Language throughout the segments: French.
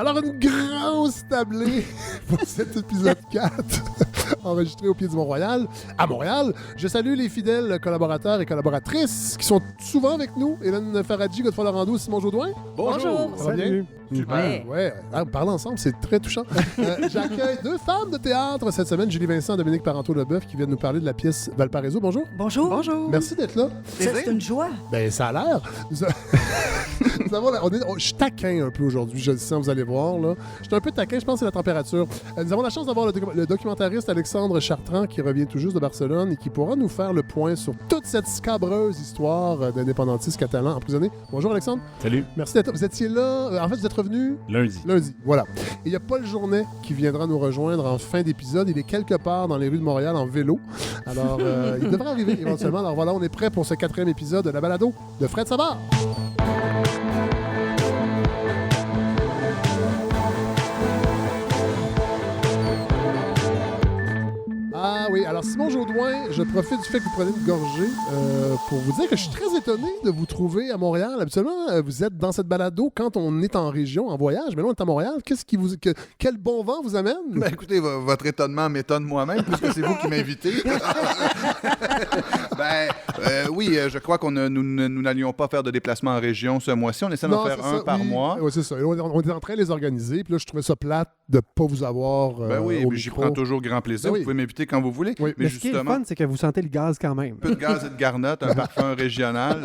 Alors, une grosse tablée pour cet épisode 4, enregistré au pied du Mont-Royal, à Montréal. Je salue les fidèles collaborateurs et collaboratrices qui sont souvent avec nous. Hélène Faradji, Godefroy Laurando, Simon Jaudoin. Bonjour. Ça va bien? Super. Ouais. Ah, parler ensemble, c'est très touchant. J'accueille deux femmes de théâtre cette semaine, Julie Vincent et Dominique Parenteau-Leboeuf, qui viennent nous parler de la pièce Valparaiso. Bonjour. Bonjour. Bonjour. Merci d'être là. C'est une joie. Ben, ça a l'air. Je suis taquin un peu aujourd'hui, je le sens, vous allez voir. Là. Je suis un peu taquin, je pense que c'est la température. Nous avons la chance d'avoir le documentariste Alexandre Chartrand qui revient tout juste de Barcelone et qui pourra nous faire le point sur toute cette scabreuse histoire d'indépendantistes catalans emprisonnés. Bonjour Alexandre. Salut. Merci d'être là. Vous étiez là. En fait, vous êtes revenu lundi. Voilà. Et il y a Paul Journet qui viendra nous rejoindre en fin d'épisode. Il est quelque part dans les rues de Montréal en vélo. Alors, il devrait arriver éventuellement. Alors voilà, on est prêt pour ce 4e épisode de la balado de Fred Savard. Ah oui, alors Simon Jaudoin, je profite du fait que vous prenez une gorgée pour vous dire que je suis très étonné de vous trouver à Montréal. Habituellement, vous êtes dans cette balado quand on est en région, en voyage, mais là on est à Montréal. Quel bon vent vous amène? Ben écoutez, votre étonnement m'étonne moi-même puisque c'est vous qui m'invitez. Oui, je crois que nous n'allions pas faire de déplacement en région ce mois-ci. On essaie d'en faire un par mois. Oui, c'est ça. On est en train de les organiser. Puis là, je trouvais ça plate de ne pas vous avoir au j'y micro. prends toujours grand plaisir. Ben oui. Vous pouvez m'inviter quand vous voulez. Oui. Mais ce qui est le fun, c'est que vous sentez le gaz quand même. Un peu de gaz et de garnotte, un parfum régional.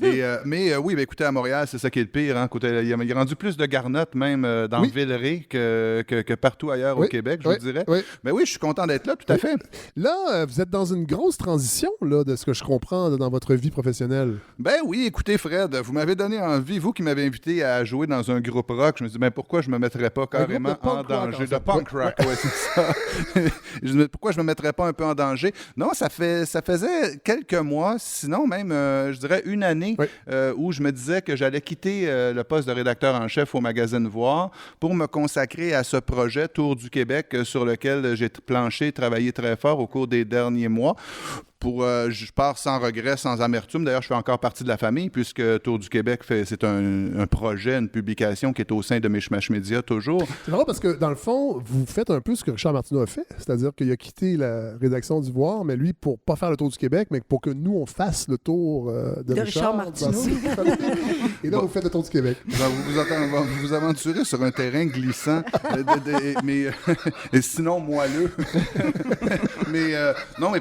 Écoutez, à Montréal, c'est ça qui est le pire. Hein, il y a rendu plus de garnotte même dans Villeray que partout ailleurs au Québec, je vous dirais. Oui. Mais oui, je suis content d'être là, tout à fait. Là, vous êtes dans une grosse transition là, de ce que je comprends dans votre vie professionnelle. Ben oui, écoutez, Fred, vous m'avez donné envie, vous qui m'avez invité à jouer dans un groupe rock. Je me suis dit, pourquoi je me mettrais pas carrément en danger? De punk rock, oui, c'est ça. Je me dis, pourquoi je me mettrais pas un peu en danger? Non, ça faisait quelques mois, sinon même, je dirais une année, où je me disais que j'allais quitter le poste de rédacteur en chef au magazine Voir pour me consacrer à ce projet Tour du Québec sur lequel j'ai travaillé très fort au cours des derniers mois. Je pars sans regret, sans amertume. D'ailleurs, je fais encore partie de la famille puisque Tour du Québec, c'est un projet, une publication qui est au sein de Mishmash Media toujours. C'est drôle parce que, dans le fond, vous faites un peu ce que Richard Martineau a fait, c'est-à-dire qu'il a quitté la rédaction du Voir, mais lui, pour pas faire le Tour du Québec, mais pour que nous, on fasse le tour de Richard Martineau. Et là, vous faites le Tour du Québec. Vous vous aventurez sur un terrain glissant, et sinon moelleux. Mais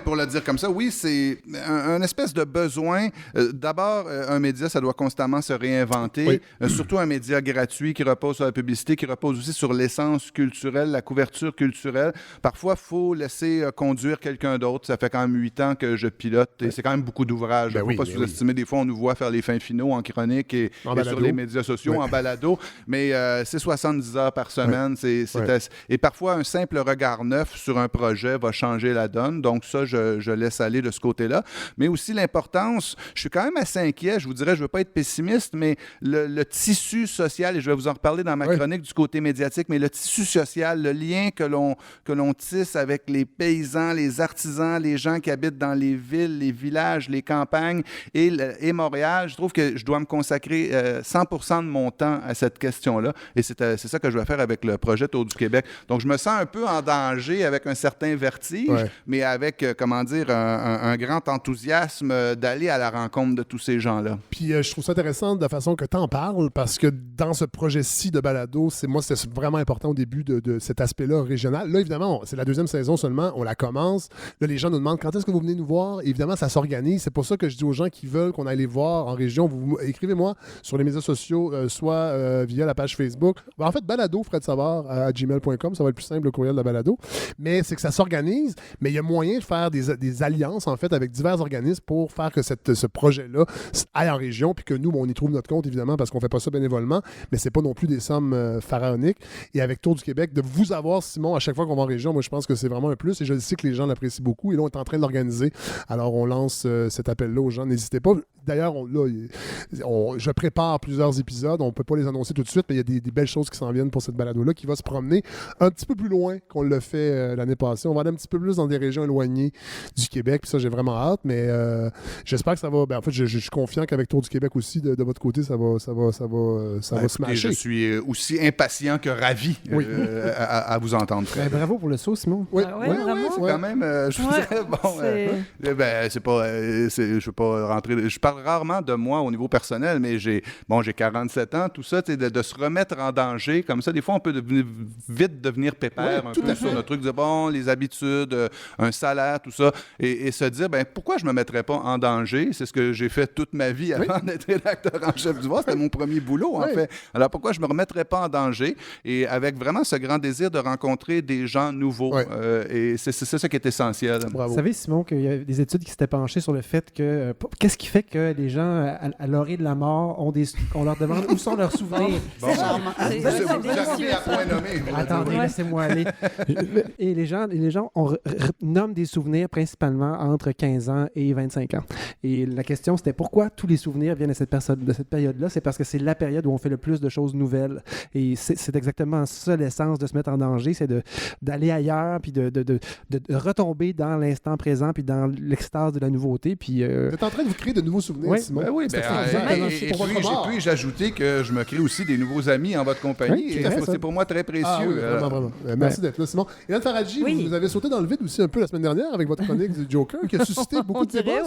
pour le dire comme ça, oui, c'est un espèce de besoin. D'abord, un média, ça doit constamment se réinventer. Surtout un média gratuit qui repose sur la publicité, qui repose aussi sur l'essence culturelle, la couverture culturelle. Parfois, il faut laisser conduire quelqu'un d'autre. Ça fait quand même 8 ans que je pilote et c'est quand même beaucoup d'ouvrages. Il ne faut pas sous-estimer. Des fois, on nous voit faire les fins finaux en chronique et sur les médias sociaux, en balado. Mais c'est 70 heures par semaine. Et parfois, un simple regard neuf sur un projet va changer la donne. Donc ça, je laisse aller de ce côté-là. Mais aussi l'importance, je suis quand même assez inquiet, je vous dirais, je ne veux pas être pessimiste, mais le tissu social, et je vais vous en reparler dans ma chronique du côté médiatique, mais le tissu social, le lien que l'on tisse avec les paysans, les artisans, les gens qui habitent dans les villes, les villages, les campagnes et Montréal, je trouve que je dois me consacrer 100% de mon temps à cette question-là. Et c'est ça que je vais faire avec le projet Tour du Québec. Donc, je me sens un peu en danger avec un certain vertige, mais avec, un grand enthousiasme d'aller à la rencontre de tous ces gens-là. Puis je trouve ça intéressant de la façon que tu en parles, parce que dans ce projet-ci de balado, c'était vraiment important au début de cet aspect-là régional. Là, évidemment, c'est la 2e saison seulement, on la commence. Là, les gens nous demandent quand est-ce que vous venez nous voir. Et évidemment, ça s'organise. C'est pour ça que je dis aux gens qui veulent qu'on aille les voir en région, écrivez-moi sur les médias sociaux, soit via la page Facebook. En fait, balado, Fred Savard, à gmail.com, ça va être plus simple, le courriel de balado. Mais c'est que ça s'organise, mais il y a moyen de faire des alliances, en fait, avec divers organismes pour faire que ce projet-là aille en région, puis que nous, on y trouve notre compte, évidemment, parce qu'on ne fait pas ça bénévolement, mais c'est pas non plus des sommes pharaoniques. Et avec Tour du Québec, de vous avoir, Simon, à chaque fois qu'on va en région, moi, je pense que c'est vraiment un plus, et je sais que les gens l'apprécient beaucoup, et là, on est en train de l'organiser. Alors, on lance cet appel-là aux gens. N'hésitez pas. D'ailleurs, je prépare plusieurs épisodes. On ne peut pas les annoncer tout de suite, mais il y a des belles choses qui s'en viennent pour cette balado-là, qui va se promener un petit peu plus loin qu'on l'a fait l'année passée. On va aller un petit peu plus dans des régions éloignées du Québec. puis ça, j'ai vraiment hâte, mais j'espère que ça va... Ben, en fait, je suis confiant qu'avec Tour du Québec aussi, de votre côté, ça va smasher. Je suis aussi impatient que ravi à vous entendre, frère. Ben, bravo pour le saut, Simon. Oui, vraiment. C'est quand même... je vous dirais, bon, c'est pas... je veux pas rentrer... Je parle rarement de moi au niveau personnel, mais j'ai 47 ans, tout ça, de se remettre en danger, comme ça, des fois, on peut vite devenir pépère un peu sur notre truc de, les habitudes, un salaire, tout ça, et se dire, pourquoi je me mettrais pas en danger? C'est ce que j'ai fait toute ma vie avant d'être rédacteur en chef du Voir. C'était mon premier boulot, en fait. Alors, pourquoi je me remettrais pas en danger? Et avec vraiment ce grand désir de rencontrer des gens nouveaux. Et c'est ça qui est essentiel. Bravo. Vous savez, Simon, qu'il y a des études qui s'étaient penchées sur le fait que... qu'est-ce qui fait que les gens, à l'orée de la mort, on leur demande où sont leurs souvenirs? C'est charmant. Vous arrivez à point nommé. Attendez, laissez-moi aller. Et les gens nomment des souvenirs principalement entre 15 ans et 25 ans. Et la question, c'était pourquoi tous les souvenirs viennent de cette période-là? C'est parce que c'est la période où on fait le plus de choses nouvelles. Et c'est exactement ça l'essence de se mettre en danger, c'est d'aller ailleurs, puis de retomber dans l'instant présent, puis dans l'extase de la nouveauté. Puis, vous êtes en train de vous créer de nouveaux souvenirs, Simon. Oui, et puis j'ajoutais que je me crée aussi des nouveaux amis en votre compagnie. Et c'est pour moi très précieux. Vraiment. Merci d'être là, Simon. Hélène Faradji, vous avez sauté dans le vide aussi un peu la semaine dernière avec votre chronique du Joker qui a suscité beaucoup de débats.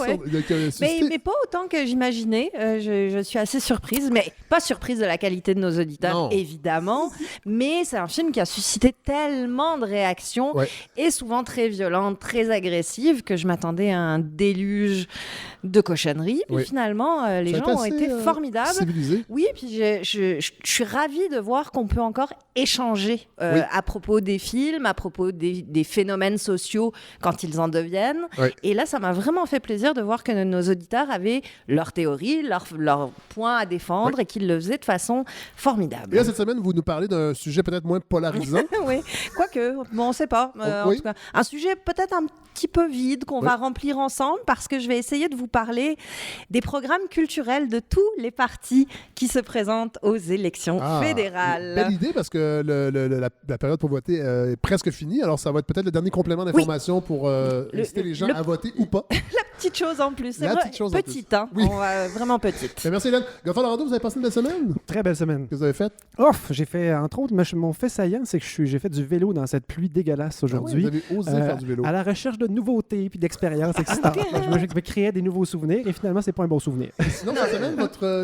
Mais pas autant que j'imaginais. Je suis assez surprise, mais pas surprise de la qualité de nos auditeurs, évidemment. Mais c'est un film qui a suscité tellement de réactions et souvent très violentes, très agressives, que je m'attendais à un déluge de cochonneries. Puis finalement, les gens ont été formidables. Civilisés. Oui, puis je suis ravie de voir qu'on peut encore échanger à propos des films, à propos des phénomènes sociaux quand ils en deviennent. Et là, ça m'a vraiment fait plaisir de voir que nos auditeurs avaient leurs théories, leurs points à défendre et qu'ils le faisaient de façon formidable. Et là, cette semaine, vous nous parlez d'un sujet peut-être moins polarisant. Oui, quoique, on ne sait pas. En tout cas, un sujet peut-être un petit peu vide qu'on va remplir ensemble parce que je vais essayer de vous parler des programmes culturels de tous les partis qui se présentent aux élections fédérales. Belle idée parce que la période pour voter est presque finie. Alors, ça va être peut-être le dernier complément d'information pour inciter les gens à voter ou pas. La petite chose en plus. C'est petite, hein? Oui. Vraiment petite. Merci Hélène. Gauthier Lorando, vous avez passé une belle semaine? Très belle semaine. Qu'est-ce que vous avez fait? J'ai fait, entre autres, mon fait saillant, c'est que j'ai fait du vélo dans cette pluie dégueulasse aujourd'hui. Vous avez osé faire du vélo. À la recherche de nouveautés et d'expériences excitantes. Je me créais des nouveaux souvenirs et finalement, c'est pas un bon souvenir. Et sinon, cette semaine,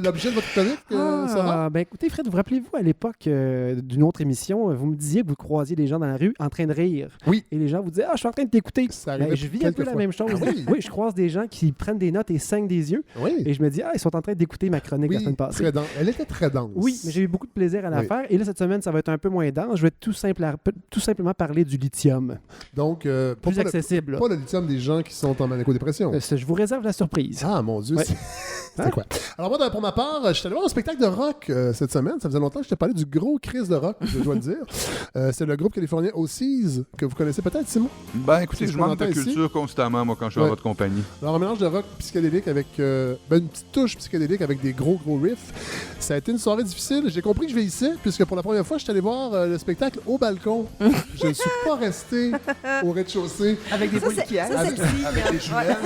l'objet de votre chronique, Sarah? Écoutez, Fred, vous rappelez-vous à l'époque d'une autre émission, vous me disiez que vous croisiez des gens dans la rue en train de rire. Oui. Et les gens vous disaient, je suis en train de t'écouter. Je vis un peu la même chose. Oui, je croise des gens qui prennent des notes et saignent des yeux. Oui. Et je me dis, ils sont en train d'écouter ma chronique la semaine passée. Elle était très dense. Oui, mais j'ai eu beaucoup de plaisir à la faire. Et là, cette semaine, ça va être un peu moins dense. Je vais tout simplement parler du lithium. Donc, plus accessible. Pas le lithium des gens qui sont en manéco-dépression. Je vous réserve la surprise. Ah, mon Dieu. C'est quoi? Alors moi, pour ma part, je suis allé voir un spectacle de rock cette semaine. Ça faisait longtemps que je t'ai parlé du gros Chris de rock, je dois le dire. C'est le groupe californien Osees, que vous connaissez peut-être, Simon? Écoutez, je manque de culture constamment, moi, quand je suis en votre compagnie. Alors, un mélange de rock psychédélique avec une petite touche psychédélique avec des gros riffs. Ça a été une soirée difficile. J'ai compris que je vieillissais, puisque pour la première fois, je suis allé voir le spectacle au balcon. Je ne suis pas resté au rez-de-chaussée. Avec des boules qui avec des jumelles.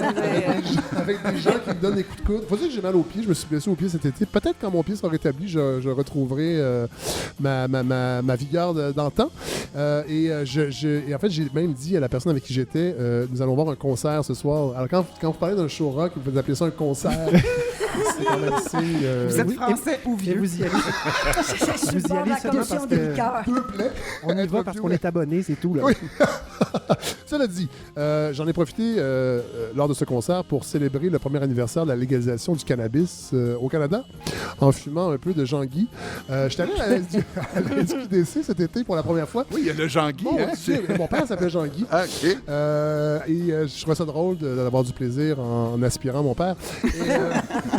Avec des gens qui me donnent des coups de coude. Faut dire que j'ai mal aux pieds. Je me suis blessé aux pieds cet été. Peut-être quand mon pied sera rétabli, je retrouverai ma vigueur d'antan. Et en fait, j'ai même dit à la personne avec qui j'étais, nous allons voir un concert ce soir. Alors quand vous parlez d'un show rock, vous appelez ça un concert. C'est quand même assez... Vous êtes français ou vieux? Vous y allez. Vous y allez seulement parce que... On y va parce qu'on est abonné, c'est tout. Là. Oui. Cela dit, j'en ai profité lors de ce concert pour célébrer le premier anniversaire de la légalisation du cannabis au Canada en fumant un peu de Jean-Guy. J'étais allé à la SQDC cet été pour la première fois. Oui, il y a le Jean-Guy. Mon père s'appelait Jean-Guy. Ah, OK. Et je trouvais ça drôle d'avoir du plaisir en aspirant mon père. Et,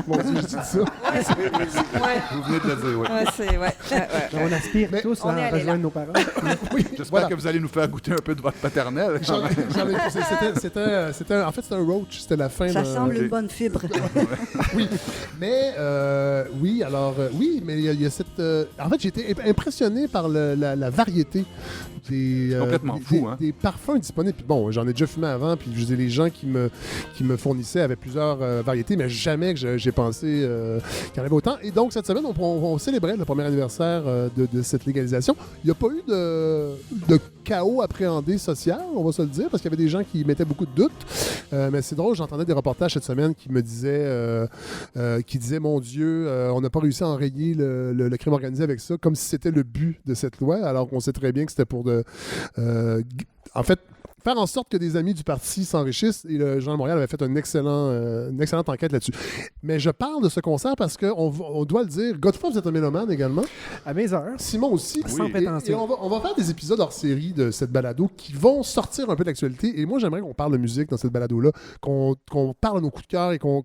mon Dieu, je dis ça. Vous venez de le dire, oui. On aspire tous à rejoindre nos parents. J'espère que vous allez nous faire goûter un peu de votre paternel. En fait, c'était un roach. C'était la fin. Ça semble une bonne fibre. Oui. Mais, mais il y a cette... en fait, j'ai été impressionné par la variété des... complètement fou, hein? Des parfums disponibles. Puis bon, j'en ai déjà fumé avant, puis je disais, les gens qui me fournissaient avaient plusieurs variétés, mais jamais que j'ai pensé qu'il y en avait autant. Et donc, cette semaine, on célébrait le premier anniversaire de cette légalisation. Il n'y a pas eu de chaos appréhendé social, on va se le dire, parce qu'il y avait des gens qui mettaient beaucoup de doutes. Mais c'est drôle, j'entendais des reportages cette semaine qui me disaient, mon Dieu, on n'a pas réussi à enrayer le crime organisé avec ça, comme si c'était le but de cette loi, alors qu'on sait très bien que c'était pour en fait, faire en sorte que des amis du parti s'enrichissent. Et le Journal de Montréal avait fait une excellente enquête là-dessus. Mais je parle de ce concert parce qu'on doit le dire. Godefroy, vous êtes un mélomane également. À mes heures. Simon aussi. Sans prétention. Et on va faire des épisodes hors série de cette balado qui vont sortir un peu d'actualité. Et moi, j'aimerais qu'on parle de musique dans cette balado-là, qu'on parle de nos coups de cœur et qu'on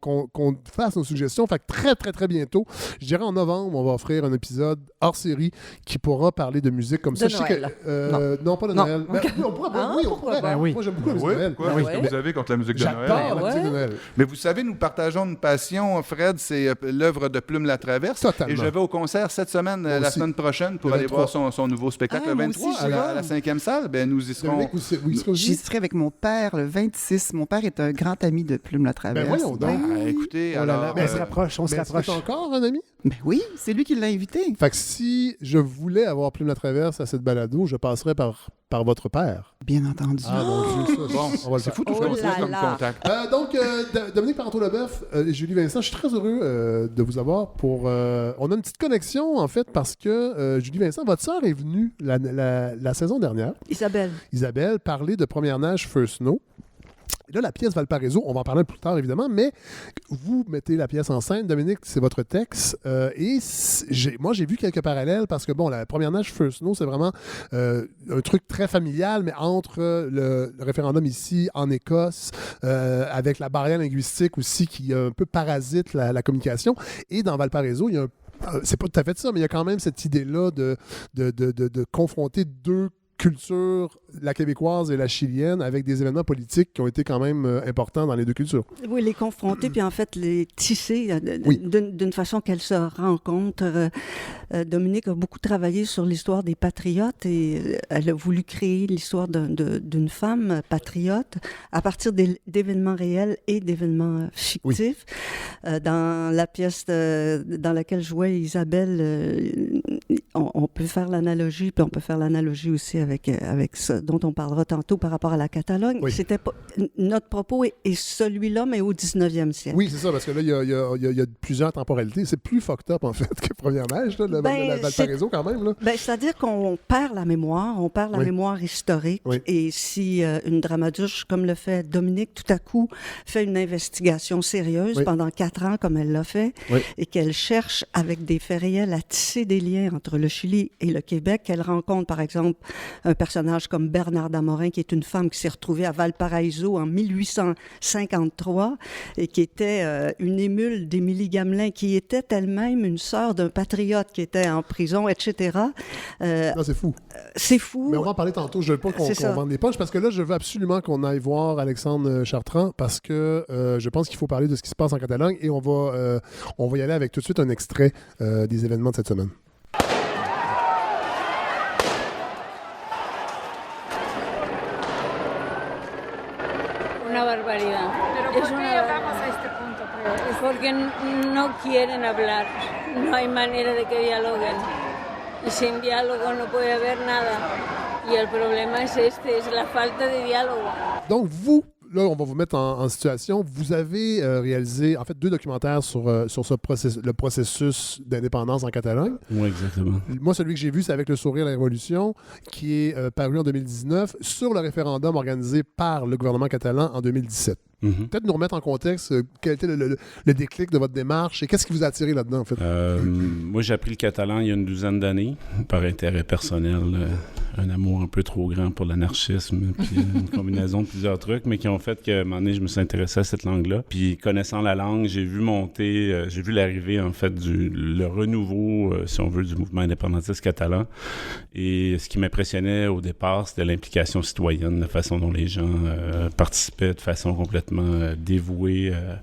fasse nos suggestions. Fait que très, très, très bientôt, je dirais en novembre, on va offrir un épisode hors série qui pourra parler de musique comme ça. Noël. Non, pas de Noël. Ben, on pourrait. Oui. Moi, j'aime beaucoup la musique de Noël. Qu'est-ce que vous avez contre la musique de Noël? J'adore la musique de Noël. Mais vous savez, nous partageons une passion, Fred, c'est l'œuvre de Plume la Traverse. Totalement. Et je vais au concert cette semaine, la semaine prochaine, pour aller voir son nouveau spectacle. Le 23, à la 5e salle. Ben, nous y serons. J'y serai avec mon père le 26. Mon père est un grand ami de Plume la Traverse. Ben voyons donc. Écoutez, Oh là là, alors... on se rapproche. C'est encore un ami? Ben oui, c'est lui qui l'a invité. Fait que si je voulais avoir Plume la Traverse à cette balado, je passerais par votre père. Bien entendu. Ah mon Dieu, ça. Bon, on va le faire. c'est fou tout ce qu'on a comme contact. Donc, Dominique Parenteau-Leboeuf et Julie Vincent, je suis très heureux de vous avoir pour... on a une petite connexion, en fait, parce que Julie Vincent, votre sœur est venue la saison dernière. Isabelle, parler de Première Nage First Snow. Et là, la pièce Valparaiso, on va en parler plus tard, évidemment, mais vous mettez la pièce en scène. Dominique, c'est votre texte. Moi, j'ai vu quelques parallèles parce que, bon, la Première Nage First Snow, c'est vraiment un truc très familial, mais entre le référendum ici, en Écosse, avec la barrière linguistique aussi qui un peu parasite la communication. Et dans Valparaiso, il y a c'est pas tout à fait ça, mais il y a quand même cette idée-là de confronter deux culture, la québécoise et la chilienne, avec des événements politiques qui ont été quand même importants dans les deux cultures. Oui, les confronter, puis en fait les tisser d'une façon qu'elles se rencontrent. Dominique a beaucoup travaillé sur l'histoire des patriotes et elle a voulu créer l'histoire d'une femme patriote à partir d'événements réels et d'événements fictifs. Oui. Dans la pièce dans laquelle jouait Isabelle, on peut faire l'analogie, puis on peut faire l'analogie aussi avec ce dont on parlera tantôt par rapport à la Catalogne. Oui. C'était notre propos est celui-là, mais au 19e siècle. Oui, c'est ça, parce que là, il y a plusieurs temporalités. C'est plus fucked up, en fait, que Première Nage, là, la Valparaiso, quand même. Là. C'est-à-dire qu'on perd la mémoire, mémoire historique. Oui. Et si une dramaturge, comme le fait Dominique, tout à coup, fait une investigation sérieuse pendant 4 ans, comme elle l'a fait, et qu'elle cherche, avec des faits réels, à tisser des liens entre le Chili et le Québec, qu'elle rencontre, par exemple, un personnage comme Bernarda Morin, qui est une femme qui s'est retrouvée à Valparaiso en 1853 et qui était une émule d'Émilie Gamelin, qui était elle-même une sœur d'un patriote qui était en prison, etc. Non, c'est fou. C'est fou. Mais on va en parler tantôt. Je ne veux pas qu'on vende des punches parce que là, je veux absolument qu'on aille voir Alexandre Chartrand parce que je pense qu'il faut parler de ce qui se passe en Catalogne et on va y aller avec tout de suite un extrait des événements de cette semaine. Una barbaridad. ¿Pero por qué llegamos a este punto, creo? Porque no quieren hablar, no hay manera de que dialoguen. Y sin diálogo no puede haber nada. Y el problema es es la falta de diálogo. Donc vous, là, on va vous mettre en situation. Vous avez réalisé, en fait, 2 documentaires sur le processus d'indépendance en Catalogne. Oui, exactement. Moi, celui que j'ai vu, c'est Avec le sourire la Révolution, qui est paru en 2019, sur le référendum organisé par le gouvernement catalan en 2017. Mm-hmm. Peut-être nous remettre en contexte quel était le déclic de votre démarche et qu'est-ce qui vous a attiré là-dedans, en fait? Moi, j'ai appris le catalan il y a une 12aine d'années, par intérêt personnel. un amour un peu trop grand pour l'anarchisme, puis une combinaison de plusieurs trucs, mais qui ont fait qu'à un moment donné, je me suis intéressé à cette langue-là. Puis connaissant la langue, j'ai vu l'arrivée, en fait, le renouveau, si on veut, du mouvement indépendantiste catalan. Et ce qui m'impressionnait au départ, c'était l'implication citoyenne, la façon dont les gens participaient de façon complètement dévouée à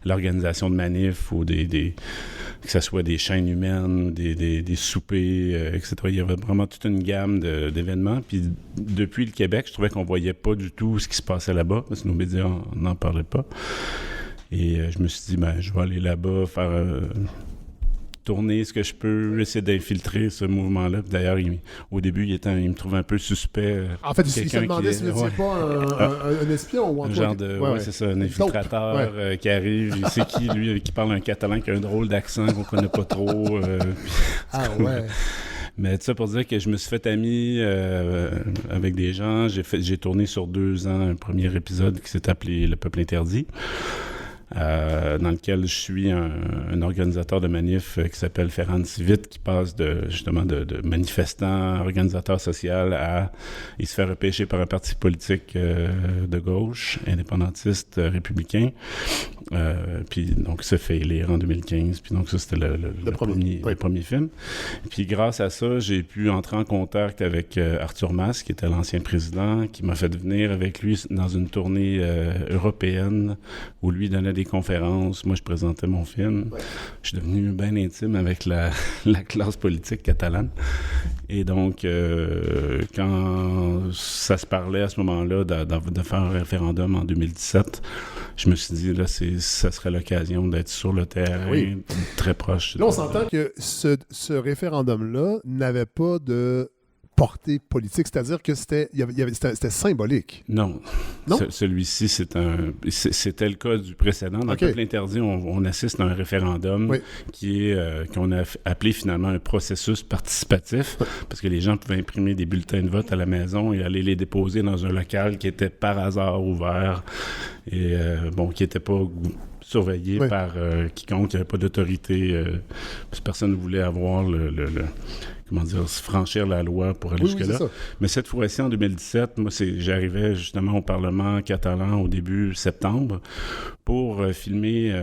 l'organisation de manifs ou que ce soit des chaînes humaines ou des soupers, etc. Il y avait vraiment toute une gamme d'événements. Puis depuis le Québec, je trouvais qu'on voyait pas du tout ce qui se passait là-bas, parce que nos médias n'en parlaient pas. Et je me suis dit, je vais aller là-bas, faire tourner ce que je peux, essayer d'infiltrer ce mouvement-là. Puis d'ailleurs, au début, il me trouvait un peu suspect. En fait, il se demandait si c'était pas un espion ou un genre de... Oui, c'est ça, un infiltrateur qui arrive. C'est qui, lui, qui parle un catalan qui a un drôle d'accent qu'on connaît pas trop. Mais tout ça pour dire que je me suis fait ami avec des gens. J'ai tourné sur 2 ans un premier épisode qui s'est appelé Le Peuple Interdit. Dans lequel je suis un organisateur de manif qui s'appelle Ferran Civit, qui passe de manifestant, organisateur social à il se fait repêcher par un parti politique de gauche, indépendantiste, républicain. Puis donc, il se fait élire en 2015. Puis donc, ça, c'était le premier film. Puis grâce à ça, j'ai pu entrer en contact avec Arthur Mas, qui était l'ancien président, qui m'a fait venir avec lui dans une tournée européenne où lui donnait des conférences. Moi, je présentais mon film. Ouais. Je suis devenu bien intime avec la classe politique catalane. Et donc, quand ça se parlait à ce moment-là de faire un référendum en 2017, je me suis dit, là, ça serait l'occasion d'être sur le terrain, très proche. Là, on s'entend que ce référendum-là n'avait pas de portée politique, c'est-à-dire que c'était symbolique. Non. Celui-ci, c'était le cas du précédent. Dans le Peuple Interdit, on assiste à un référendum qu'on a appelé finalement un processus participatif, parce que les gens pouvaient imprimer des bulletins de vote à la maison et aller les déposer dans un local qui était par hasard ouvert et qui n'était pas surveillé par quiconque, il n'y avait pas d'autorité, parce que personne ne voulait avoir franchir la loi pour aller jusque-là. Mais cette fois-ci, en 2017, moi, j'arrivais justement au Parlement catalan au début septembre pour filmer,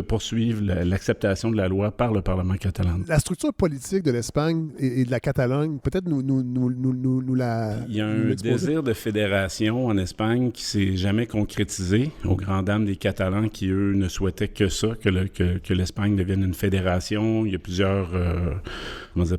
poursuivre l'acceptation de la loi par le Parlement catalan. La structure politique de l'Espagne et de la Catalogne, peut-être nous la... Il y a un désir de fédération en Espagne qui s'est jamais concrétisé, aux grandes dames des Catalans qui, eux, ne souhaitaient que ça, que l'Espagne devienne une fédération. Il y a plusieurs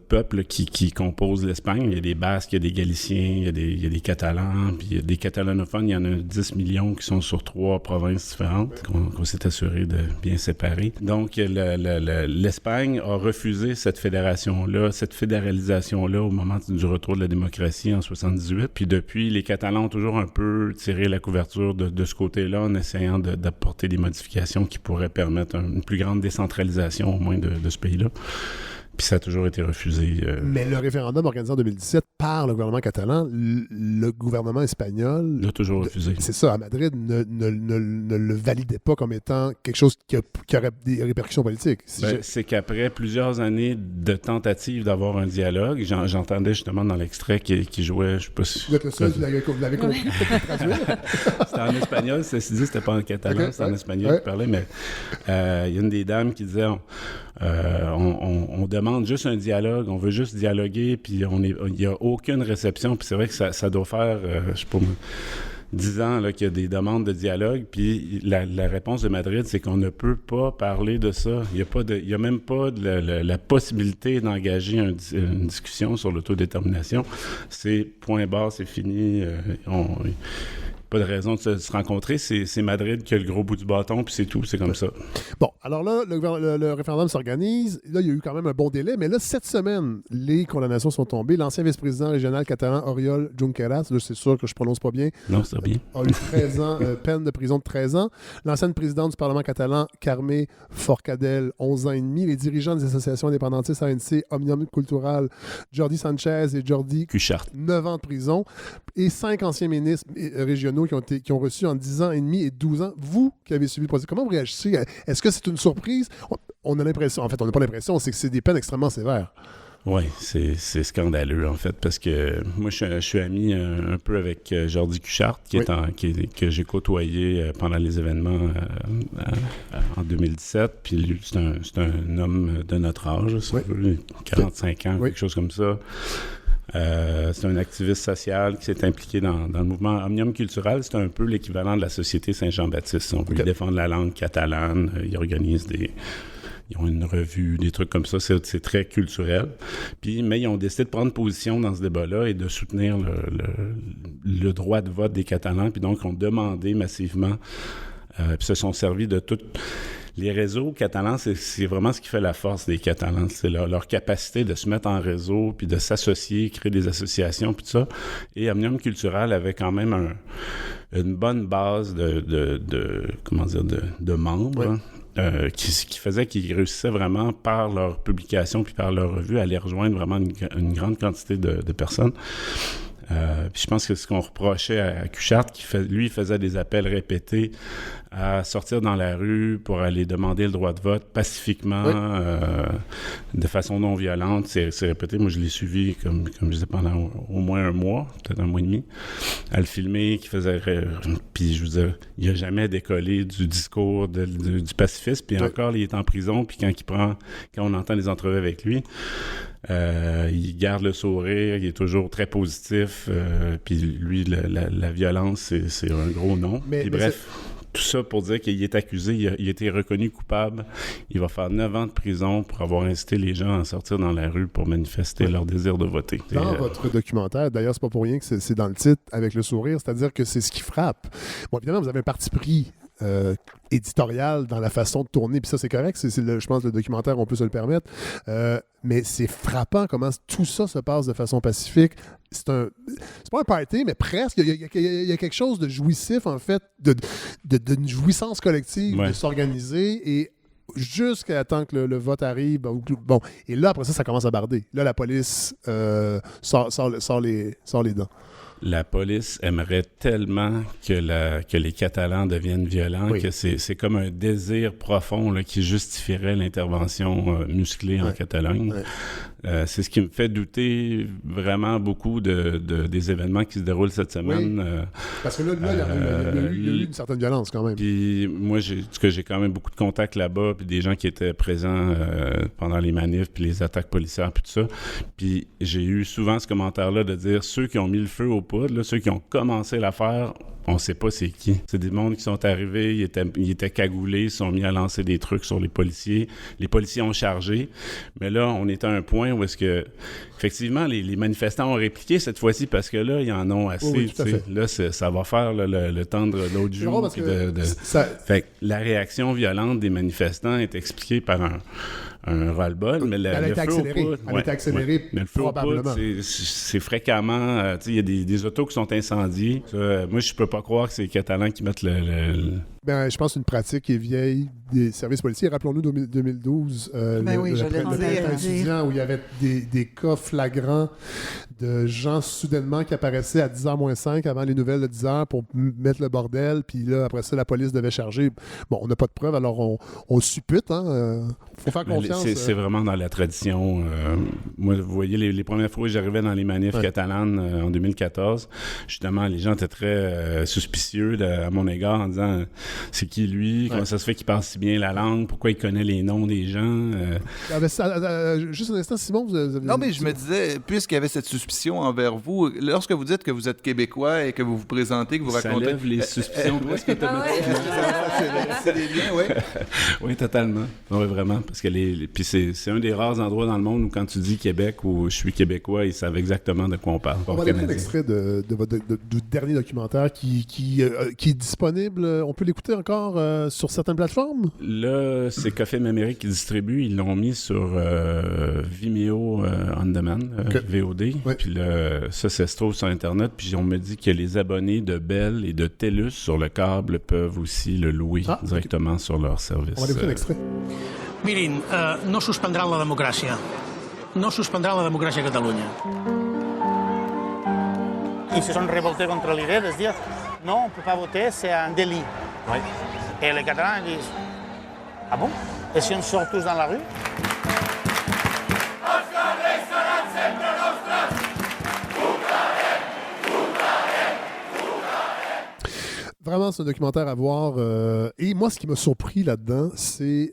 peuples qui composent l'Espagne. Il y a des Basques, il y a des Galiciens, il y a des Catalans, puis il y a des catalanophones. Il y en a 10 millions qui sont sur 3 provinces différentes qu'on s'est assuré de bien séparer. Donc, l'Espagne a refusé cette fédération-là, cette fédéralisation-là au moment du retour de la démocratie en 78. Puis depuis, les Catalans ont toujours un peu tiré la couverture de ce côté-là en essayant d'apporter des modifications qui pourraient permettre une plus grande décentralisation au moins de ce pays-là. Puis ça a toujours été refusé. Mais le référendum organisé en 2017 par le gouvernement catalan, le gouvernement espagnol... l'a toujours refusé. C'est ça, à Madrid, ne le validait pas comme étant quelque chose qui aurait des répercussions politiques. C'est qu'après plusieurs années de tentatives d'avoir un dialogue, j'entendais justement dans l'extrait qui jouait, je sais pas si... Vous êtes le seul, vous l'avez compris, C'était en espagnol, c'était pas en catalan, c'était en espagnol qui parlait, mais il y a une des dames qui disait... on demande juste un dialogue, on veut juste dialoguer, puis il n'y a aucune réception. Puis c'est vrai que ça doit faire, je sais pas, 10 ans là, qu'il y a des demandes de dialogue. Puis la réponse de Madrid, c'est qu'on ne peut pas parler de ça. Il n'y a même pas la possibilité d'engager une discussion sur l'autodétermination. C'est point barre, c'est fini. Pas de raison de se rencontrer. C'est Madrid qui a le gros bout du bâton, puis c'est tout. C'est comme ça. Bon, alors là, le référendum s'organise. Là, il y a eu quand même un bon délai, mais là, cette semaine, les condamnations sont tombées. L'ancien vice-président régional catalan, Oriol Junqueras, là, c'est sûr que je prononce pas bien. Non, c'est bien. A eu 13 ans, peine de prison de 13 ans. L'ancienne présidente du Parlement catalan, Carme Forcadell, 11 ans et demi. Les dirigeants des associations indépendantistes ANC, Òmnium Cultural, Jordi Sanchez et Jordi Cuixart, 9 ans de prison. Et 5 anciens ministres régionaux qui ont reçu en 10 ans et demi et 12 ans. Vous qui avez suivi le procès, comment vous réagissez? Est-ce que c'est une surprise? On a l'impression, en fait, on n'a pas l'impression, c'est que c'est des peines extrêmement sévères. Oui, c'est scandaleux, en fait, parce que moi, je suis ami un peu avec Jordi Cuchart, que j'ai côtoyé pendant les événements en 2017. Puis lui, c'est un homme de notre âge, 45 ans, quelque chose comme ça. C'est un activiste social qui s'est impliqué dans le mouvement Omnium Cultural. C'est un peu l'équivalent de la Société Saint-Jean-Baptiste. On veut défendre la langue catalane. Ils organisent ils ont une revue, des trucs comme ça. C'est très culturel. Mais ils ont décidé de prendre position dans ce débat-là et de soutenir le droit de vote des Catalans. Puis donc, ils ont demandé massivement, puis se sont servis de tout. Les réseaux catalans, c'est vraiment ce qui fait la force des Catalans. C'est leur capacité de se mettre en réseau, puis de s'associer, créer des associations, puis tout ça. Et Omnium Cultural avait quand même une bonne base de membres. Qui faisait qu'ils réussissaient vraiment par leur publication puis par leur revue à aller rejoindre vraiment une grande quantité de personnes. Puis je pense que ce qu'on reprochait à Cuchart, lui, il faisait des appels répétés à sortir dans la rue pour aller demander le droit de vote pacifiquement, de façon non violente. C'est répété. Moi, je l'ai suivi, comme je disais, pendant au moins un mois, peut-être un mois et demi, à le filmer, qui faisait... Puis je veux dire, il n'a jamais décollé du discours du pacifisme. Puis encore, il est en prison, puis quand on entend les entrevues avec lui, il garde le sourire, il est toujours très positif. Puis lui, la violence, c'est un gros nom. Puis bref... Tout ça pour dire qu'il est accusé, il a été reconnu coupable. Il va faire 9 ans de prison pour avoir incité les gens à sortir dans la rue pour manifester leur désir de voter. Dans votre documentaire, d'ailleurs, c'est pas pour rien que c'est dans le titre, avec le sourire, c'est-à-dire que c'est ce qui frappe. Bon, évidemment, vous avez un parti pris éditorial dans la façon de tourner, puis ça, c'est correct. Je pense que le documentaire, on peut se le permettre. Mais c'est frappant comment tout ça se passe de façon pacifique. C'est pas un party, mais presque. Il y a quelque chose de jouissif, en fait, d'une jouissance collective, de s'organiser et jusqu'à temps que le vote arrive. Bon. Et là, après ça commence à barder. Là, la police sort les dents. La police aimerait tellement que les Catalans deviennent violents que c'est comme un désir profond là, qui justifierait l'intervention musclée en Catalogne. C'est ce qui me fait douter vraiment beaucoup des événements qui se déroulent cette semaine. Parce que là, il y a eu une certaine violence quand même. Puis moi, j'ai quand même beaucoup de contacts là-bas, puis des gens qui étaient présents pendant les manifs, puis les attaques policières, puis tout ça. Puis j'ai eu souvent ce commentaire-là de dire ceux qui ont mis le feu aux poudres, là, ceux qui ont commencé l'affaire, on sait pas c'est qui. C'est des mondes qui sont arrivés, ils étaient cagoulés, ils sont mis à lancer des trucs sur les policiers. Les policiers ont chargé. Mais là, on est à un point où est-ce que, effectivement, les manifestants ont répliqué cette fois-ci parce que là, ils en ont assez. Oui, tout à fait. Là, ça va faire le temps de l'autre jour. Fait que la réaction violente des manifestants est expliquée par un ras-le-bol, mais elle a été accélérée. Mais le feu aux poudres, c'est fréquemment... il y a des autos qui sont incendiées. Moi, je peux pas croire que c'est les Catalans qui mettent je pense que c'est une pratique qui est vieille des services policiers. Rappelons-nous 2012, le étudiant où il y avait des cas flagrants de gens soudainement qui apparaissaient à 10h-5 avant les nouvelles de 10h pour mettre le bordel. Puis là, après ça, la police devait charger. Bon, on n'a pas de preuves, alors on suppute. Faut faire confiance. C'est vraiment dans la tradition. Moi, vous voyez, les premières fois où j'arrivais dans les manifs catalanes en 2014, justement, les gens étaient très suspicieux à mon égard en disant c'est qui lui, comment ça se fait qu'il parle si bien la langue, pourquoi il connaît les noms des gens. Juste un instant, Simon, vous avez... Non, mais je me disais, puisqu'il y avait cette suspicion envers vous, lorsque vous dites que vous êtes Québécois et que vous vous présentez, que vous racontez... Ça lève les suspicions presque automatiquement. C'est des liens, oui. Oui, totalement. Oui, vraiment. Parce que puis c'est un des rares endroits dans le monde où quand tu dis Québec ou je suis Québécois, ils savent exactement de quoi on parle. On va écouter un extrait du dernier documentaire qui est disponible. On peut l'écouter encore sur certaines plateformes? Là, c'est Café Mamérique qui distribue. Ils l'ont mis sur Vimeo On Demand, VOD. Oui. Puis ça se trouve sur Internet. Puis on me dit que les abonnés de Bell et de TELUS sur le câble peuvent aussi le louer directement sur leur service. On va écouter un extrait. Mirin, no suspendran la democràcia. No suspendran la democràcia a Catalunya. Ils se sont révoltés contre l'idée de se dire non, on ne peut pas voter, c'est un délit. Oui. Et les Catalans disent ah bon? Et si on sort tous dans la rue? vraiment, c'est un documentaire à voir. Et moi, ce qui m'a surpris là-dedans, c'est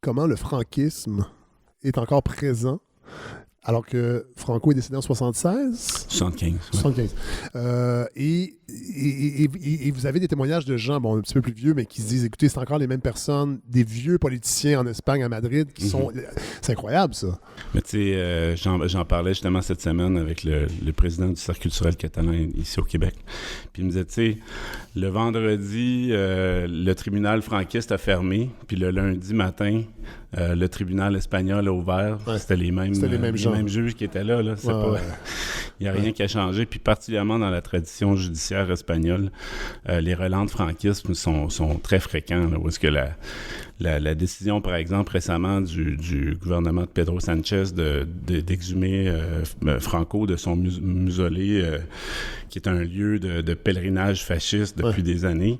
comment le franquisme est encore présent. Alors que Franco est décédé en 76? 75. Ouais. 75. Et vous avez des témoignages de gens, un petit peu plus vieux, mais qui se disent, écoutez, c'est encore les mêmes personnes, des vieux politiciens en Espagne, à Madrid, qui sont... C'est incroyable, ça. Mais tu sais, j'en parlais justement cette semaine avec le président du Cercle culturel catalan ici au Québec. Puis il me disait, tu sais, le vendredi, le tribunal franquiste a fermé, puis le lundi matin, le tribunal espagnol a ouvert. Ouais. C'était les mêmes juges qui étaient là. Il n'y a rien qui a changé. Puis particulièrement dans la tradition judiciaire espagnole, les relents de franquisme sont très fréquents. Là, où est-ce que la décision, par exemple, récemment du gouvernement de Pedro Sanchez d'exhumer Franco de son mausolée, qui est un lieu de pèlerinage fasciste depuis des années.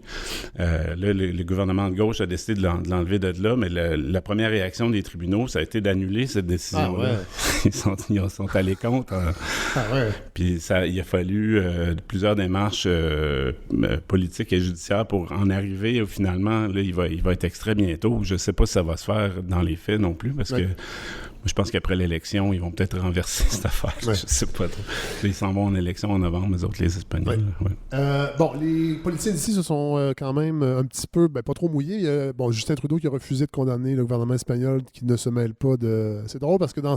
Là, le gouvernement de gauche a décidé de l'enlever de là, mais la première réaction des tribunaux, ça a été d'annuler cette décision-là. Ils sont allés contre. Puis il a fallu plusieurs démarches politiques et judiciaires pour en arriver. Finalement, là, il va être extrait bientôt. Je ne sais pas si ça va se faire dans les faits non plus, parce que je pense qu'après l'élection, ils vont peut-être renverser cette affaire. Je ne sais pas trop. Ils s'en vont en élection en novembre, les autres, les Espagnols. Les politiciens d'ici se sont quand même un petit peu, pas trop mouillés. Justin Trudeau qui a refusé de condamner le gouvernement espagnol qui ne se mêle pas de... C'est drôle parce que dans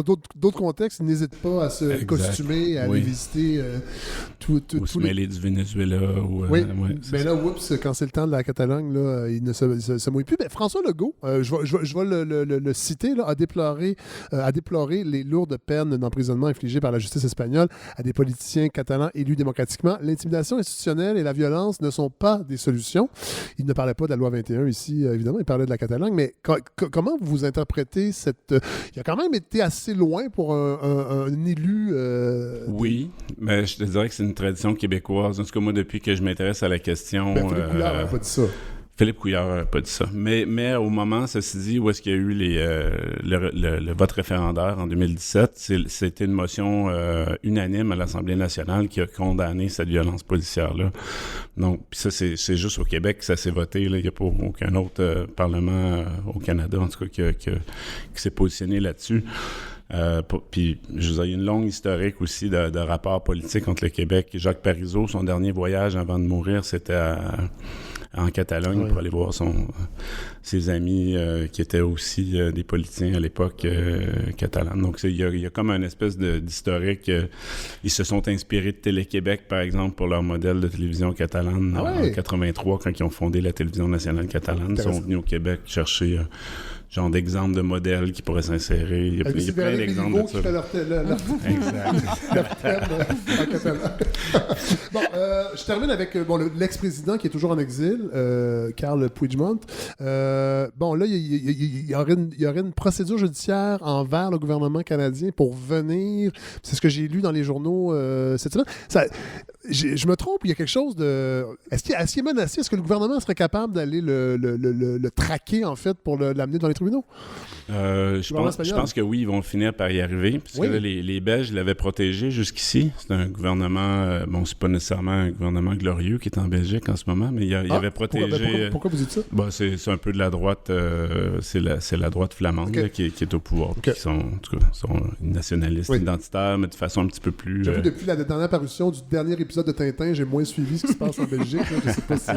d'autres contextes, ils n'hésitent pas à se costumer, à aller visiter se mêler du Venezuela. Mais là, quand c'est le temps de la Catalogne, là, il ne se mouille plus. François Legault, je vais le citer, là, a déploré les lourdes peines d'emprisonnement infligées par la justice espagnole à des politiciens catalans élus démocratiquement. L'intimidation institutionnelle et la violence ne sont pas des solutions. Il ne parlait pas de la loi 21 ici, évidemment, il parlait de la Catalogne, mais comment vous interprétez cette... Il a quand même été assez loin pour un élu... Oui, mais je te dirais que c'est une tradition québécoise. En tout cas, moi, depuis que je m'intéresse à la question... Philippe Couillard n'a pas dit ça. Philippe Couillard n'a pas dit ça. Mais au moment, ceci dit, où est-ce qu'il y a eu le vote référendaire en 2017, c'était une motion unanime à l'Assemblée nationale qui a condamné cette violence policière-là. Donc, puis ça, c'est juste au Québec que ça s'est voté. Il n'y a pas aucun autre parlement au Canada, en tout cas, qui s'est positionné là-dessus. Puis, je veux dire, il y a une longue historique aussi de rapports politiques entre le Québec. Jacques Parizeau, son dernier voyage avant de mourir, c'était en Catalogne pour aller voir ses amis qui étaient aussi des politiciens à l'époque catalans. Donc, il y a comme une espèce d'historique. Ils se sont inspirés de Télé-Québec, par exemple, pour leur modèle de télévision catalane en 83, quand ils ont fondé la télévision nationale catalane. Ils sont venus au Québec chercher... genre d'exemples de modèles qui pourraient s'insérer. Il y a plein d'exemples de ça. Je termine avec l'ex-président qui est toujours en exil, Carles Puigdemont. Là, il y aurait une procédure judiciaire envers le gouvernement canadien pour venir... C'est ce que j'ai lu dans les journaux cette semaine. Je me trompe, il y a quelque chose de... Est-ce qu'il est menacé? Est-ce que le gouvernement serait capable d'aller le traquer, en fait, pour l'amener dans les tribunaux? Je pense que oui, ils vont finir par y arriver. Parce que là, les Belges l'avaient protégé jusqu'ici. C'est un gouvernement... c'est pas nécessairement un gouvernement glorieux qui est en Belgique en ce moment, mais il avait protégé... Pourquoi vous dites ça? C'est un peu de la droite... c'est la droite flamande là, qui est au pouvoir. Qui sont, en tout cas, nationalistes, identitaires, mais de façon un petit peu plus... J'avoue, depuis la dernière parution du dernier épisode de Tintin, j'ai moins suivi ce qui se passe en Belgique. Là, je sais pas si...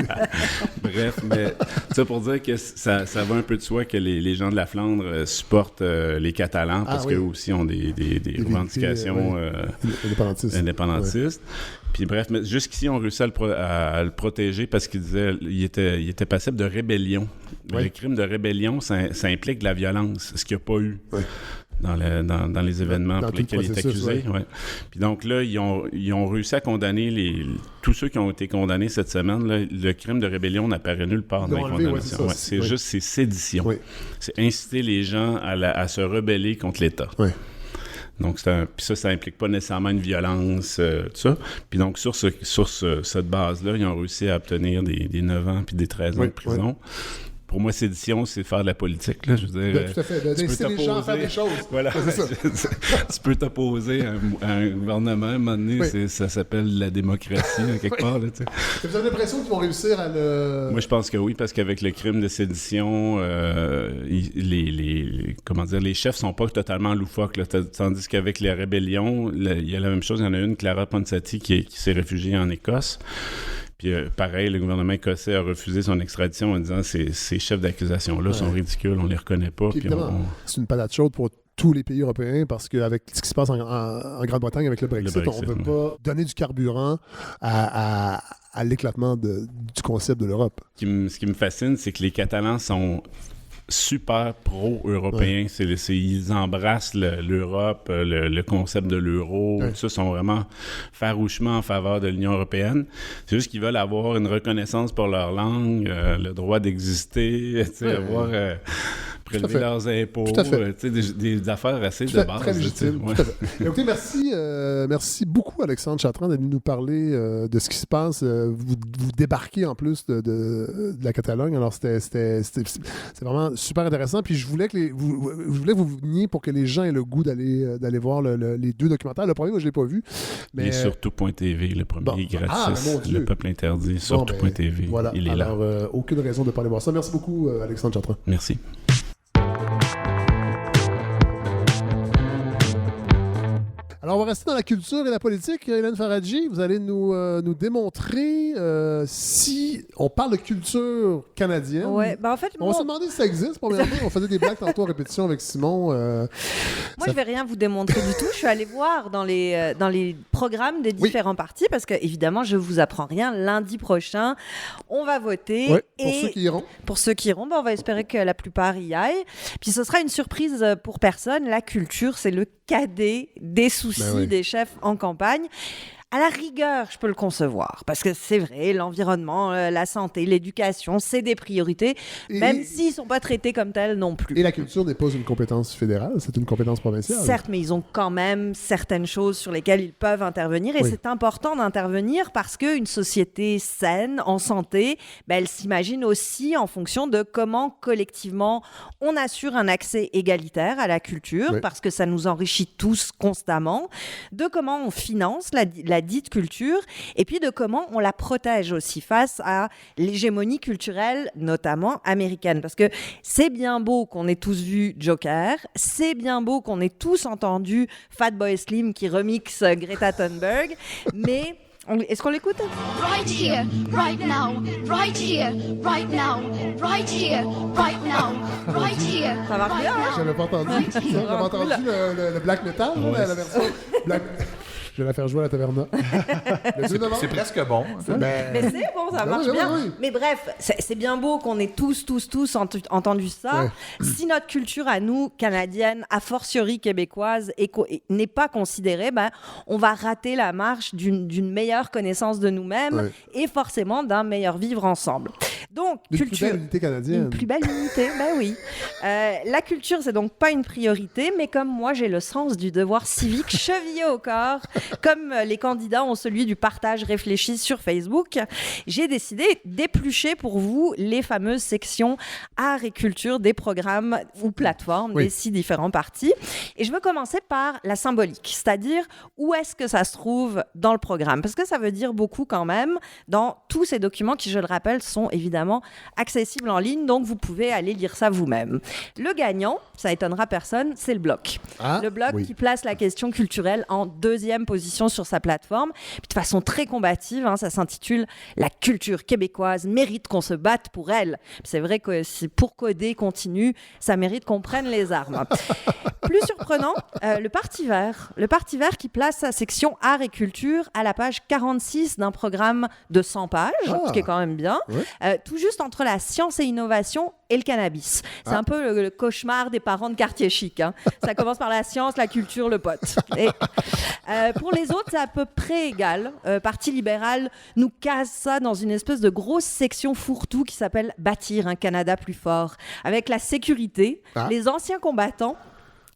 Bref, mais ça pour dire que ça va un peu de soi que les gens de la Flandre supportent les Catalans parce qu'eux aussi ont des revendications indépendantistes. Puis bref, mais jusqu'ici, on réussit à le protéger parce qu'il disait il était passible de rébellion. Le crime de rébellion, ça implique de la violence, ce qu'il n'y a pas eu. Dans les événements pour lesquels il est accusé. Puis donc là, ils ont réussi à condamner tous ceux qui ont été condamnés cette semaine. Là, le crime de rébellion n'apparaît nulle part dans les condamnations. C'est juste sédition. C'est inciter les gens à se rebeller contre l'État. Donc, puis ça implique pas nécessairement une violence, tout ça. Puis donc, sur cette base-là, ils ont réussi à obtenir des 9 ans puis des 13 ans de prison. pour moi, sédition, c'est faire de la politique. Là, je veux dire, tout à fait. D'inciter les gens à faire des choses. Voilà. C'est ça. Tu peux t'opposer à un gouvernement, à un moment donné, ça s'appelle la démocratie, quelque part. Là, vous avez l'impression qu'ils vont réussir à le... Moi, je pense que oui, parce qu'avec le crime de sédition, les chefs sont pas totalement loufoques. Là, tandis qu'avec les rébellions, il y a la même chose. Il y en a une, Clara Ponsati, qui s'est réfugiée en Écosse. Puis pareil, le gouvernement écossais a refusé son extradition en disant ces chefs d'accusation-là sont ridicules, on les reconnaît pas. Puis c'est une patate chaude pour tous les pays européens parce qu'avec ce qui se passe en Grande-Bretagne avec le Brexit, on ne veut pas donner du carburant à l'éclatement du concept de l'Europe. Ce qui me fascine, c'est que les Catalans sont super pro-européens. Ils embrassent l'Europe, le concept de l'euro. Tout ça, sont vraiment farouchement en faveur de l'Union européenne. C'est juste qu'ils veulent avoir une reconnaissance pour leur langue, le droit d'exister, avoir... prélever leurs impôts, des affaires assez de base. Très légitime. Écoutez, merci beaucoup, Alexandre Chartrand, d'être venu nous parler de ce qui se passe. Vous débarquez en plus de la Catalogne. Alors, c'est vraiment super intéressant. Puis, je voulais que vous veniez pour que les gens aient le goût d'aller voir les deux documentaires. Le premier, moi, je ne l'ai pas vu. Mais... Il est sur tout.tv, le premier gratis. Le peuple interdit, sur tout.tv. Voilà. Il est là. Alors, aucune raison de ne pas aller voir ça. Merci beaucoup, Alexandre Chartrand. Merci. Alors, on va rester dans la culture et la politique. Hélène Faradji, vous allez nous démontrer si on parle de culture canadienne. Ouais, en fait, on va se demander si ça existe. Premièrement, on faisait des blagues tantôt en répétition avec Simon. Moi, je vais rien vous démontrer du tout. Je suis allée voir dans les programmes des différents partis parce que, évidemment, je vous apprends rien. Lundi prochain, on va voter. Ouais, pour ceux qui iront. Pour ceux qui iront, on va espérer que la plupart y aillent. Puis ce sera une surprise pour personne. La culture, c'est le cadet des soucis des chefs en campagne. À la rigueur, je peux le concevoir, parce que c'est vrai, l'environnement, la santé, l'éducation, c'est des priorités, même s'ils ne sont pas traités comme tels non plus. Et la culture n'est pas une compétence fédérale, c'est une compétence provinciale. Certes, mais ils ont quand même certaines choses sur lesquelles ils peuvent intervenir, et c'est important d'intervenir parce qu'une société saine, en santé, elle s'imagine aussi en fonction de comment, collectivement, on assure un accès égalitaire à la culture, parce que ça nous enrichit tous constamment, de comment on finance la dite culture, et puis de comment on la protège aussi face à l'hégémonie culturelle, notamment américaine. Parce que c'est bien beau qu'on ait tous vu Joker, c'est bien beau qu'on ait tous entendu Fatboy Slim qui remixe Greta Thunberg, mais... Est-ce qu'on l'écoute? Right here, right now, right here, right now, right here, right now, right here. Ça marche bien, hein? J'avais pas entendu. J'avais entendu le black metal, la version black... Je vais la faire jouer à la taverna. C'est presque bon. Mais c'est bon, ça marche bien. Oui. Mais bref, c'est bien beau qu'on ait tous entendu ça. Ouais. Si notre culture à nous, canadienne, a fortiori québécoise, n'est pas considérée, on va rater la marche d'une meilleure connaissance de nous-mêmes et forcément d'un meilleur vivre ensemble. Donc, culture. Une plus belle unité canadienne. Une plus belle unité, oui. La culture, c'est donc pas une priorité, mais comme moi, j'ai le sens du devoir civique chevillé au corps, comme les candidats ont celui du partage réfléchi sur Facebook, j'ai décidé d'éplucher pour vous les fameuses sections art et culture des programmes ou plateformes des 6 différents partis. Et je veux commencer par la symbolique, c'est-à-dire où est-ce que ça se trouve dans le programme, parce que ça veut dire beaucoup quand même dans tous ces documents qui, je le rappelle, sont évidemment accessibles en ligne, donc vous pouvez aller lire ça vous-même. Le gagnant, ça étonnera personne, c'est le Bloc. Le Bloc qui place la question culturelle en deuxième position sur sa plateforme, puis de façon très combative, ça s'intitule « La culture québécoise mérite qu'on se batte pour elle ». C'est vrai que si pour coder continue, ça mérite qu'on prenne les armes. Plus surprenant, le Parti vert. Le Parti vert qui place sa section art et culture à la page 46 d'un programme de 100 pages, ce qui est quand même bien, tout juste entre la science et innovation et le cannabis. C'est un peu le cauchemar des parents de quartier chic. Ça commence par la science, la culture, le pot. Et, pour les autres, c'est à peu près égal. Parti libéral nous casse ça dans une espèce de grosse section fourre-tout qui s'appelle « Bâtir un Canada plus fort », avec la sécurité, les anciens combattants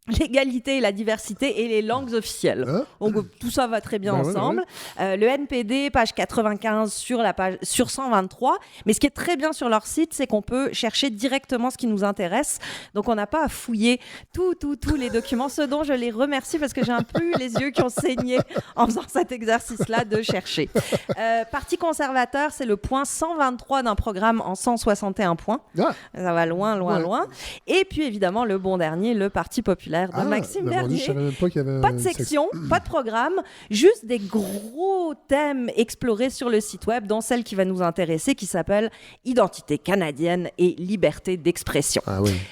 l'égalité et la diversité et les langues officielles. Donc tout ça va très bien ensemble. Le NPD, page 95 sur 123. Mais ce qui est très bien sur leur site, c'est qu'on peut chercher directement ce qui nous intéresse. Donc on n'a pas à fouiller tous les documents, ce dont je les remercie parce que j'ai un peu eu les yeux qui ont saigné en faisant cet exercice-là de chercher. Parti conservateur, c'est le point 123 d'un programme en 161 points. Ça va loin. Et puis évidemment, le bon dernier, le Parti populaire de Maxime Bernier. Pas de section, pas de programme, juste des gros thèmes explorés sur le site web, dont celle qui va nous intéresser, qui s'appelle Identité canadienne et liberté d'expression.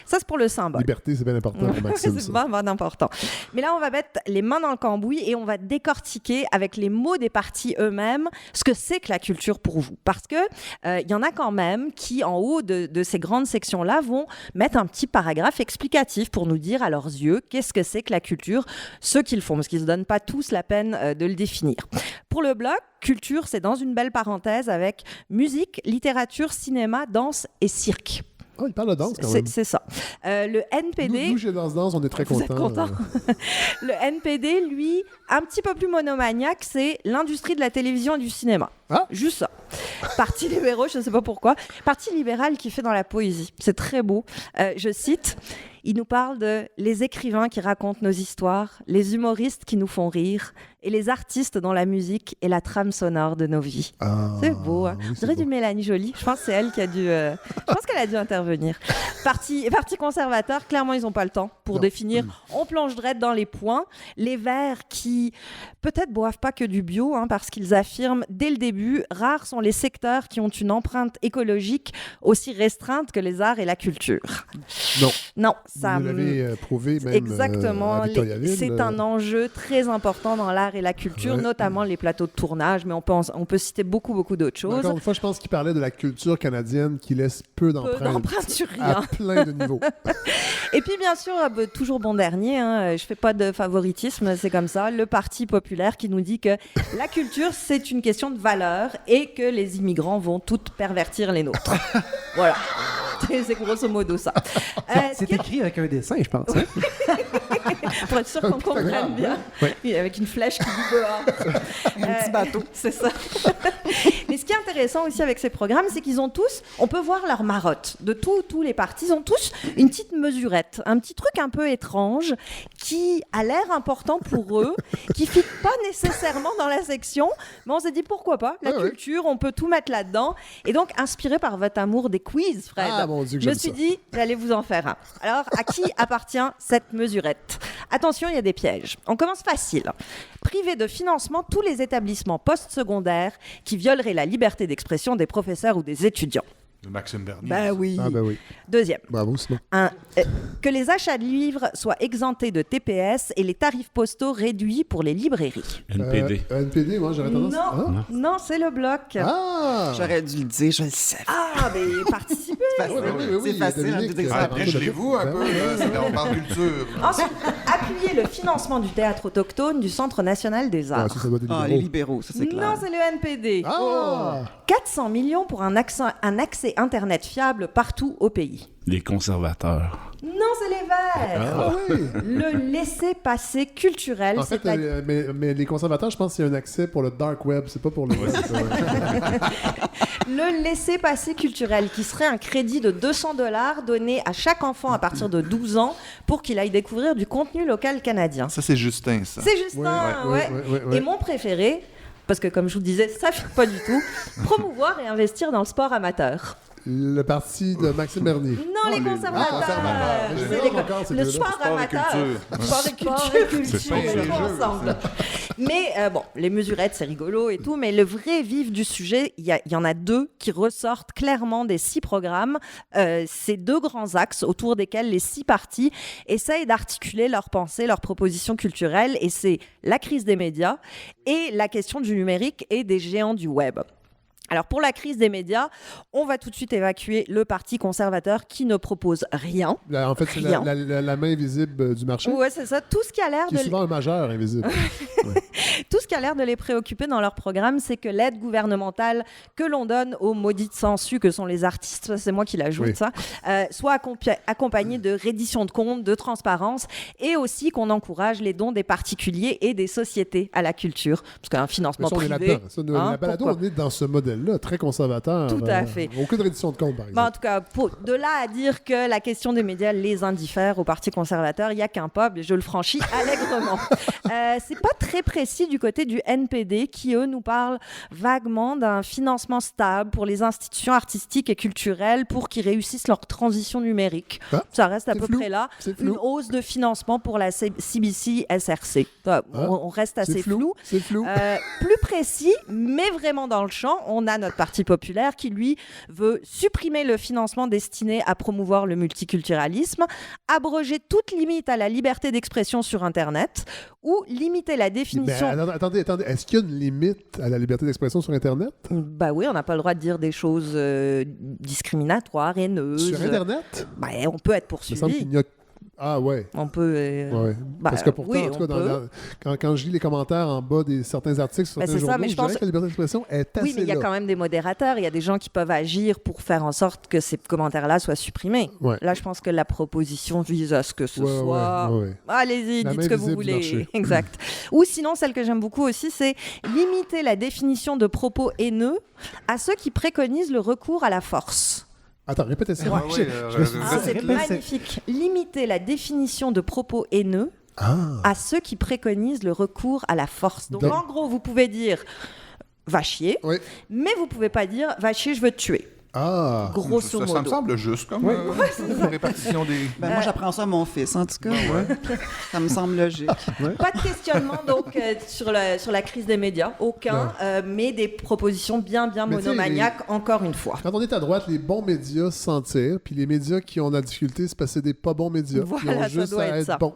Ça, c'est pour le symbole. Liberté, c'est bien important pour Maxime. C'est bien important. Mais là, on va mettre les mains dans le cambouis et on va décortiquer avec les mots des partis eux-mêmes ce que c'est que la culture pour vous. Parce que il y en a quand même qui, en haut de ces grandes sections-là, vont mettre un petit paragraphe explicatif pour nous dire à leurs yeux qu'est-ce que c'est que la culture, ceux qui le font, parce qu'ils ne se donnent pas tous la peine de le définir. Pour le bloc, culture, c'est dans une belle parenthèse avec musique, littérature, cinéma, danse et cirque. Oh, il parle de danse quand même. C'est ça. Le NPD... Nous, chez Danse, on est très contents. Le NPD, lui, un petit peu plus monomaniaque, c'est l'industrie de la télévision et du cinéma. Juste ça. Parti libéraux, je ne sais pas pourquoi. Parti libéral qui fait dans la poésie. C'est très beau. Je cite... Il nous parle de les écrivains qui racontent nos histoires, les humoristes qui nous font rire et les artistes dont la musique est la trame sonore de nos vies. C'est beau. Hein. Je dirais du Mélanie Joly. Je pense que c'est elle qui a dû... je pense qu'elle a dû intervenir. Parti conservateur, clairement, ils n'ont pas le temps pour définir. On plonge direct dans les points. Les Verts qui, peut-être, boivent pas que du bio, parce qu'ils affirment dès le début, rares sont les secteurs qui ont une empreinte écologique aussi restreinte que les arts et la culture. Non. Ça, vous l'avez prouvé même exactement. À Victoriaville. C'est un enjeu très important dans l'art et la culture, notamment les plateaux de tournage, mais on peut citer beaucoup d'autres choses. Encore une fois, je pense qu'il parlait de la culture canadienne qui laisse peu d'empreintes sur rien. À plein de niveaux. Et puis bien sûr, toujours bon dernier, je fais pas de favoritisme, c'est comme ça, le Parti populaire qui nous dit que la culture, c'est une question de valeur et que les immigrants vont toutes pervertir les nôtres. Voilà. C'est grosso modo ça. C'est écrit avec un dessin, je pense. Pour être sûr qu'on comprenne bien. Oui, avec une flèche qui dit dehors. Un petit bateau. C'est ça. Mais ce qui est intéressant aussi avec ces programmes, c'est qu'ils ont tous, on peut voir leur marotte de tous les partis, ils ont tous une petite mesurette, un petit truc un peu étrange qui a l'air important pour eux, qui ne fit pas nécessairement dans la section, mais on s'est dit pourquoi pas, la culture, on peut tout mettre là-dedans. Et donc, inspiré par votre amour des quiz, Fred, je me suis dit, j'allais vous en faire un. Alors, à qui appartient cette mesurette ? Attention, il y a des pièges. On commence facile. Priver de financement tous les établissements postsecondaires qui violeraient la liberté d'expression des professeurs ou des étudiants. De Maxime Bernier. Bah oui. Ah bah oui. Deuxième. Bravo, sinon. Que les achats de livres soient exemptés de TPS et les tarifs postaux réduits pour les librairies. NPD. NPD, moi j'aurais tendance... Non, c'est le bloc. J'aurais dû le dire, je le savais. Mais participez. C'est facile. Appréciez-vous un peu, on parle culture. Ensuite, appuyer le financement du théâtre autochtone du Centre national des arts. Ça doit être les libéraux, ça c'est clair. Non, c'est le NPD. 400 millions pour un accès Internet fiable partout au pays. Les conservateurs. Non, c'est les Verts. Le laissez-passer culturel. En fait, mais les conservateurs, je pense que c'est un accès pour le dark web, c'est pas pour le web. Le laissez-passer culturel, qui serait un crédit de $200 donné à chaque enfant à partir de 12 ans pour qu'il aille découvrir du contenu local canadien. Ça, c'est Justin, ça. C'est Justin, ouais. Et mon préféré, parce que comme je vous le disais, ça ne fait pas du tout, promouvoir et investir dans le sport amateur. Le parti de Maxime Bernier. Non, les conservateurs. Le sport amateur. Sport et culture. Ensemble. Mais les mesurettes, c'est rigolo et tout. Mais le vrai vif du sujet, il y en a deux qui ressortent clairement des 6 programmes. Ces 2 grands axes autour desquels les 6 partis essayent d'articuler leurs pensées, leurs propositions culturelles. Et c'est la crise des médias et la question du numérique et des géants du web. Alors pour la crise des médias, on va tout de suite évacuer le Parti conservateur qui ne propose rien. En fait, c'est la main invisible du marché. Ouais, c'est ça. Tout ce qui a l'air qui est souvent un majeur invisible. Tout ce qui a l'air de les préoccuper dans leur programme, c'est que l'aide gouvernementale que l'on donne aux maudites sangsues que sont les artistes, ça, c'est moi qui l'ajoute, ça, soit accompagnée de reddition de comptes, de transparence, et aussi qu'on encourage les dons des particuliers et des sociétés à la culture. Parce qu'un financement privé... La balado, on est dans ce modèle-là, très conservateur. Tout à fait. Aucune reddition de comptes, par exemple. En tout cas, de là à dire que la question des médias les indiffère au Parti conservateur, il n'y a qu'un pas, et je le franchis allègrement. C'est pas très précis du côté du NPD qui, eux, nous parlent vaguement d'un financement stable pour les institutions artistiques et culturelles pour qu'ils réussissent leur transition numérique. Ça reste à peu près là. Une hausse de financement pour la CBC SRC. On reste assez flou. C'est flou. Plus précis, mais vraiment dans le champ, on a notre Parti populaire qui, lui, veut supprimer le financement destiné à promouvoir le multiculturalisme, abroger toute limite à la liberté d'expression sur Internet ou limiter la définition... Attendez, est-ce qu'il y a une limite à la liberté d'expression sur Internet? Bah oui, on n'a pas le droit de dire des choses discriminatoires, haineuses. Sur Internet? On peut être poursuivi. Il me semble qu'il n'y a... Ah ouais. On peut... Parce que pourtant, en tout cas, quand je lis les commentaires en bas de certains articles sur certains journaux, je dirais que la liberté d'expression est assez Oui, mais il y a quand même des modérateurs. Il y a des gens qui peuvent agir pour faire en sorte que ces commentaires-là soient supprimés. Ouais. Là, je pense que la proposition vise à ce que ce soit... Allez-y, dites ce que vous voulez. Exact. Ou sinon, celle que j'aime beaucoup aussi, c'est limiter la définition de propos haineux à ceux qui préconisent le recours à la force. Attends, répétez ça. C'est magnifique. Limiter la définition de propos haineux à ceux qui préconisent le recours à la force. Donc en gros, vous pouvez dire « va chier », mais vous ne pouvez pas dire « va chier, je veux te tuer ». Grosso modo. Ça me semble juste comme répartition des... moi, j'apprends ça à mon fils, en tout cas. Ça me semble logique. Pas de questionnement, donc, sur la crise des médias. Aucun, mais des propositions bien monomaniaques, encore une fois. Quand on est à droite, les bons médias se sentirent, puis les médias qui ont de la difficulté, c'est parce que c'est des pas bons médias. Voilà, qui ont juste à être bons.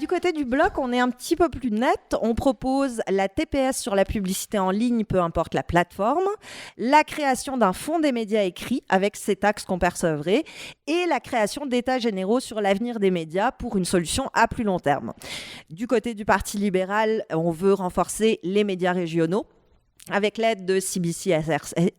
Du côté du bloc, on est un petit peu plus net. On propose la TPS sur la publicité en ligne, peu importe la plateforme, la création d'un fonds des médias écrits avec ces taxes qu'on percevrait et la création d'états généraux sur l'avenir des médias pour une solution à plus long terme. Du côté du Parti libéral, on veut renforcer les médias régionaux avec l'aide de CBC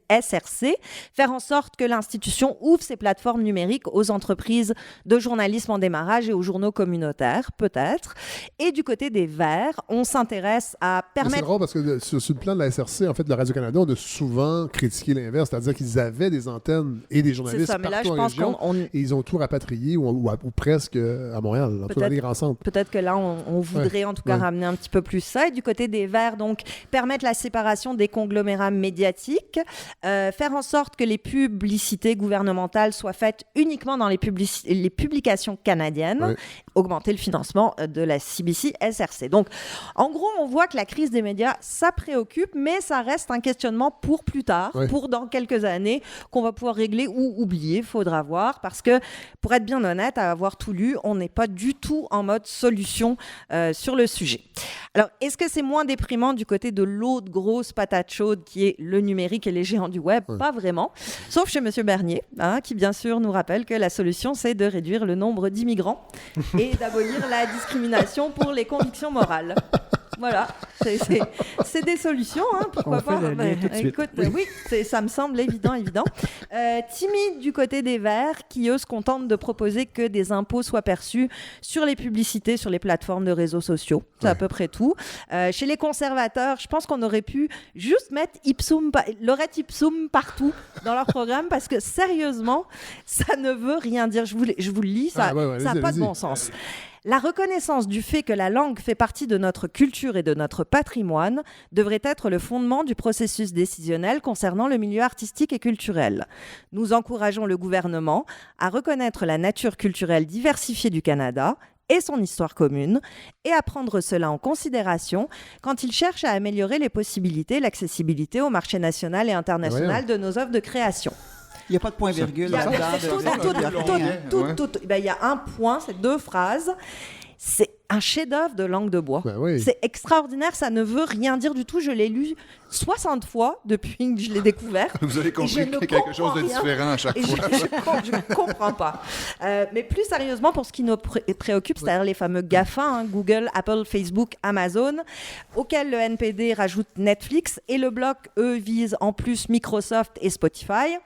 SRC, faire en sorte que l'institution ouvre ses plateformes numériques aux entreprises de journalisme en démarrage et aux journaux communautaires, peut-être. Et du côté des Verts, on s'intéresse à permettre... C'est drôle parce que sur le plan de la SRC, en fait, de Radio-Canada, on a souvent critiqué l'inverse, c'est-à-dire qu'ils avaient des antennes et des journalistes partout en région, et ils ont tout rapatrié, ou presque à Montréal, dans tous les grands centres. Peut-être que là, on voudrait en tout cas ramener un petit peu plus ça. Et du côté des Verts, donc, permettre la séparation des conglomérats médiatiques, faire en sorte que les publicités gouvernementales soient faites uniquement dans les publications canadiennes, augmenter le financement de la CBC SRC. Donc, en gros, on voit que la crise des médias, ça préoccupe, mais ça reste un questionnement pour plus tard, pour dans quelques années, qu'on va pouvoir régler ou oublier, faudra voir, parce que, pour être bien honnête, à avoir tout lu, on n'est pas du tout en mode solution sur le sujet. Alors, est-ce que c'est moins déprimant du côté de l'autre grosse patate chaude qui est le numérique et les géants du web? Pas vraiment. Sauf chez M. Bernier, qui bien sûr nous rappelle que la solution, c'est de réduire le nombre d'immigrants et d'abolir la discrimination pour les convictions morales. Voilà, c'est des solutions, pourquoi pas. Écoute, oui, ça me semble évident. Timide du côté des Verts, qui eux se contentent de proposer que des impôts soient perçus sur les publicités, sur les plateformes de réseaux sociaux. C'est à peu près tout. Chez les conservateurs, je pense qu'on aurait pu juste mettre Lorette Ipsum partout dans leur programme, parce que sérieusement, ça ne veut rien dire. Je vous le lis, ça n'a pas de bon sens. La reconnaissance du fait que la langue fait partie de notre culture et de notre patrimoine devrait être le fondement du processus décisionnel concernant le milieu artistique et culturel. Nous encourageons le gouvernement à reconnaître la nature culturelle diversifiée du Canada et son histoire commune, et à prendre cela en considération quand il cherche à améliorer les possibilités et l'accessibilité au marché national et international de nos œuvres de création. Il n'y a pas de point-virgule. Il y a un point, c'est 2 phrases. un chef-d'œuvre de langue de bois. Ben oui. C'est extraordinaire, ça ne veut rien dire du tout. Je l'ai lu 60 fois depuis que je l'ai découvert. Vous avez compris quelque chose de différent à chaque fois. Je ne comprends pas. Mais plus sérieusement, pour ce qui nous préoccupe, c'est-à-dire les fameux GAFA, Google, Apple, Facebook, Amazon, auxquels le NPD rajoute Netflix, et le bloc, eux, vise en plus Microsoft et Spotify.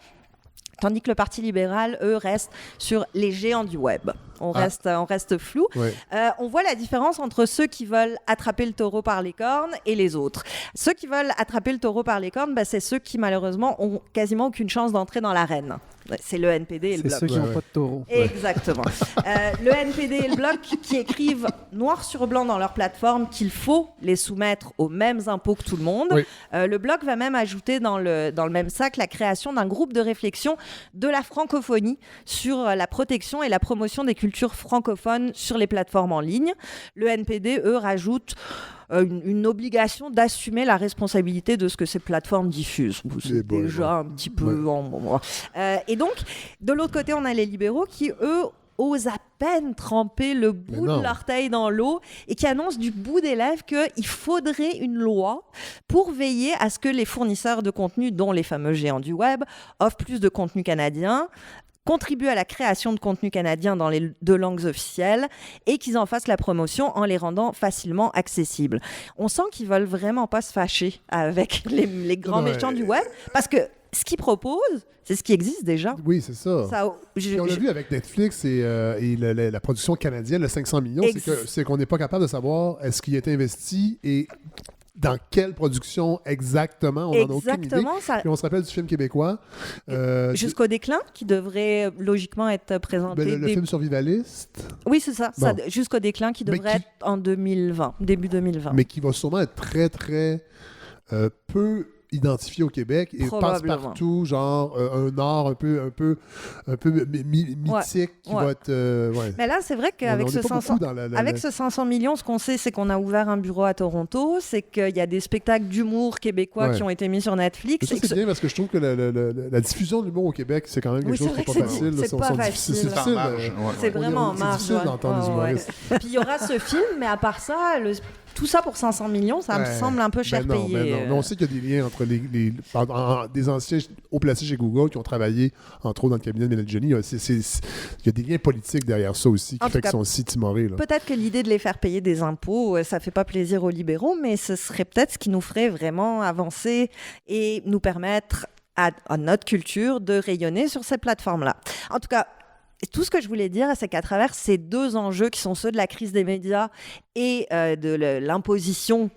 Tandis que le Parti libéral, eux, reste sur les géants du web. On reste flou. Ouais. On voit la différence entre ceux qui veulent attraper le taureau par les cornes et les autres. Ceux qui veulent attraper le taureau par les cornes, c'est ceux qui, malheureusement, ont quasiment aucune chance d'entrer dans l'arène. C'est le NPD et le Bloc. C'est ceux qui n'ont pas de taureau. Exactement. Le NPD et le Bloc qui écrivent noir sur blanc dans leur plateforme qu'il faut les soumettre aux mêmes impôts que tout le monde. Oui. Le Bloc va même ajouter dans le même sac la création d'un groupe de réflexion de la francophonie sur la protection et la promotion des cultures francophones sur les plateformes en ligne. Le NPD, eux, rajoute une obligation d'assumer la responsabilité de ce que ces plateformes diffusent. C'est déjà un petit peu... Et donc, de l'autre côté, on a les libéraux qui, eux, osent à peine tremper le bout de l'orteil dans l'eau et qui annoncent du bout des lèvres qu'il faudrait une loi pour veiller à ce que les fournisseurs de contenu, dont les fameux géants du web, offrent plus de contenu canadien, contribuent à la création de contenu canadien dans les 2 langues officielles et qu'ils en fassent la promotion en les rendant facilement accessibles. On sent qu'ils veulent vraiment pas se fâcher avec les grands méchants du web, parce que ce qu'ils proposent, c'est ce qui existe déjà. Oui, c'est ça. On l'a vu avec Netflix et la production canadienne, le 500 millions, c'est qu'on n'est pas capable de savoir est-ce qu'il est investi et dans quelle production exactement, on n'en a aucune idée. Puis on se rappelle du film québécois. Jusqu'au déclin, qui devrait logiquement être présenté. Le film Survivaliste. Oui, c'est ça. Jusqu'au déclin, qui devrait être en 2020, début 2020. Mais qui va sûrement être très, très peu identifié au Québec et passe partout, genre un art un peu mythique qui va être... Mais là, c'est vrai qu'avec ce 500 millions, ce qu'on sait, c'est qu'on a ouvert un bureau à Toronto, c'est qu'il y a des spectacles d'humour québécois qui ont été mis sur Netflix. Ça, c'est bien parce que je trouve que la diffusion de l'humour au Québec, c'est quand même quelque chose qui n'est pas facile. C'est pas facile. C'est vraiment en marge. C'est difficile d'entendre les humoristes. Puis il y aura ce film, mais à part ça... Tout ça pour 500 millions, ça me semble un peu cher payé. Mais on sait qu'il y a des liens entre des anciens haut placés chez Google qui ont travaillé, entre autres, dans le cabinet de Mélanie Joly. Il y a des liens politiques derrière ça aussi qui fait qu'ils sont aussi timorés. Peut-être que l'idée de les faire payer des impôts, ça ne fait pas plaisir aux libéraux, mais ce serait peut-être ce qui nous ferait vraiment avancer et nous permettre à notre culture de rayonner sur ces plateformes-là. En tout cas, tout ce que je voulais dire, c'est qu'à travers ces 2 enjeux qui sont ceux de la crise des médias et de l'imposition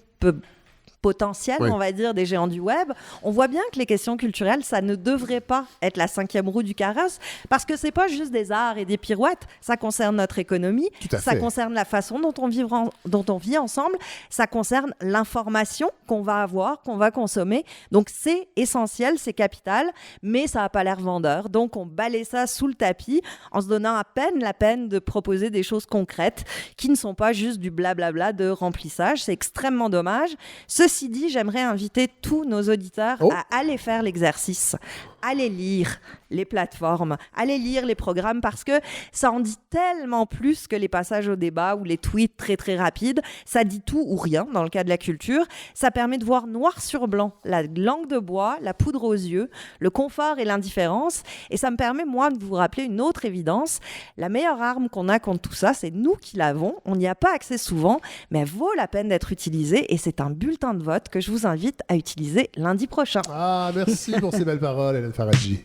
potentielle, on va dire, des géants du web, on voit bien que les questions culturelles, ça ne devrait pas être la 5e roue du carrosse, parce que c'est pas juste des arts et des pirouettes, ça concerne notre économie, ça concerne la façon dont on vit ensemble, ça concerne l'information qu'on va avoir, qu'on va consommer, donc c'est essentiel, c'est capital, mais ça n'a pas l'air vendeur, donc on balaye ça sous le tapis en se donnant à peine la peine de proposer des choses concrètes qui ne sont pas juste du blablabla de remplissage, c'est extrêmement dommage. Ceci dit, j'aimerais inviter tous nos auditeurs à aller faire l'exercice, aller lire les plateformes, aller lire les programmes, parce que ça en dit tellement plus que les passages au débat ou les tweets très très rapides. Ça dit tout ou rien dans le cas de la culture. Ça permet de voir noir sur blanc la langue de bois, la poudre aux yeux, le confort et l'indifférence. Et ça me permet, moi, de vous rappeler une autre évidence. La meilleure arme qu'on a contre tout ça, c'est nous qui l'avons. On n'y a pas accès souvent, mais elle vaut la peine d'être utilisée. Et c'est un bulletin de vote que je vous invite à utiliser lundi prochain. Ah, merci pour ces belles paroles, Hélène Faradji.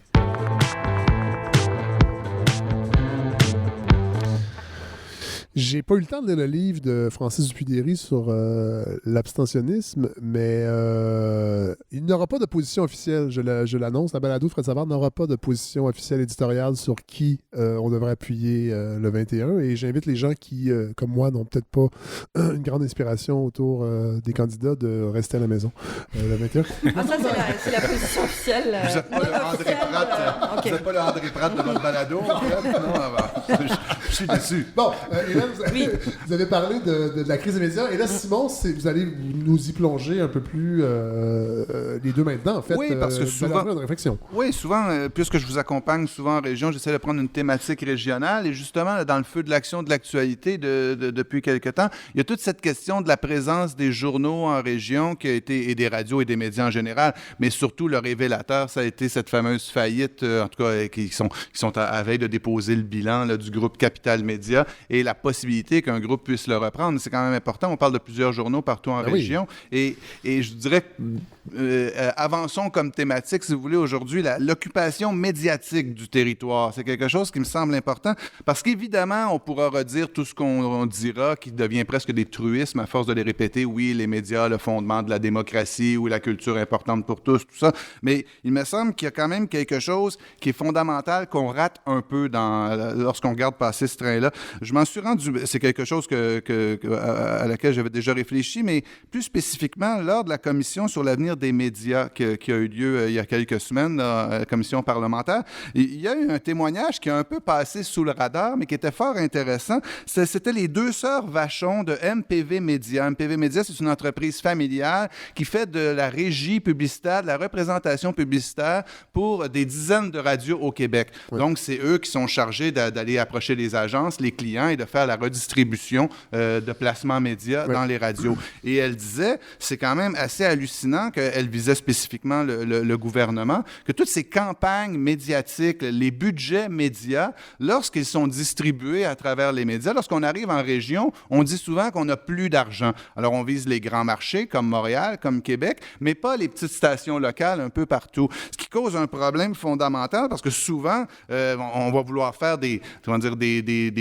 J'ai pas eu le temps de lire le livre de Francis Dupuy-Derry sur l'abstentionnisme, mais il n'y aura pas de position officielle, je l'annonce. La balado Fred Savard n'aura pas de position officielle éditoriale sur qui on devrait appuyer le 21. Et j'invite les gens qui, comme moi, n'ont peut-être pas une grande inspiration autour des candidats de rester à la maison le 21. Ah, ça, c'est la position officielle. Vous n'êtes pas le André Pratt. Vous n'êtes pas le André Pratt de notre balado, en fait? Non, je suis déçu. Bon, vous avez parlé de la crise des médias. Et là, Simon, vous allez nous y plonger un peu plus les deux mains dedans, en fait. Oui, parce que souvent... de réflexion. Oui, souvent, puisque je vous accompagne souvent en région, j'essaie de prendre une thématique régionale. Et justement, là, dans le feu de l'action de l'actualité depuis quelque temps, il y a toute cette question de la présence des journaux en région qui a été, et des radios et des médias en général, mais surtout le révélateur, ça a été cette fameuse faillite, en tout cas, qui sont à veille de déposer le bilan là, du groupe Capital Média et la possibilité qu'un groupe puisse le reprendre. C'est quand même important. On parle de plusieurs journaux partout en région. Oui. Et je dirais avançons comme thématique, si vous voulez, aujourd'hui, l'occupation médiatique du territoire. C'est quelque chose qui me semble important parce qu'évidemment, on pourra redire tout ce qu'on dira qui devient presque des truismes à force de les répéter. Oui, les médias, le fondement de la démocratie ou la culture importante pour tous, tout ça. Mais il me semble qu'il y a quand même quelque chose qui est fondamental qu'on rate un peu lorsqu'on regarde passer ce train-là. Je m'en suis rendu... C'est quelque chose à laquelle j'avais déjà réfléchi, mais plus spécifiquement, lors de la commission sur l'avenir des médias qui a eu lieu il y a quelques semaines, la commission parlementaire, il y a eu un témoignage qui a un peu passé sous le radar, mais qui était fort intéressant. C'était les deux sœurs Vachon de MPV Média. MPV Média, c'est une entreprise familiale qui fait de la régie publicitaire, de la représentation publicitaire pour des dizaines de radios au Québec. Oui. Donc, c'est eux qui sont chargés d'aller approcher les agences, les clients et de faire la redistribution de placements médias dans les radios. Et elle disait, c'est quand même assez hallucinant qu'elle visait spécifiquement le gouvernement, que toutes ces campagnes médiatiques, les budgets médias, lorsqu'ils sont distribués à travers les médias, lorsqu'on arrive en région, on dit souvent qu'on n'a plus d'argent. Alors, on vise les grands marchés comme Montréal, comme Québec, mais pas les petites stations locales un peu partout. Ce qui cause un problème fondamental parce que souvent, on va vouloir faire des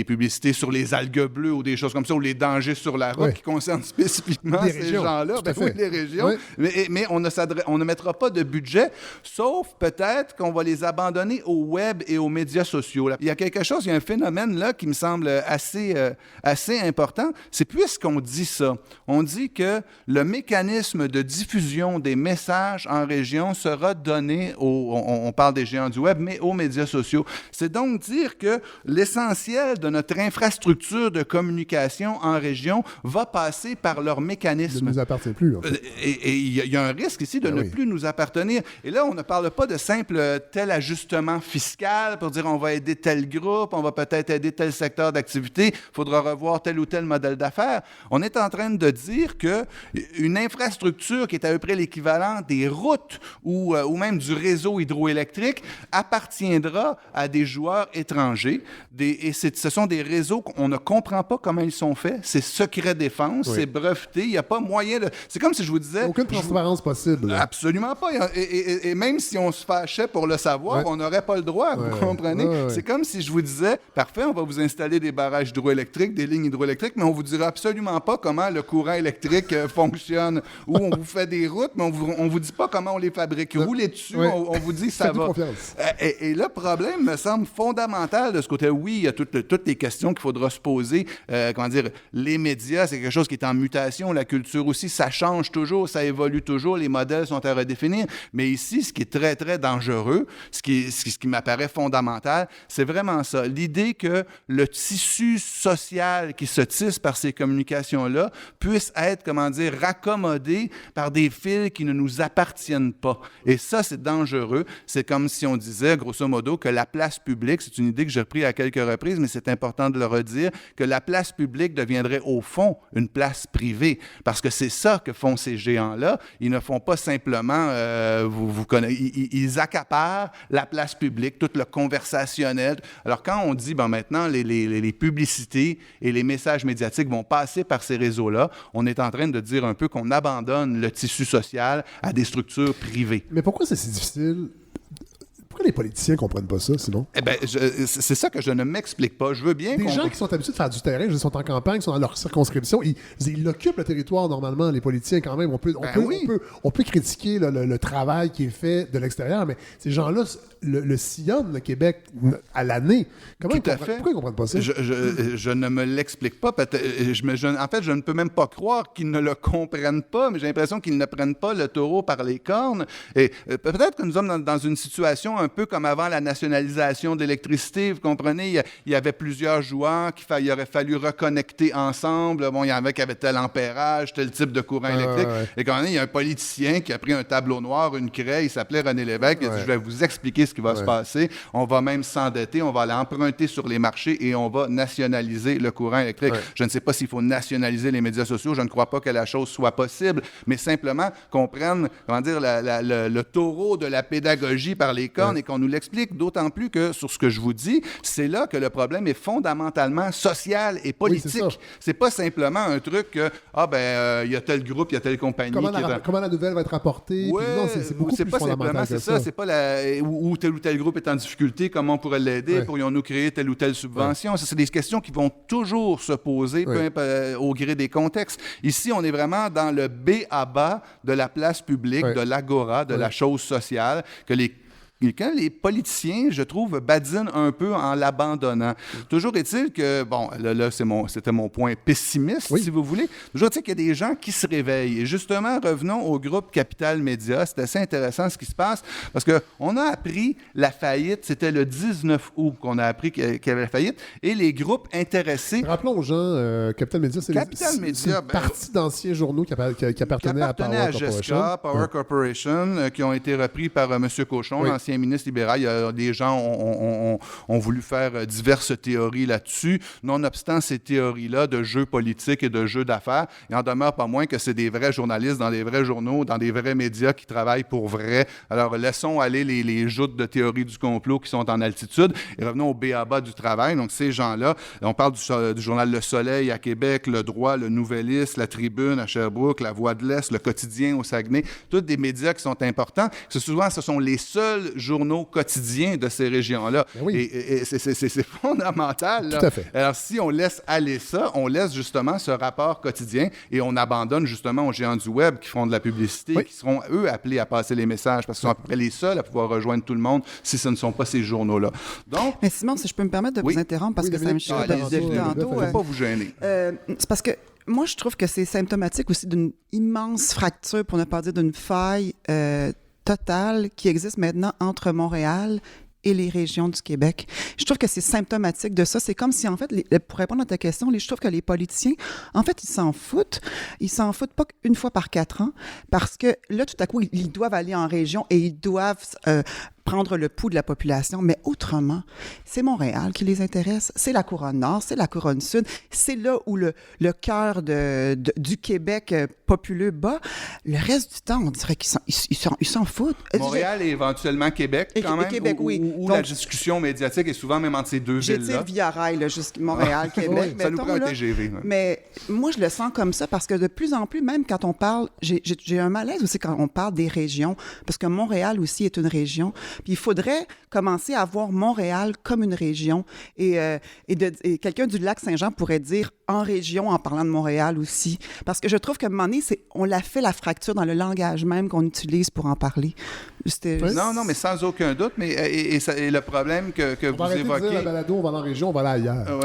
publicités sur les algues bleues ou des choses comme ça, ou les dangers sur la route qui concernent spécifiquement ces gens-là. Oui, les régions. Oui. Mais on ne mettra pas de budget, sauf peut-être qu'on va les abandonner au web et aux médias sociaux. Il y a quelque chose, il y a un phénomène là qui me semble assez important. C'est puisqu'on dit ça, on dit que le mécanisme de diffusion des messages en région sera donné on parle des géants du web, mais aux médias sociaux. C'est donc dire que l'essentiel de notre infrastructure de communication en région va passer par leur mécanisme. Ça ne nous appartient plus. En fait. Et il y a un risque ici de ne plus nous appartenir. Et là, on ne parle pas de simple tel ajustement fiscal pour dire on va aider tel groupe, on va peut-être aider tel secteur d'activité, il faudra revoir tel ou tel modèle d'affaires. On est en train de dire qu'une infrastructure qui est à peu près l'équivalent des routes ou même du réseau hydroélectrique appartiendra à des joueurs étrangers. Et ce sont des réseaux qu'on ne comprend pas comment ils sont faits. C'est secret défense, c'est breveté. Il n'y a pas moyen de... C'est comme si je vous disais... Aucune transparence possible. Absolument pas. Et même si on se fâchait pour le savoir, on n'aurait pas le droit, vous comprenez? C'est comme si je vous disais, parfait, on va vous installer des barrages hydroélectriques, des lignes hydroélectriques, mais on vous dira absolument pas comment le courant électrique fonctionne. Ou on vous fait des routes, mais on vous dit pas comment on les fabrique. Roulez dessus, on vous dit ça va. Et le problème me semble fondamental de ce côté. Oui, il y a toutes les questions qu'il faudra se poser. Les médias, c'est quelque chose qui est en mutation. La culture aussi, ça change toujours, ça évolue toujours. Les modèles sont à redéfinir. Mais ici, ce qui est très, très dangereux, ce qui m'apparaît fondamental, c'est vraiment ça. L'idée que le tissu social qui se tisse par ces communications-là puisse être, raccommodé par des fils qui ne nous appartiennent pas. Et ça, c'est dangereux. C'est comme si on disait, grosso modo, que la place publique, c'est une idée que j'ai reprise à quelques reprises, mais c'est important de le redire, que la place publique deviendrait au fond une place privée. Parce que c'est ça que font ces géants-là. Ils ne font pas simplement, ils accaparent la place publique, tout le conversationnel. Alors quand on dit, maintenant, les publicités et les messages médiatiques vont passer par ces réseaux-là, on est en train de dire un peu qu'on abandonne le tissu social à des structures privées. Mais pourquoi c'est si difficile? Pourquoi les politiciens ne comprennent pas ça, sinon? C'est ça que je ne m'explique pas. Je veux bien des gens qui sont habitués de faire du terrain, ils sont en campagne, ils sont dans leur circonscription, ils occupent le territoire normalement, les politiciens quand même. On peut critiquer le travail qui est fait de l'extérieur, mais ces gens-là le sillonnent, le Québec, à l'année. Pourquoi ils ne comprennent pas ça? Je ne me l'explique pas. En fait, je ne peux même pas croire qu'ils ne le comprennent pas, mais j'ai l'impression qu'ils ne prennent pas le taureau par les cornes. Et peut-être que nous sommes dans une situation un peu comme avant la nationalisation de l'électricité. Vous comprenez, il y avait plusieurs joueurs il aurait fallu reconnecter ensemble. Bon, il y en avait qui avaient tel ampérage, tel type de courant électrique. Et quand même, il y a un politicien qui a pris un tableau noir, une craie, il s'appelait René Lévesque, il a dit, je vais vous expliquer ce qui va se passer. On va même s'endetter, on va aller emprunter sur les marchés et on va nationaliser le courant électrique. Je ne sais pas s'il faut nationaliser les médias sociaux, je ne crois pas que la chose soit possible, mais simplement qu'on prenne, comment dire, le taureau de la pédagogie par les cornes et qu'on nous l'explique, d'autant plus que sur ce que je vous dis, c'est là que le problème est fondamentalement social et politique. C'est pas simplement un truc que, il y a tel groupe, il y a telle compagnie. Comment la nouvelle va être rapportée? Oui, c'est beaucoup plus fondamental que ça. C'est pas où tel ou tel groupe est en difficulté, comment on pourrait l'aider, pourrions-nous créer telle ou telle subvention? Ça, c'est des questions qui vont toujours se poser au gré des contextes. Ici, on est vraiment dans le b.a.-ba de la place publique, de l'agora, de la chose sociale, que quand les politiciens, je trouve, badinent un peu en l'abandonnant. Toujours est-il que, bon, là c'était mon point pessimiste, si vous voulez. Toujours est-il qu'il y a des gens qui se réveillent. Et justement, revenons au groupe Capital Média. C'est assez intéressant ce qui se passe parce qu'on a appris la faillite. C'était le 19 août qu'on a appris qu'il y avait la faillite. Et les groupes intéressés... Rappelons aux gens, Capital Média, c'est une partie d'anciens journaux qui appartenaient à Power Corporation. Power Corporation, qui ont été repris par M. Cochon, l'ancien ministre libéral. Il y a des gens ont voulu faire diverses théories là-dessus. Nonobstant ces théories-là de jeux politiques et de jeux d'affaires, il n'en demeure pas moins que c'est des vrais journalistes dans des vrais journaux, dans des vrais médias qui travaillent pour vrai. Alors, laissons aller les joutes de théories du complot qui sont en altitude et revenons au b.a.-ba du travail. Donc, ces gens-là, on parle du journal Le Soleil à Québec, Le Droit, Le Nouvelliste, La Tribune à Sherbrooke, La Voix de l'Est, Le Quotidien au Saguenay, tous des médias qui sont importants. Souvent, ce sont les seuls journaux quotidiens de ces régions-là. Et c'est fondamental. Là. Tout à fait. Alors, si on laisse aller ça, on laisse justement ce rapport quotidien et on abandonne justement aux géants du web qui font de la publicité, qui seront, eux, appelés à passer les messages parce qu'ils sont à peu près les seuls à pouvoir rejoindre tout le monde si ce ne sont pas ces journaux-là. Donc... Mais Simon, si je peux me permettre de vous interrompre parce que ça me choque depuis tantôt. Il ne faut pas vous gêner. C'est parce que moi, je trouve que c'est symptomatique aussi d'une immense fracture, pour ne pas dire d'une faille totale qui existe maintenant entre Montréal et les régions du Québec. Je trouve que c'est symptomatique de ça. C'est comme si, en fait, pour répondre à ta question, je trouve que les politiciens, en fait, ils s'en foutent. Ils s'en foutent pas qu'une fois par 4 ans parce que là, tout à coup, ils doivent aller en région et ils doivent prendre le pouls de la population, mais autrement, c'est Montréal qui les intéresse, c'est la Couronne Nord, c'est la Couronne Sud, c'est là où le cœur du Québec populeux bat. Le reste du temps, on dirait qu'ils s'en foutent. Montréal et éventuellement Québec, quand même, Québec, où donc, la discussion médiatique est souvent même entre ces deux villes-là. J'étire via rail, jusqu'à Montréal, Québec. Ça nous prend un TGV. Ouais. Mais moi, je le sens comme ça parce que de plus en plus, même quand on parle, j'ai un malaise aussi quand on parle des régions, parce que Montréal aussi est une région. Puis il faudrait commencer à voir Montréal comme une région. Et quelqu'un du Lac-Saint-Jean pourrait dire en région en parlant de Montréal aussi. Parce que je trouve qu'à un moment donné, on l'a fait la fracture dans le langage même qu'on utilise pour en parler. Non, mais sans aucun doute. Mais et le problème que vous évoquez... De dire, la balado, on va en région, on va aller ailleurs.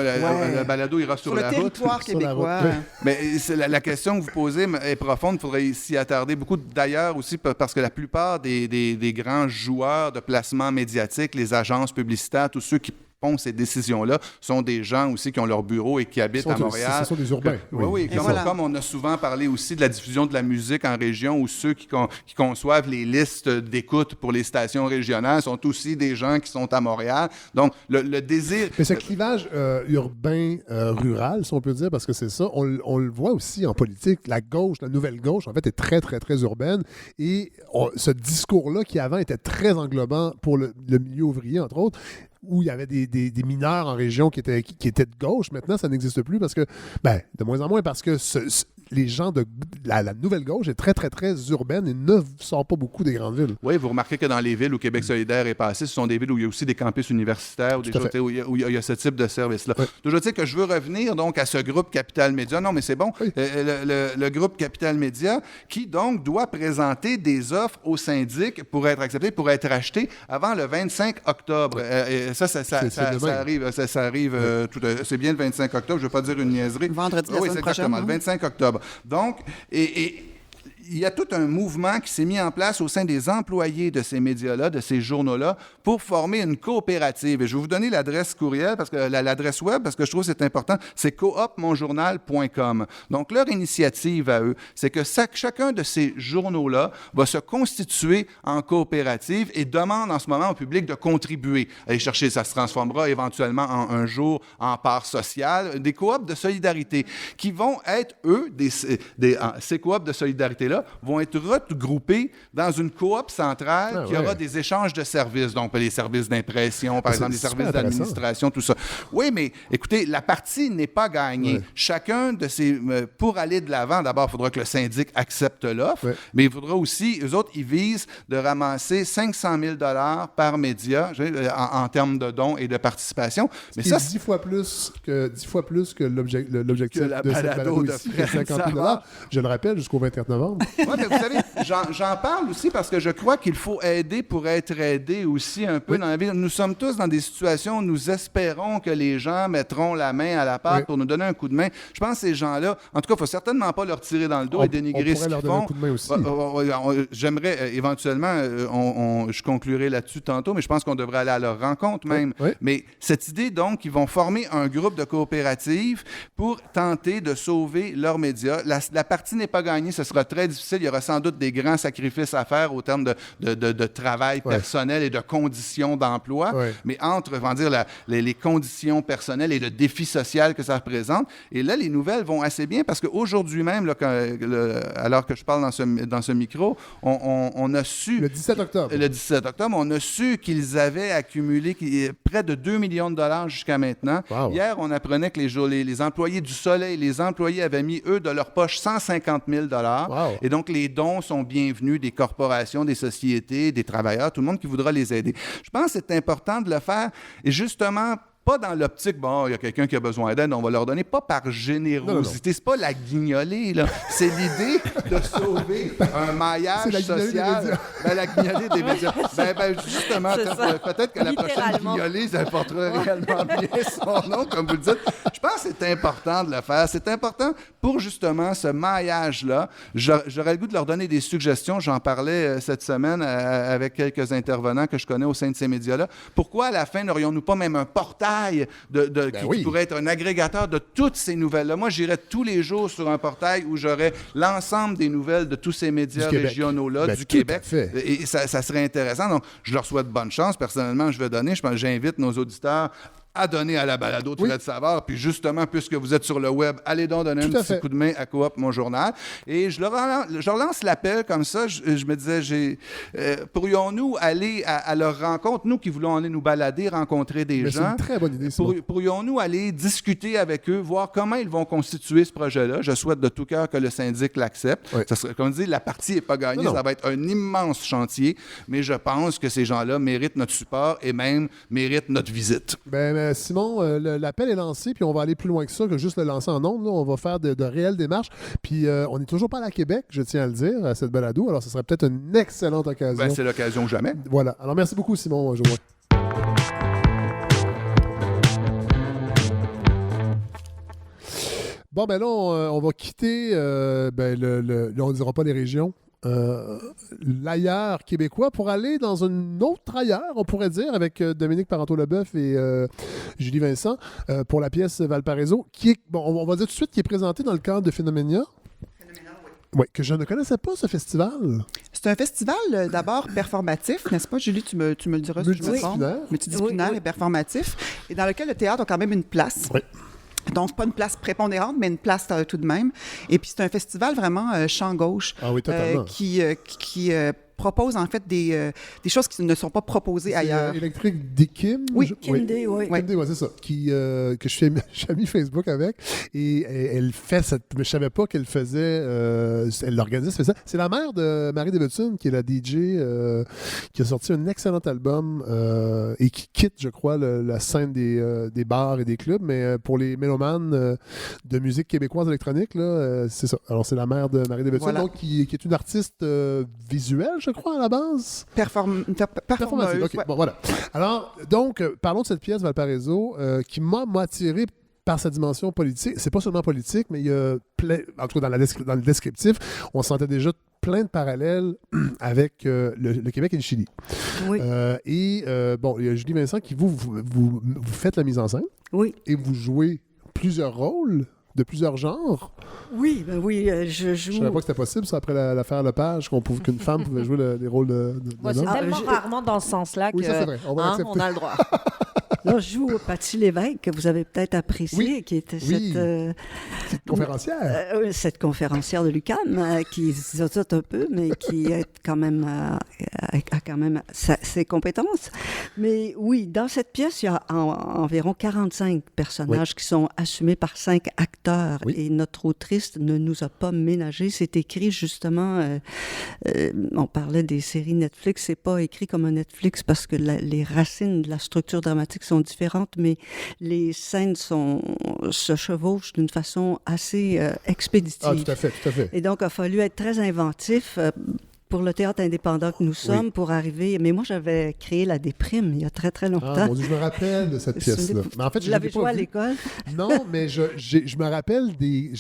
La balado ira sur la route. Sur le territoire québécois. Mais la question que vous posez est profonde. Il faudrait s'y attarder beaucoup. D'ailleurs aussi, parce que la plupart des grands joueurs de placement médiatique, les agences publicitaires, tous ceux qui font ces décisions-là sont des gens aussi qui ont leur bureau et qui habitent à Montréal. Ce sont des urbains. Oui. Comme on a souvent parlé aussi de la diffusion de la musique en région ou ceux qui conçoivent les listes d'écoute pour les stations régionales sont aussi des gens qui sont à Montréal. Donc, le désir... Mais ce clivage urbain-rural, si on peut dire, parce que c'est ça, on le voit aussi en politique. La gauche, la nouvelle gauche, en fait, est très, très, très urbaine. Et ce discours-là, qui avant était très englobant pour le milieu ouvrier, entre autres, où il y avait des mineurs en région qui étaient de gauche. Maintenant, ça n'existe plus parce que, de moins en moins, parce que les gens de la nouvelle gauche est très, très, très urbaine et ne sort pas beaucoup des grandes villes. Oui, vous remarquez que dans les villes où Québec solidaire est passé, ce sont des villes où il y a aussi des campus universitaires, où il y a ce type de service-là. Oui. Toujours dire que je veux revenir donc à ce groupe Capital Média. Non, mais c'est bon. Oui. Le groupe Capital Média qui, donc, doit présenter des offres au syndic pour être accepté, pour être acheté avant le 25 octobre. Ça arrive. Ça arrive. C'est bien le 25 octobre. Je ne veux pas dire une niaiserie. Vendredi la semaine prochaine. Exactement, le 25 octobre. Donc, il y a tout un mouvement qui s'est mis en place au sein des employés de ces médias-là, de ces journaux-là, pour former une coopérative. Et je vais vous donner l'adresse courriel, l'adresse web, parce que je trouve que c'est important. C'est coopmonjournal.com. Donc, leur initiative à eux, c'est que chacun de ces journaux-là va se constituer en coopérative et demande en ce moment au public de contribuer. Aller chercher, ça se transformera éventuellement un jour en part sociale, des coops de solidarité qui vont être, eux, ces coops de solidarité-là, vont être regroupés dans une coop centrale qui aura des échanges de services, donc les services d'impression, par exemple, les services d'administration, tout ça. Oui, mais écoutez, la partie n'est pas gagnée. Ouais. Chacun de ces... pour aller de l'avant, d'abord, il faudra que le syndic accepte l'offre, mais il faudra aussi, eux autres, ils visent de ramasser 500 000 $ par média en termes de dons et de participation. Mais ça, c'est 10 fois plus que l'objectif de cette balado de 50 000 $. Je le rappelle, jusqu'au 24 novembre. Oui, mais vous savez, j'en parle aussi parce que je crois qu'il faut aider pour être aidé aussi un peu dans la vie. Nous sommes tous dans des situations où nous espérons que les gens mettront la main à la pâte pour nous donner un coup de main. Je pense que ces gens-là, en tout cas, il ne faut certainement pas leur tirer dans le dos et dénigrer ce qu'ils font. Leur donner un coup de main aussi. J'aimerais éventuellement, je conclurai là-dessus tantôt, mais je pense qu'on devrait aller à leur rencontre même. Mais cette idée, donc, ils vont former un groupe de coopératives pour tenter de sauver leurs médias. La partie n'est pas gagnée, ce sera très difficile. Il y aura sans doute des grands sacrifices à faire au terme de travail personnel et de conditions d'emploi. Mais entre, les conditions personnelles et le défi social que ça représente. Et là, les nouvelles vont assez bien parce qu'aujourd'hui même, là, alors que je parle dans ce micro, on a su... Le 17 octobre, on a su qu'ils avaient accumulé près de 2 millions de dollars jusqu'à maintenant. Wow. Hier, on apprenait que les employés du Soleil, les employés avaient mis, eux, de leur poche 150 000 $. Wow. Et donc, les dons sont bienvenus des corporations, des sociétés, des travailleurs, tout le monde qui voudra les aider. Je pense que c'est important de le faire. Et justement, pas dans l'optique, il y a quelqu'un qui a besoin d'aide, on va leur donner, pas par générosité. C'est pas la guignolée, là. C'est l'idée de sauver un maillage social. La guignolée des médias. Justement, peut-être que la prochaine guignolée, ça portera réellement bien son nom, comme vous le dites. Je pense que c'est important de le faire. C'est important pour justement ce maillage-là. J'aurais le goût de leur donner des suggestions. J'en parlais cette semaine avec quelques intervenants que je connais au sein de ces médias-là. Pourquoi, à la fin, n'aurions-nous pas même un portail qui pourrait être un agrégateur de toutes ces nouvelles-là? Moi, j'irais tous les jours sur un portail où j'aurais l'ensemble des nouvelles de tous ces médias régionaux-là du Québec. Et ça serait intéressant. Donc, je leur souhaite bonne chance. Personnellement, je vais donner. J'invite nos auditeurs à donner à la balado de Fred Savard. Puis justement, puisque vous êtes sur le web, allez donc donner un petit coup de main à Coop Mon Journal. Et je relance l'appel comme ça. Je me disais, pourrions-nous aller à leur rencontre, nous qui voulons aller nous balader, rencontrer des gens? C'est une très bonne idée, pourrions-nous aller discuter avec eux, voir comment ils vont constituer ce projet-là? Je souhaite de tout cœur que le syndic l'accepte. Ça serait, comme je dis, la partie n'est pas gagnée. Ça va être un immense chantier, mais je pense que ces gens-là méritent notre support et même méritent notre visite. Simon, l'appel est lancé, puis on va aller plus loin que ça, que juste le lancer en ondes. On va faire de réelles démarches. Puis on n'est toujours pas allé à Québec, je tiens à le dire, à cette balado. Alors, ce serait peut-être une excellente occasion. C'est l'occasion jamais. Voilà. Alors, merci beaucoup, Simon Jouvin. Bon, là, on va quitter, on ne dira pas les régions, l'ailleurs québécois pour aller dans une autre ailleurs, on pourrait dire, avec Dominique Parenteau-Leboeuf et Julie Vincent pour la pièce Valparaiso, qui est, on va dire tout de suite, qui est présentée dans le cadre de Phénoménia. Oui, que je ne connaissais pas, ce festival. C'est un festival, d'abord, performatif, n'est-ce pas, Julie? Tu me le diras si je me trompe. Multidisciplinaire et performatif, et dans lequel le théâtre a quand même une place. Oui. Donc, pas une place prépondérante, mais une place tout de même. Et puis, c'est un festival vraiment champ gauche qui propose en fait des choses qui ne sont pas proposées ailleurs. Électrique Dikim. Oui, Kindé, oui. Kindé, c'est ça. Que je suis ami Facebook avec. Et elle fait cette... Mais je savais pas qu'elle faisait... elle l'organise, ça. C'est la mère de Marie Desbettunes, qui est la DJ, qui a sorti un excellent album et qui quitte, je crois, la scène des bars et des clubs. Mais pour les mélomanes de musique québécoise électronique, là, c'est ça. Alors, c'est la mère de Marie Desbettunes, donc, qui est une artiste visuelle, je crois, à la base. Performative. OK, bon, voilà. Alors, donc, parlons de cette pièce, Valparaiso, qui m'a attiré par sa dimension politique. C'est pas seulement politique, mais il y a en tout cas dans le descriptif, on sentait déjà plein de parallèles avec le Québec et le Chili. Oui. Bon, il y a Julie Vincent qui, vous faites la mise en scène. Oui. Et vous jouez plusieurs rôles de plusieurs genres. Oui, je joue... Je savais pas que c'était possible, ça, après l'affaire Lepage, qu'une femme pouvait jouer les rôles de c'est tellement rarement dans ce sens-là que ça, c'est vrai. On a le droit. Là, je joue Patty Lévesque, que vous avez peut-être apprécié, qui était cette conférencière. Cette conférencière de l'UQAM, qui zozote un peu, mais qui est quand même, a quand même ses compétences. Mais oui, dans cette pièce, il y a environ 45 personnages qui sont assumés par 5 acteurs. Oui. Et notre autrice ne nous a pas ménagé. C'est écrit justement, on parlait des séries Netflix, c'est pas écrit comme un Netflix parce que les racines de la structure dramatique sont différentes, mais les scènes se chevauchent d'une façon assez expéditive. Ah, tout à fait. Et donc, il a fallu être très inventif pour le théâtre indépendant que nous sommes, pour arriver... Mais moi, j'avais créé La Déprime il y a très, très longtemps. Ah, mon Dieu, je me rappelle de cette pièce-là. Mais en fait, je l'avais joué à l'école? Non, mais je me rappelle des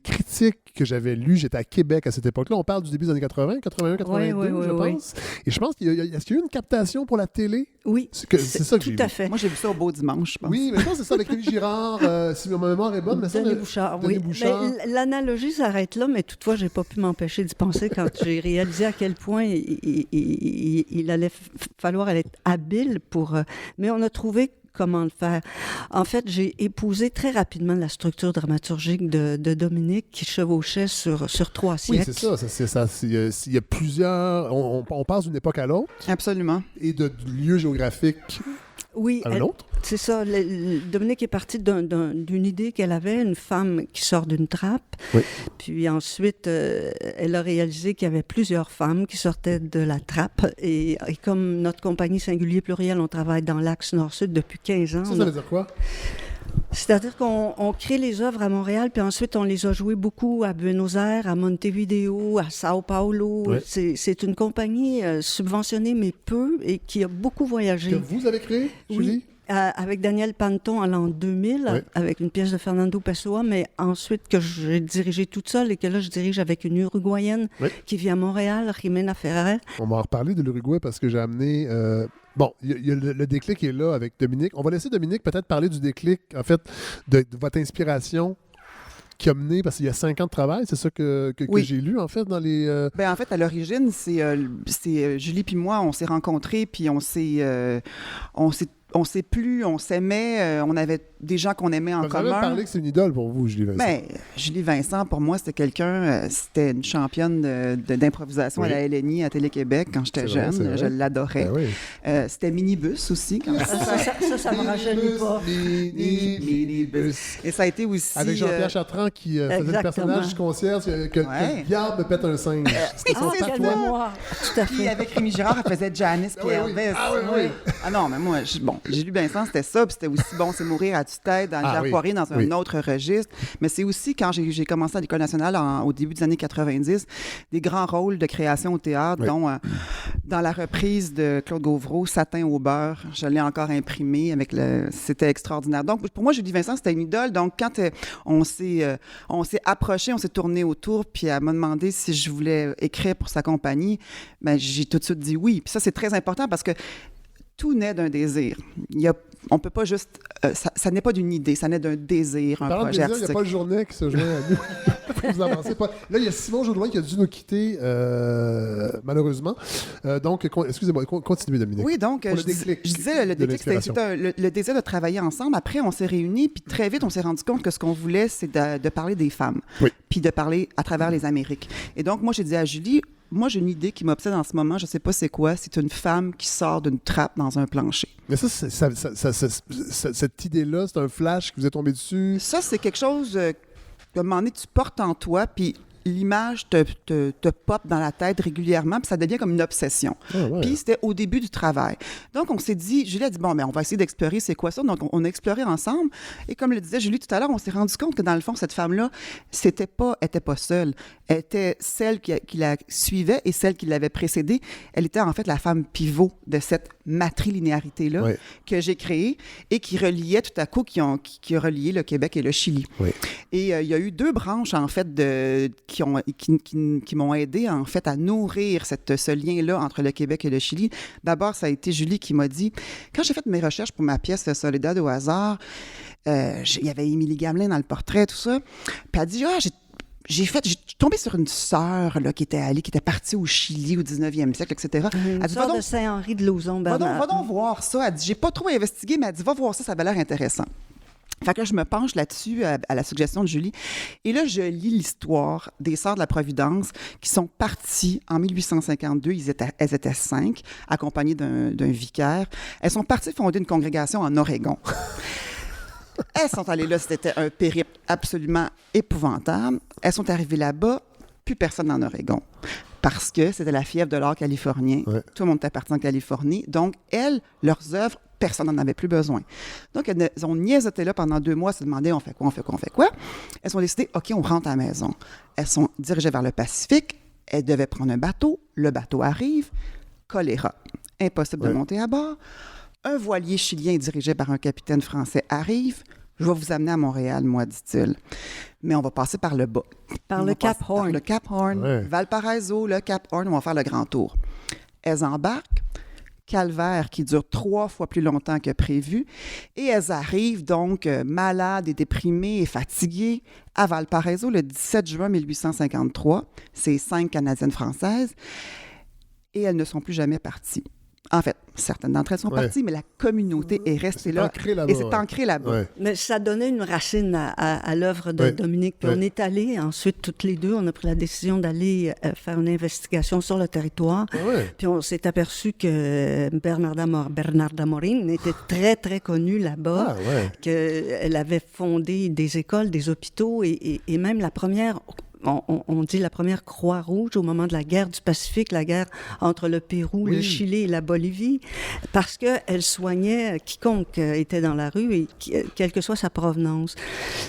critiques que j'avais lues. J'étais à Québec à cette époque-là. On parle du début des années 80, 81, 82, je pense. Et je pense est-ce qu'il y a eu une captation pour la télé? Oui, c'est ça que j'ai vu. Tout à fait. Moi, j'ai vu ça au Beau Dimanche, je pense. Oui, mais je pense que c'est ça avec Rémi Girard, si ma mémoire est bonne. Denis Bouchard, Denis Bouchard. Mais l'analogie s'arrête là, mais toutefois, je n'ai pas pu m'empêcher d'y penser quand j'ai réalisé à quel point il allait falloir être habile pour... mais on a trouvé comment le faire. En fait, j'ai épousé très rapidement la structure dramaturgique de Dominique qui chevauchait sur 3 siècles. Oui, c'est ça. Il y a plusieurs... On passe d'une époque à l'autre. Absolument. Et de lieux géographiques à un autre. C'est ça. Dominique est partie d'une idée qu'elle avait, une femme qui sort d'une trappe. Oui. Puis ensuite, elle a réalisé qu'il y avait plusieurs femmes qui sortaient de la trappe. Et comme notre compagnie Singulier Pluriel, on travaille dans l'axe Nord-Sud depuis 15 ans. Ça veut dire quoi? C'est-à-dire qu'on crée les œuvres à Montréal, puis ensuite on les a jouées beaucoup à Buenos Aires, à Montevideo, à Sao Paulo. Oui. C'est une compagnie subventionnée, mais peu, et qui a beaucoup voyagé. Que vous avez créé, Julie? Oui. Avec Daniel Panton en l'an 2000, avec une pièce de Fernando Pessoa, mais ensuite que j'ai dirigé toute seule et que là, je dirige avec une Uruguayenne qui vit à Montréal, Jimena Ferrer. On va en reparler de l'Uruguay parce que j'ai amené... Bon, il y a le déclic est là avec Dominique. On va laisser Dominique peut-être parler du déclic, en fait, de votre inspiration qui a mené, parce qu'il y a 5 ans de travail, c'est ça que j'ai lu, en fait, dans les... Ben, en fait, à l'origine, c'est Julie puis moi, on s'est rencontrés, puis on s'est plu, on s'aimait, on avait des gens qu'on aimait en commun. Vous avez parlé que c'est une idole pour vous, Julie Vincent. Ben, Julie Vincent, pour moi, c'était c'était une championne d'improvisation à la LNI, à Télé-Québec, quand j'étais jeune. Je l'adorais. Ben c'était Minibus aussi. Quand ça me rajeunit pas. Minibus. Et ça a été aussi... Avec Jean-Pierre Chartrand qui faisait le personnage du concierge, que le diable me pète un singe. C'était son patois. Tout à fait. Puis avec Rémi Girard, elle faisait Janice puis Elvis. Ah non, mais moi, Julie Vincent, c'était ça, puis c'était aussi C'est mourir à tue-tête dans Pierre Poirier, dans un autre registre. Mais c'est aussi, quand j'ai commencé à l'École nationale au début des années 90, des grands rôles de création au théâtre, dont dans la reprise de Claude Gauvreau, Satin au beurre, je l'ai encore imprimé, c'était extraordinaire. Donc, pour moi, Julie Vincent, c'était une idole. Donc, quand on s'est approché, on s'est tourné autour, puis elle m'a demandé si je voulais écrire pour sa compagnie, ben, j'ai tout de suite dit oui. Puis ça, c'est très important parce que tout naît d'un désir. On peut pas juste... ça n'est pas d'une idée, ça naît d'un désir, un projet artistique. Il n'y a pas le journée qui se joint à nous. Vous avancez pas. Là, il y a Simon Jaudoin qui a dû nous quitter, malheureusement. Donc, excusez-moi, continuez, Dominique. Oui, donc, je disais, le déclic, c'était le désir de travailler ensemble. Après, on s'est réunis, puis très vite, on s'est rendu compte que ce qu'on voulait, c'est de parler des femmes, puis de parler à travers les Amériques. Et donc, moi, j'ai dit à Julie... Moi, j'ai une idée qui m'obsède en ce moment, je ne sais pas c'est quoi, c'est une femme qui sort d'une trappe dans un plancher. Mais cette idée-là, c'est un flash qui vous est tombé dessus? Ça, c'est quelque chose qu'à un moment donné, tu portes en toi, puis l'image te pop dans la tête régulièrement, puis ça devient comme une obsession. Puis c'était au début du travail. Donc, on s'est dit, Julie a dit, bon, mais on va essayer d'explorer c'est quoi ça. Donc, on a exploré ensemble. Et comme le disait Julie tout à l'heure, on s'est rendu compte que dans le fond, cette femme-là, était pas seule. Elle était celle qui la suivait et celle qui l'avait précédée. Elle était en fait la femme pivot de cette matrilinéarité-là que j'ai créée et qui reliait tout à coup, qui a relié le Québec et le Chili. Et il y a eu 2 branches, en fait, qui m'ont aidé, en fait, à nourrir ce lien-là entre le Québec et le Chili. D'abord, ça a été Julie qui m'a dit, quand j'ai fait mes recherches pour ma pièce Soledad au hasard, il y avait Émilie Gamelin dans le portrait, tout ça. Puis elle dit, j'ai tombé sur une sœur là, qui était partie au Chili au 19e siècle, etc. Une sœur de Saint-Henri de Lauzon, Bernard. Va donc voir ça. Elle dit, j'ai pas trop investigué, mais elle dit, va voir ça, ça avait l'air intéressant. Fait que là, je me penche là-dessus à la suggestion de Julie. Et là, je lis l'histoire des Sœurs de la Providence qui sont parties en 1852. Elles étaient 5, accompagnées d'un vicaire. Elles sont parties fonder une congrégation en Oregon. Elles sont allées là, c'était un périple absolument épouvantable. Elles sont arrivées là-bas, plus personne en Oregon. Parce que c'était la fièvre de l'or californien. Ouais. Tout le monde était parti en Californie. Donc, leurs œuvres, personne n'en avait plus besoin. Donc, elles ont niaisoté là pendant 2 mois, se demandaient on fait quoi? Elles ont décidé, OK, on rentre à la maison. Elles sont dirigées vers le Pacifique. Elles devaient prendre un bateau. Le bateau arrive. Choléra. Impossible de monter à bord. Un voilier chilien dirigé par un capitaine français arrive. Je vais vous amener à Montréal, moi, dit-il. Mais on va passer par le bas. Par le Cap Horn. Par le Cap Horn. Valparaiso, le Cap Horn, on va faire le grand tour. Elles embarquent. Calvaire qui dure 3 fois plus longtemps que prévu. Et elles arrivent donc malades et déprimées et fatiguées à Valparaiso le 17 juin 1853. C'est 5 Canadiennes françaises. Et elles ne sont plus jamais parties. En fait, certaines d'entre elles sont parties, mais la communauté est restée là. Et c'est ancré là-bas. Ouais. Mais ça donnait une racine à l'œuvre de Dominique. Puis on est allés, ensuite, toutes les deux, on a pris la décision d'aller faire une investigation sur le territoire. Puis on s'est aperçu que Bernarda Morin était très, très connue là-bas, qu'elle avait fondé des écoles, des hôpitaux et même la première... On dit la première Croix-Rouge au moment de la guerre du Pacifique, la guerre entre le Pérou, le Chili et la Bolivie, parce qu'elle soignait quiconque était dans la rue, et quelle que soit sa provenance.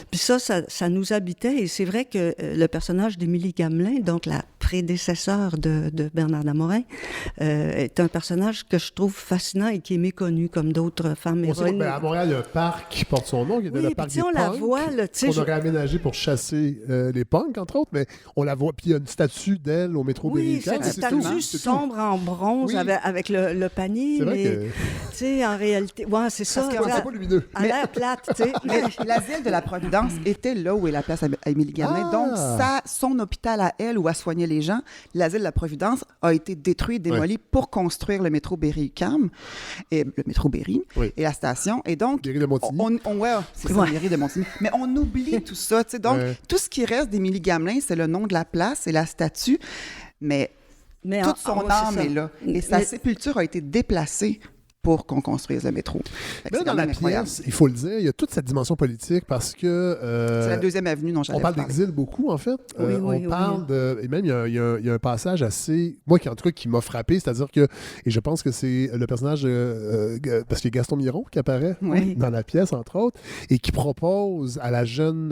Puis ça nous habitait, et c'est vrai que le personnage d'Émilie Gamelin, donc la prédécesseur de Bernarda Morin, est un personnage que je trouve fascinant et qui est méconnu comme d'autres femmes héroïnes. À Montréal, il y a un parc qui porte son nom, il y a le parc des punks, qu'on aurait aménagé pour chasser les punks, entre autres. Mais on la voit, puis il y a une statue d'elle au métro Berry-UQAM. Oui, c'est une statue sombre en bronze avec le panier. C'est vrai mais, tu sais, en réalité, c'est ça. Parce que c'est pas lumineux. À l'air plate, tu sais. Mais l'asile de la Providence était là où est la place à Émilie Gamelin. Donc, son hôpital à elle, où elle soignait les gens, l'asile de la Providence a été détruit et démoli pour construire le métro Berry-UQAM, et le métro Berry, et la station. Et donc, Berry de Montigny. C'est ça, Berry de Montigny. Mais on oublie tout ça, tu sais. Donc, tout ce qui reste d'Émilie Gamelin, c'est le nom de la place et la statue, mais toute son âme est là. Et sa sépulture a été déplacée pour qu'on construise le métro. Mais dans la pièce, il faut le dire, il y a toute cette dimension politique parce que... c'est la 2e avenue dont j'allais On parle d'exil beaucoup, en fait. On parle de... Et même, il y a un passage assez... Moi, en tout cas, qui m'a frappé, c'est-à-dire que... Et je pense que c'est le personnage... parce qu'il y a Gaston Miron qui apparaît dans la pièce, entre autres, et qui propose à la jeune...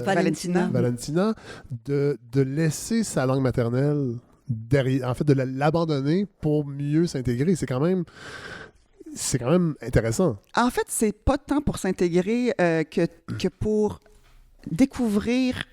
Valentina de laisser sa langue maternelle derrière... En fait, de l'abandonner pour mieux s'intégrer. C'est quand même intéressant. En fait, c'est pas tant pour s'intégrer que pour découvrir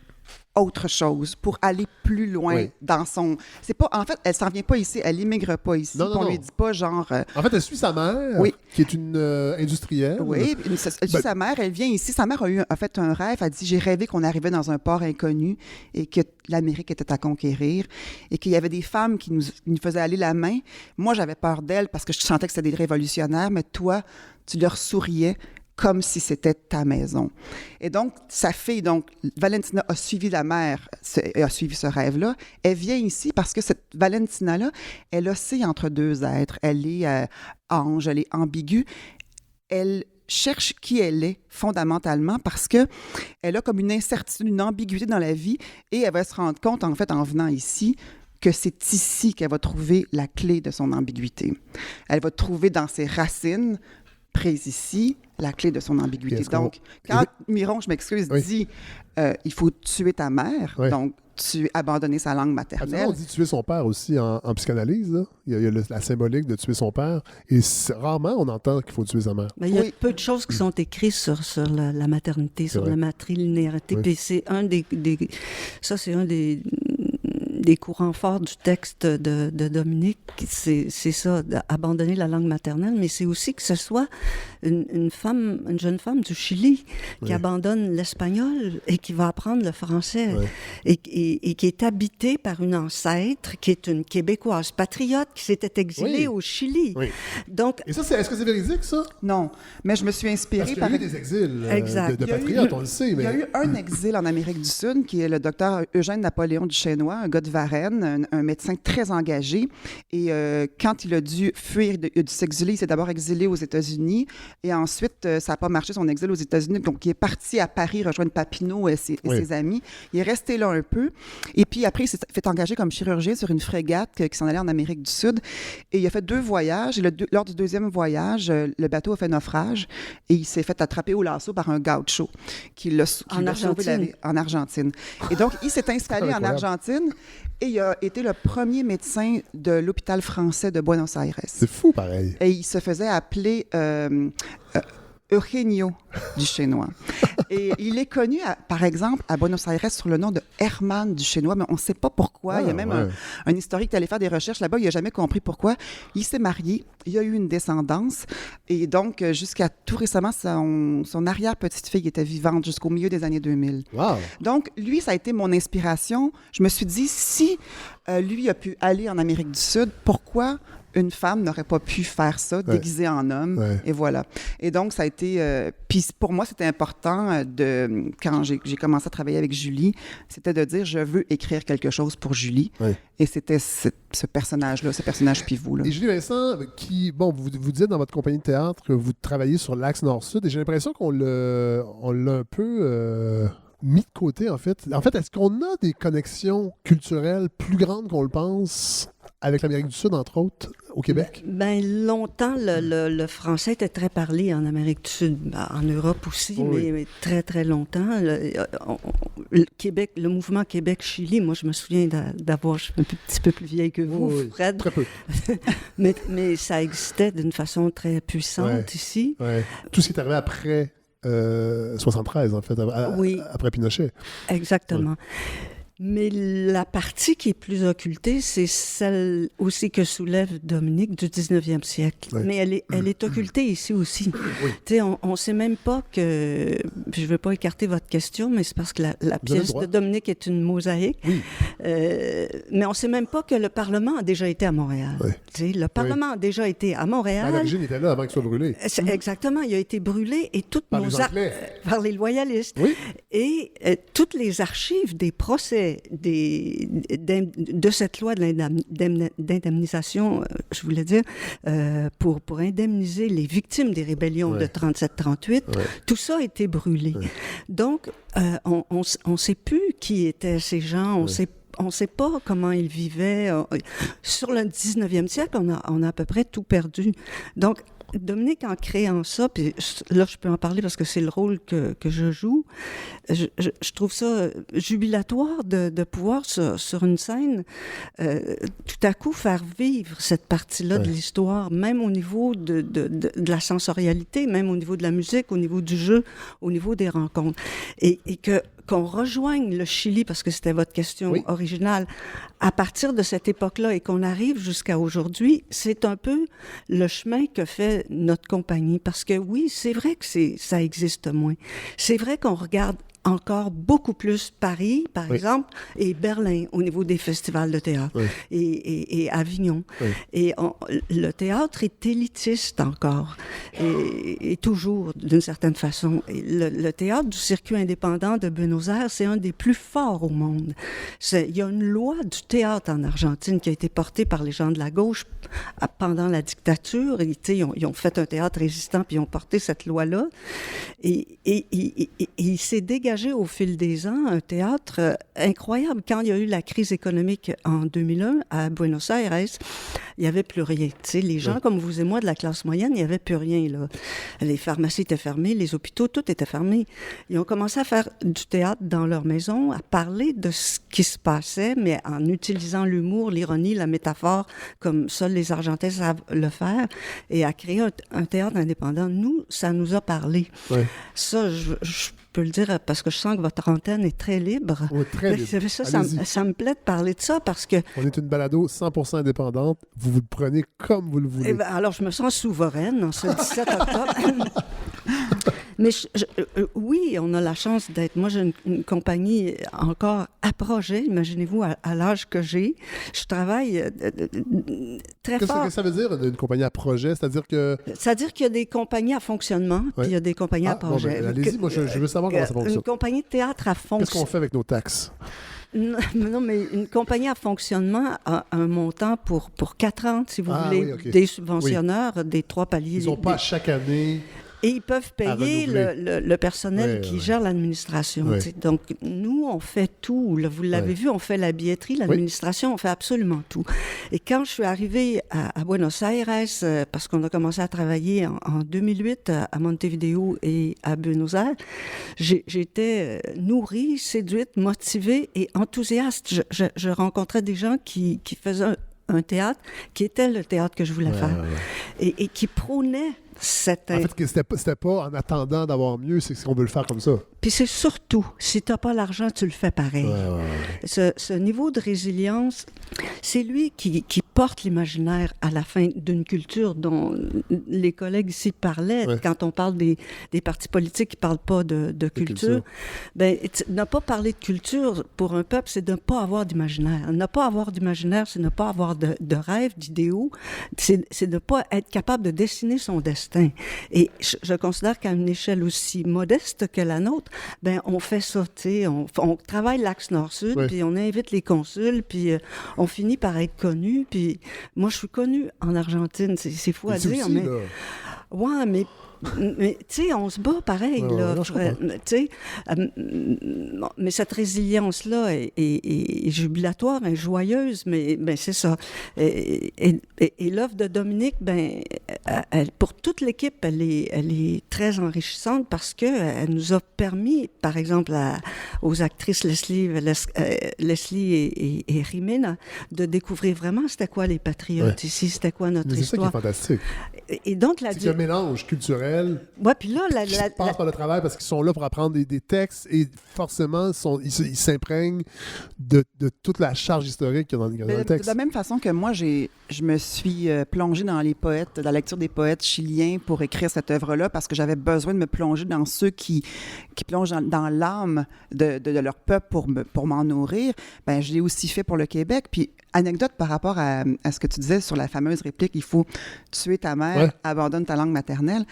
autre chose, pour aller plus loin dans son... C'est pas... En fait, elle s'en vient pas ici, elle immigre pas ici. On lui dit pas genre... En fait, elle suit sa mère, qui est une industrielle. Oui, elle suit sa mère, elle vient ici. Sa mère a fait un rêve, elle dit « J'ai rêvé qu'on arrivait dans un port inconnu et que l'Amérique était à conquérir et qu'il y avait des femmes qui nous faisaient aller la main. Moi, j'avais peur d'elles parce que je sentais que c'était des révolutionnaires, mais toi, tu leur souriais comme si c'était ta maison. » Et donc, sa fille, Valentina, a suivi la mère, a suivi ce rêve-là. Elle vient ici parce que cette Valentina-là, elle oscille entre 2 êtres. Elle est ange, elle est ambiguë. Elle cherche qui elle est fondamentalement parce que elle a comme une incertitude, une ambiguïté dans la vie et elle va se rendre compte, en fait, en venant ici, que c'est ici qu'elle va trouver la clé de son ambiguïté. Elle va trouver dans ses racines prise ici la clé de son ambiguïté. Donc, quand Miron, je m'excuse, dit il faut tuer ta mère, donc abandonner sa langue maternelle. On dit tuer son père aussi en psychanalyse. Là. Il y a la symbolique de tuer son père. Et rarement, on entend qu'il faut tuer sa mère. Mais il y a peu de choses qui sont écrites sur la maternité, sur la matrilinéarité. Puis c'est un des courants forts du texte de Dominique, c'est ça, d'abandonner la langue maternelle, mais c'est aussi que ce soit une jeune femme du Chili qui abandonne l'espagnol et qui va apprendre le français et qui est habitée par une ancêtre qui est une Québécoise patriote qui s'était exilée au Chili. Oui. Donc, et ça, est-ce que c'est véridique, ça? Non, mais je me suis inspirée par... Parce qu'il y a eu des exils de patriotes, on le sait. Mais... Il y a eu un exil en Amérique du Sud qui est le docteur Eugène Napoléon Duchesnois, un gars de Varennes, un médecin très engagé. Et quand il a dû fuir, il a dû s'exiler, il s'est d'abord exilé aux États-Unis. Et ensuite, ça n'a pas marché, son exil aux États-Unis. Donc, il est parti à Paris rejoindre Papineau et ses amis. Il est resté là un peu. Et puis, après, il s'est fait engager comme chirurgien sur une frégate qui s'en allait en Amérique du Sud. Et il a fait 2 voyages. Et lors du 2e voyage, le bateau a fait naufrage. Et il s'est fait attraper au lasso par un gaucho qui l'a sauvé la vie en Argentine. Et donc, il s'est installé en Argentine. Et il a été le premier médecin de l'hôpital français de Buenos Aires. C'est fou, pareil. Et il se faisait appeler Eugenio Duchesnois. Et il est connu, par exemple, à Buenos Aires sous le nom de Herman Duchesnois, mais on ne sait pas pourquoi. Il y a même un historique qui allait faire des recherches là-bas, il n'a jamais compris pourquoi. Il s'est marié, il a eu une descendance, et donc jusqu'à tout récemment, son arrière-petite-fille était vivante jusqu'au milieu des années 2000. Wow. Donc, lui, ça a été mon inspiration. Je me suis dit, si lui a pu aller en Amérique du Sud, pourquoi une femme n'aurait pas pu faire ça, déguisée en homme, et voilà. Et donc, ça a été... puis pour moi, c'était important, quand j'ai commencé à travailler avec Julie, c'était de dire, je veux écrire quelque chose pour Julie. Et c'était ce personnage-là, ce personnage pivot. Là. Et Julie Vincent, vous dites dans votre compagnie de théâtre que vous travaillez sur l'axe Nord-Sud, et j'ai l'impression qu'on l'a un peu... mis de côté, en fait. En fait, est-ce qu'on a des connexions culturelles plus grandes qu'on le pense avec l'Amérique du Sud, entre autres, au Québec? Bien, longtemps, le français était très parlé en Amérique du Sud, en Europe aussi, mais très, très longtemps. Le mouvement Québec-Chili, moi, je me souviens d'avoir... Je suis un petit peu plus vieille que vous, Fred. Très peu. mais ça existait d'une façon très puissante ici. Tout ce qui est arrivé après... 73, en fait, après Pinochet. Exactement. Mais la partie qui est plus occultée, c'est celle aussi que soulève Dominique du 19e siècle. Mais elle est occultée ici aussi. On ne sait même pas que... Je ne veux pas écarter votre question, mais c'est parce que la pièce de Dominique est une mosaïque. Mais on ne sait même pas que le Parlement a déjà été à Montréal. Le Parlement a déjà été à Montréal. L'origine était là avant qu'il soit brûlé. Exactement. Il a été brûlé et toutes par les Anglais. Par les loyalistes. Et toutes les archives des procès de cette loi d'indemnisation, je voulais dire, pour indemniser les victimes des rébellions de 37-38, tout ça a été brûlé. Donc, on ne sait plus qui étaient ces gens, on ne sait pas comment ils vivaient. Sur le 19e siècle, on a à peu près tout perdu. Donc, Dominique, en créant ça, puis là, je peux en parler parce que c'est le rôle que je joue, je trouve ça jubilatoire de pouvoir, sur une scène, tout à coup faire vivre cette partie-là de l'histoire, même au niveau de la sensorialité, même au niveau de la musique, au niveau du jeu, au niveau des rencontres. Et qu'on rejoigne le Chili, parce que c'était votre question originale, à partir de cette époque-là et qu'on arrive jusqu'à aujourd'hui, c'est un peu le chemin que fait notre compagnie. Parce que oui, c'est vrai que ça existe moins. C'est vrai qu'on regarde encore beaucoup plus Paris, par exemple, et Berlin au niveau des festivals de théâtre, et Avignon. Et le théâtre est élitiste encore, et toujours, d'une certaine façon. Et le théâtre du circuit indépendant de Buenos Aires, c'est un des plus forts au monde. Il y a une loi du théâtre en Argentine qui a été portée par les gens de la gauche pendant la dictature. Et, ils ont fait un théâtre résistant, puis ils ont porté cette loi-là. Et il s'est dégagé engagé au fil des ans un théâtre incroyable. Quand il y a eu la crise économique en 2001 à Buenos Aires, il n'y avait plus rien. Tu sais, les gens comme vous et moi de la classe moyenne, il n'y avait plus rien, là. Les pharmacies étaient fermées, les hôpitaux, tout était fermé. Ils ont commencé à faire du théâtre dans leur maison, à parler de ce qui se passait, mais en utilisant l'humour, l'ironie, la métaphore, comme seuls les Argentins savent le faire, et à créer un théâtre indépendant. Nous, ça nous a parlé. Ouais. Ça, je peux le dire parce que je sens que votre antenne est très libre. Oui, très libre. Ça me plaît de parler de ça parce que... On est une balado 100% indépendante. Vous le prenez comme vous le voulez. Eh bien, alors, je me sens souveraine en ce 17 octobre. Mais oui, on a la chance d'être... Moi, j'ai une compagnie encore à projet. Imaginez-vous, à l'âge que j'ai. Je travaille très fort. Qu'est-ce que ça veut dire, une compagnie à projet? C'est-à-dire que... C'est-à-dire qu'il y a des compagnies à fonctionnement, puis il y a des compagnies à projet. Bon, allez-y, moi, je veux savoir comment ça fonctionne. Une compagnie de théâtre à fonctionnement... Qu'est-ce qu'on fait avec nos taxes? Non, mais une compagnie à fonctionnement a un montant pour 4 ans, si vous voulez, oui, okay. des subventionneurs, des 3 paliers. Ils n'ont pas chaque année... Et ils peuvent payer le personnel qui gère l'administration. Oui. Donc, nous, on fait tout. Là, vous l'avez vu, on fait la billetterie, l'administration, on fait absolument tout. Et quand je suis arrivée à Buenos Aires, parce qu'on a commencé à travailler en 2008 à Montevideo et à Buenos Aires, j'étais nourrie, séduite, motivée et enthousiaste. Je rencontrais des gens qui faisaient un théâtre qui était le théâtre que je voulais faire et qui prônait cette... En fait, c'était pas en attendant d'avoir mieux, c'est qu'on veut le faire comme ça. Puis c'est surtout, si tu n'as pas l'argent, tu le fais pareil. Ce niveau de résilience, c'est lui qui porte l'imaginaire à la fin d'une culture dont les collègues ici parlaient. Quand on parle des partis politiques qui ne parlent pas de culture, ben, ne pas parler de culture pour un peuple, c'est de ne pas avoir d'imaginaire. Ne pas avoir d'imaginaire, c'est ne pas avoir de rêve, d'idéaux. C'est de ne pas être capable de dessiner son destin. Et je considère qu'à une échelle aussi modeste que la nôtre, ben on fait ça, tu sais, on travaille l'axe nord-sud, puis on invite les consuls, puis on finit par être connu. Puis moi, je suis connue en Argentine, c'est fou à dire, mais... Ouais, mais tu sais, on se bat pareil, là. Mais cette résilience-là est jubilatoire, est joyeuse, mais c'est ça. Et l'œuvre de Dominique, pour toute l'équipe, elle est très enrichissante parce qu'elle nous a permis, par exemple, aux actrices Leslie et Rimena, de découvrir vraiment c'était quoi les patriotes ici, c'était quoi notre histoire. C'est ça qui est fantastique. Et donc, c'est un mélange culturel. Ouais, puis là, qui passe par le travail parce qu'ils sont là pour apprendre des textes et forcément, ils s'imprègnent de toute la charge historique qu'il y a dans le texte. De la même façon que moi, je me suis plongée dans les poètes, dans la lecture des poètes chiliens pour écrire cette œuvre-là parce que j'avais besoin de me plonger dans ceux qui plongent dans l'âme de leur peuple pour m'en nourrir. Ben, je l'ai aussi fait pour le Québec. Puis, anecdote par rapport à ce que tu disais sur la fameuse réplique « Il faut tuer ta mère, abandonne ta langue maternelle ».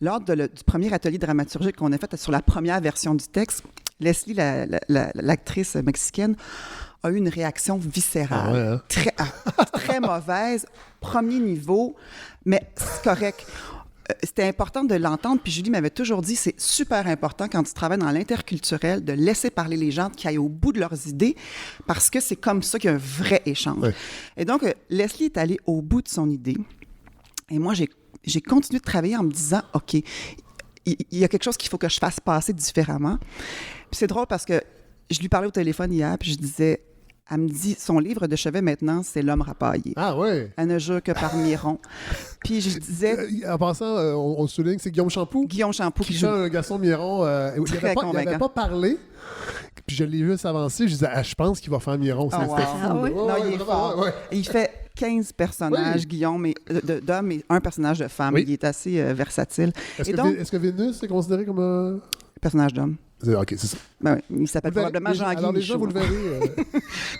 Lors du premier atelier dramaturgique qu'on a fait sur la première version du texte, Leslie, l'actrice mexicaine, a eu une réaction viscérale, très mauvaise, premier niveau, mais c'est correct. C'était important de l'entendre, puis Julie m'avait toujours dit, c'est super important quand tu travailles dans l'interculturel de laisser parler les gens, qui aillent au bout de leurs idées, parce que c'est comme ça qu'il y a un vrai échange. Ouais. Et donc, Leslie est allée au bout de son idée, et moi, j'ai continué de travailler en me disant, OK, il y a quelque chose qu'il faut que je fasse passer différemment. Puis c'est drôle parce que je lui parlais au téléphone hier, puis je disais, elle me dit, son livre de chevet maintenant, c'est L'homme rapaillé. Ah oui? Elle ne jure que par Miron. Puis je disais... En passant, on souligne, c'est Guillaume Champoux. Guillaume Champoux. Qui joue un garçon Miron. Il n'avait pas parlé. Puis je l'ai vu s'avancer. Je disais, je pense qu'il va faire Miron. Ah, wow. Oui? Non, il est fort. Il fait 15 personnages, Guillaume, d'hommes et un personnage de femme. Il est assez versatile. Est-ce que Vénus est considéré comme un... personnage d'homme? OK, c'est ça. Ben oui, il s'appelle probablement Jean-Guy Michaud. Alors les gens, vous le verrez.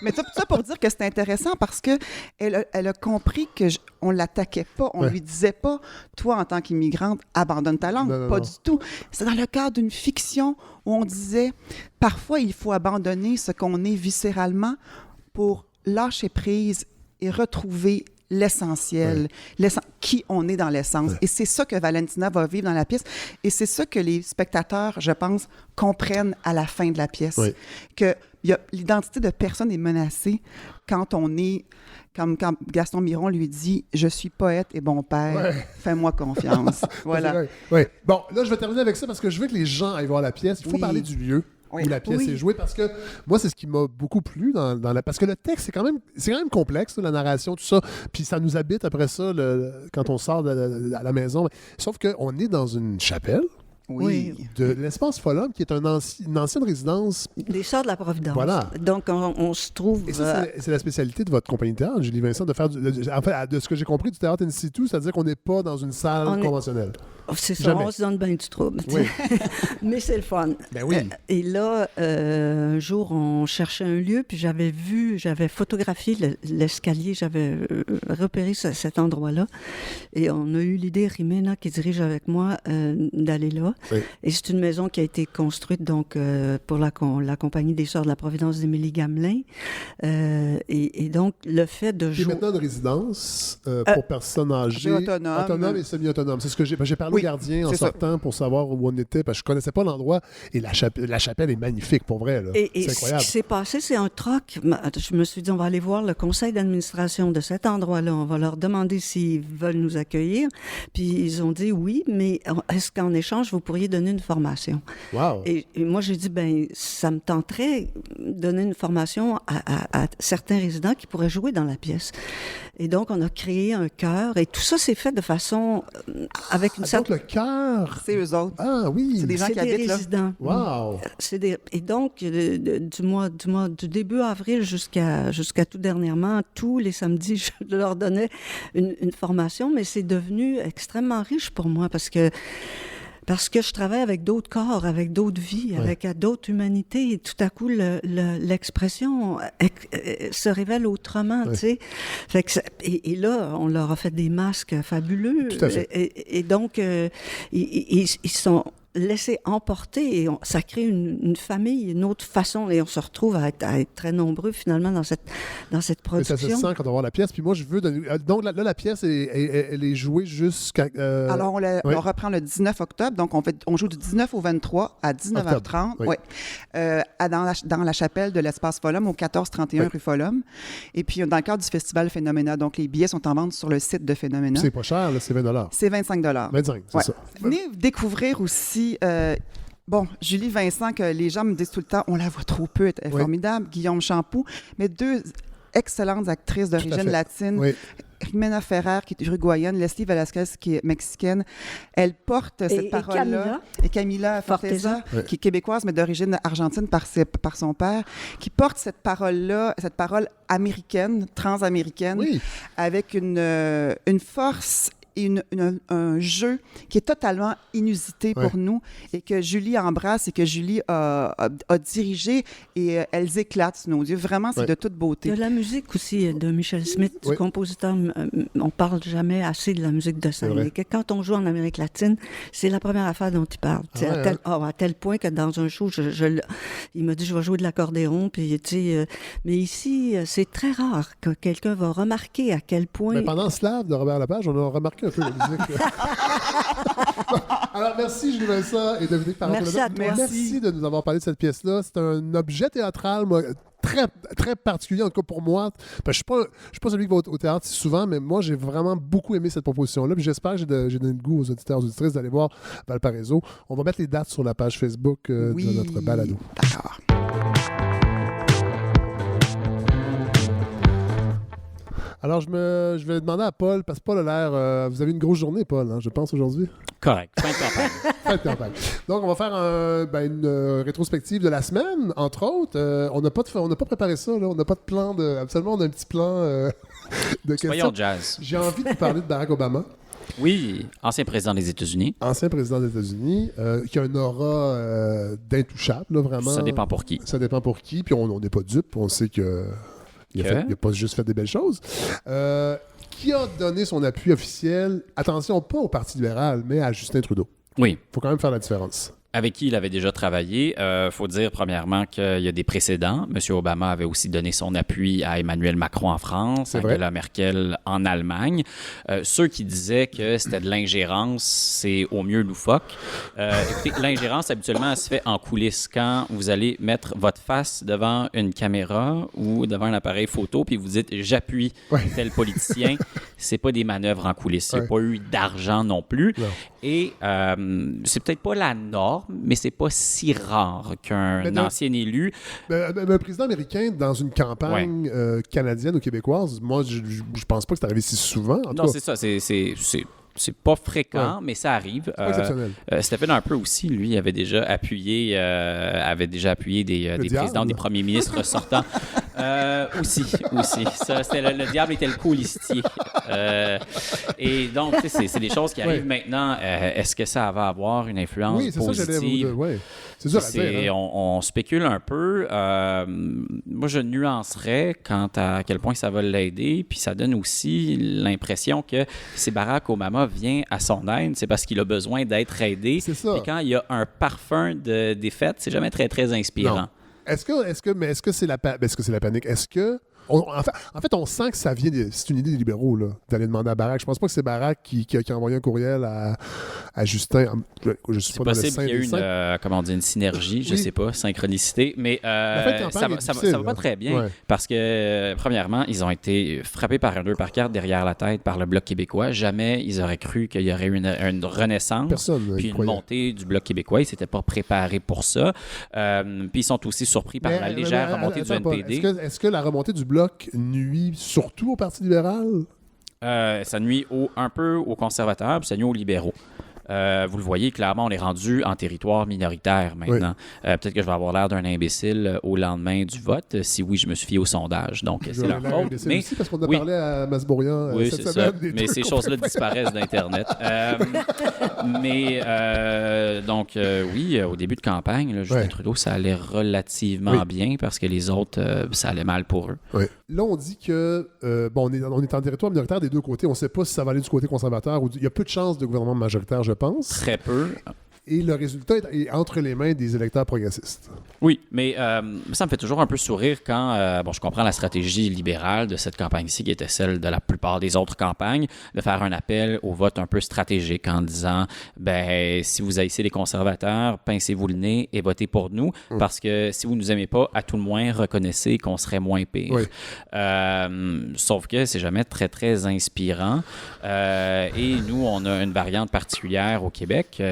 Mais tout ça pour dire que c'est intéressant parce qu'elle a compris qu'on ne l'attaquait pas. On ne lui disait pas, toi, en tant qu'immigrante, abandonne ta langue. Non. Du tout. C'est dans le cadre d'une fiction où on disait, parfois, il faut abandonner ce qu'on est viscéralement pour lâcher prise et retrouver l'essentiel, qui on est dans l'essence. Et c'est ça que Valentina va vivre dans la pièce. Et c'est ça que les spectateurs, je pense, comprennent à la fin de la pièce. Que l'identité de personne est menacée quand on est, comme quand Gaston Miron lui dit « Je suis poète et bon père, fais-moi confiance. » Voilà. Bon, là, je vais terminer avec ça parce que je veux que les gens aillent voir la pièce. Il faut parler du lieu où la pièce est jouée, parce que moi, c'est ce qui m'a beaucoup plu parce que le texte, c'est quand même complexe, la narration, tout ça, puis ça nous habite après ça quand on sort à la maison. Sauf qu'on est dans une chapelle. De l'espace Folum, qui est une ancienne résidence des Sœurs de la Providence. Voilà. Donc, on se trouve... Et ça, c'est la spécialité de votre compagnie de théâtre, Julie Vincent, de faire de ce que j'ai compris du théâtre in situ, c'est-à-dire qu'on n'est pas dans une salle conventionnelle. C'est ça, on se donne bien du trouble. Mais c'est le fun. Ben oui. Et là, un jour, on cherchait un lieu, puis j'avais photographié l'escalier, j'avais repéré cet endroit-là. Et on a eu l'idée, Rimena, qui dirige avec moi, d'aller là. Oui. Et c'est une maison qui a été construite donc pour la compagnie des Sœurs de la Providence d'Émilie Gamelin. Et donc, le fait de jouer... Qui est maintenant une résidence pour personnes âgées, autonomes et semi-autonomes. C'est ce que j'ai parlé au gardien en sortant pour savoir où on était, parce que je ne connaissais pas l'endroit. Et la chapelle est magnifique, pour vrai. Là. C'est incroyable. Ce qui s'est passé, c'est un troc. Je me suis dit, on va aller voir le conseil d'administration de cet endroit-là. On va leur demander s'ils veulent nous accueillir. Puis ils ont dit oui, mais est-ce qu'en échange, vous pourriez donner une formation? Wow. Et moi, j'ai dit, ça me tenterait de donner une formation à certains résidents qui pourraient jouer dans la pièce. Et donc, on a créé un chœur. Et tout ça s'est fait de façon... avec une certaine... Donc, le chœur... C'est eux autres. Ah oui. C'est des gens qui habitent là. Résidents. Wow. Et donc, du début avril jusqu'à tout dernièrement, tous les samedis, je leur donnais une formation, mais c'est devenu extrêmement riche pour moi parce que je travaille avec d'autres corps, avec d'autres vies, avec d'autres humanités, et tout à coup, l'expression se révèle autrement, tu sais. Fait que et là, on leur a fait des masques fabuleux. Tout à fait. Et donc, ils sont laisser emporter et ça crée une famille, une autre façon, et on se retrouve à être très nombreux finalement dans cette production. Et ça se sent quand on voit la pièce. Puis moi, je veux... Donc là, la pièce, elle est jouée jusqu'à... Alors, on reprend le 19 octobre, donc on joue du 19 au 23 à 19h30 dans la chapelle de l'Espace Folum au 1431 rue Folum. Et puis, dans le cadre du festival Phénoména, donc les billets sont en vente sur le site de Phénoména. C'est pas cher, là, c'est 20 $. C'est 25 $. 25, c'est ça. Venez découvrir aussi Julie Vincent, que les gens me disent tout le temps, on la voit trop peu, elle est formidable. Guillaume Champoux, mais deux excellentes actrices d'origine latine. Oui. Jimena Ferrer, qui est uruguayenne, Leslie Velasquez, qui est mexicaine. Elle porte cette parole-là. Et Camila Forteza, qui est québécoise, mais d'origine argentine par son père, qui porte cette parole-là, cette parole américaine, transaméricaine, avec une force et un jeu qui est totalement inusité pour nous et que Julie embrasse et que Julie a dirigé, et elles éclatent sous nos yeux. Vraiment, c'est de toute beauté. Il y a la musique aussi de Michel Smith, du compositeur. On parle jamais assez de la musique de scène. Et que quand on joue en Amérique latine, c'est la première affaire dont il parle. À tel point que dans un show, il m'a dit, je vais jouer de l'accordéon. Puis, mais ici, c'est très rare que quelqu'un va remarquer à quel point... Mais pendant Slave de Robert Lepage, on a remarqué un peu la musique. Alors, merci Julie Vincent et Dominique Parent-Colonna. Merci de nous avoir parlé de cette pièce-là. C'est un objet théâtral, moi, très, très particulier, en tout cas pour moi. Je ne suis pas celui qui va au théâtre si souvent, mais moi, j'ai vraiment beaucoup aimé cette proposition-là. Puis j'espère que j'ai donné le goût aux auditeurs et aux auditrices d'aller voir Valparaiso. On va mettre les dates sur la page Facebook de notre balado. D'accord. Alors, je vais demander à Paul, parce que Paul a l'air... vous avez une grosse journée, Paul, je pense, aujourd'hui? Correct. Fin de campagne. Donc, on va faire une rétrospective de la semaine, entre autres. On n'a pas préparé ça, là. On n'a pas de plan de... Absolument, on a un petit plan de questions. Soyons jazz. J'ai envie de vous parler de Barack Obama. Oui, ancien président des États-Unis. Ancien président des États-Unis, qui a une aura d'intouchable, là, vraiment. Ça dépend pour qui. Ça dépend pour qui, puis on n'est pas dupe, on sait que... Il n'a pas juste fait des belles choses. Qui a donné son appui officiel, attention, pas au Parti libéral, mais à Justin Trudeau. Oui. Il faut quand même faire la différence. avec qui il avait déjà travaillé. Faut dire, premièrement, qu'il y a des précédents. M. Obama avait aussi donné son appui à Emmanuel Macron en France, à Angela Merkel en Allemagne. Ceux qui disaient que c'était de l'ingérence, c'est au mieux loufoque. Écoutez, l'ingérence, habituellement, elle se fait en coulisses. Quand vous allez mettre votre face devant une caméra ou devant un appareil photo, puis vous dites « j'appuie tel politicien », c'est pas des manœuvres en coulisses. Il n'y a pas eu d'argent non plus. Non. Et c'est peut-être pas la norme, mais c'est pas si rare qu'un ancien élu... un président américain dans une campagne canadienne ou québécoise, moi, je pense pas que c'est arrivé si souvent. Non, c'est ça. C'est pas fréquent, mais ça arrive. C'est pas exceptionnel. Stephen Harper aussi, lui, avait déjà appuyé des présidents, des premiers ministres sortants. Aussi. Ça, c'était le diable était le colistier. Et donc, c'est des choses qui arrivent maintenant. Est-ce que ça va avoir une influence positive? C'est dur à dire. On spécule un peu. Moi, je nuancerais quant à quel point ça va l'aider. Puis ça donne aussi l'impression que si Barack Obama vient à son aide, c'est parce qu'il a besoin d'être aidé. C'est ça. Puis quand il y a un parfum de défaite, c'est jamais très, très inspirant. Non. Est-ce que c'est la panique? Est-ce que... En fait, on sent que ça vient... C'est une idée des libéraux, là, d'aller demander à Barack. Je pense pas que c'est Barack qui a envoyé un courriel à Justin. Je suis pas possible qu'il y ait eu une synergie, je sais pas, synchronicité, mais ça va pas très bien parce que, premièrement, ils ont été frappés par un 2x4 derrière la tête par le Bloc québécois. Jamais ils auraient cru qu'il y aurait une renaissance, puis une montée du Bloc québécois. Ils s'étaient pas préparés pour ça. Puis ils sont aussi surpris par la légère remontée du NPD. Est-ce que la remontée du Bloc nuit surtout au Parti libéral? Ça nuit un peu aux conservateurs, puis ça nuit aux libéraux. Vous le voyez, clairement, on est rendu en territoire minoritaire maintenant. Peut-être que je vais avoir l'air d'un imbécile au lendemain du vote, si oui, je me suis fié au sondage. Donc, c'est leur faute. Mais aussi parce qu'on a parlé à Masbourian cette semaine. Mais ces choses-là disparaissent d'Internet. Donc, au début de campagne, là, Justin Trudeau, ça allait relativement bien parce que les autres, ça allait mal pour eux. Oui. Là, on dit que on est en territoire minoritaire des deux côtés. On ne sait pas si ça va aller du côté conservateur ou il y a peu de chances de gouvernement majoritaire, je pense. Très peu. Et le résultat est entre les mains des électeurs progressistes. Oui, mais ça me fait toujours un peu sourire quand je comprends la stratégie libérale de cette campagne-ci, qui était celle de la plupart des autres campagnes, de faire un appel au vote un peu stratégique en disant si vous haïssez les conservateurs, pincez-vous le nez et votez pour nous, parce que si vous ne nous aimez pas, à tout le moins, reconnaissez qu'on serait moins pire. Oui. Sauf que c'est jamais très, très inspirant. Et nous, on a une variante particulière au Québec.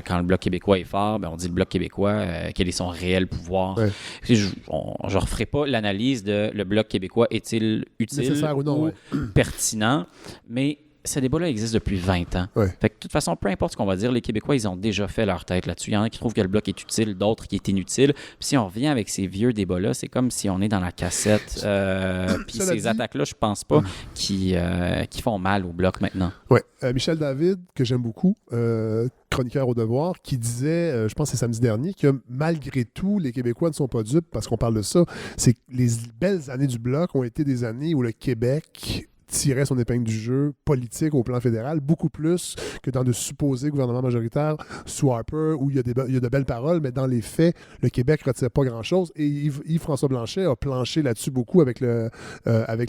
Quand le Bloc québécois est fort, on dit le Bloc québécois, quel est son réel pouvoir. Ouais. Je ne referai pas l'analyse de le Bloc québécois est-il utile ou pertinent, mais ce débat-là existe depuis 20 ans. Ouais. Fait que, de toute façon, peu importe ce qu'on va dire, les Québécois, ils ont déjà fait leur tête là-dessus. Il y en a qui trouvent que le Bloc est utile, d'autres qui est inutile. Puis si on revient avec ces vieux débats-là, c'est comme si on est dans la cassette. Puis ces attaques-là, je pense pas qui font mal au Bloc maintenant. Oui. Michel David, que j'aime beaucoup, chroniqueur au Devoir, qui disait, je pense que c'est samedi dernier, que malgré tout, les Québécois ne sont pas dupes, parce qu'on parle de ça, c'est que les belles années du Bloc ont été des années où le Québec tirait son épingle du jeu politique au plan fédéral, beaucoup plus que dans de supposés gouvernements majoritaires sous Harper, où il y a de belles paroles, mais dans les faits, le Québec ne retire pas grand-chose. Et Yves-François Blanchet a planché là-dessus beaucoup avec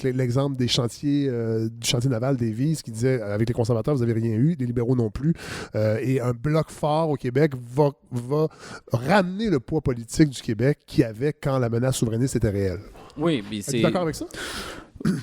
l'exemple des chantiers, du chantier naval des Vises, qui disait, avec les conservateurs, vous n'avez rien eu, les libéraux non plus. Et un bloc fort au Québec va ramener le poids politique du Québec qu'il y avait quand la menace souverainiste était réelle. Oui, mais c'est... Es-tu d'accord avec ça?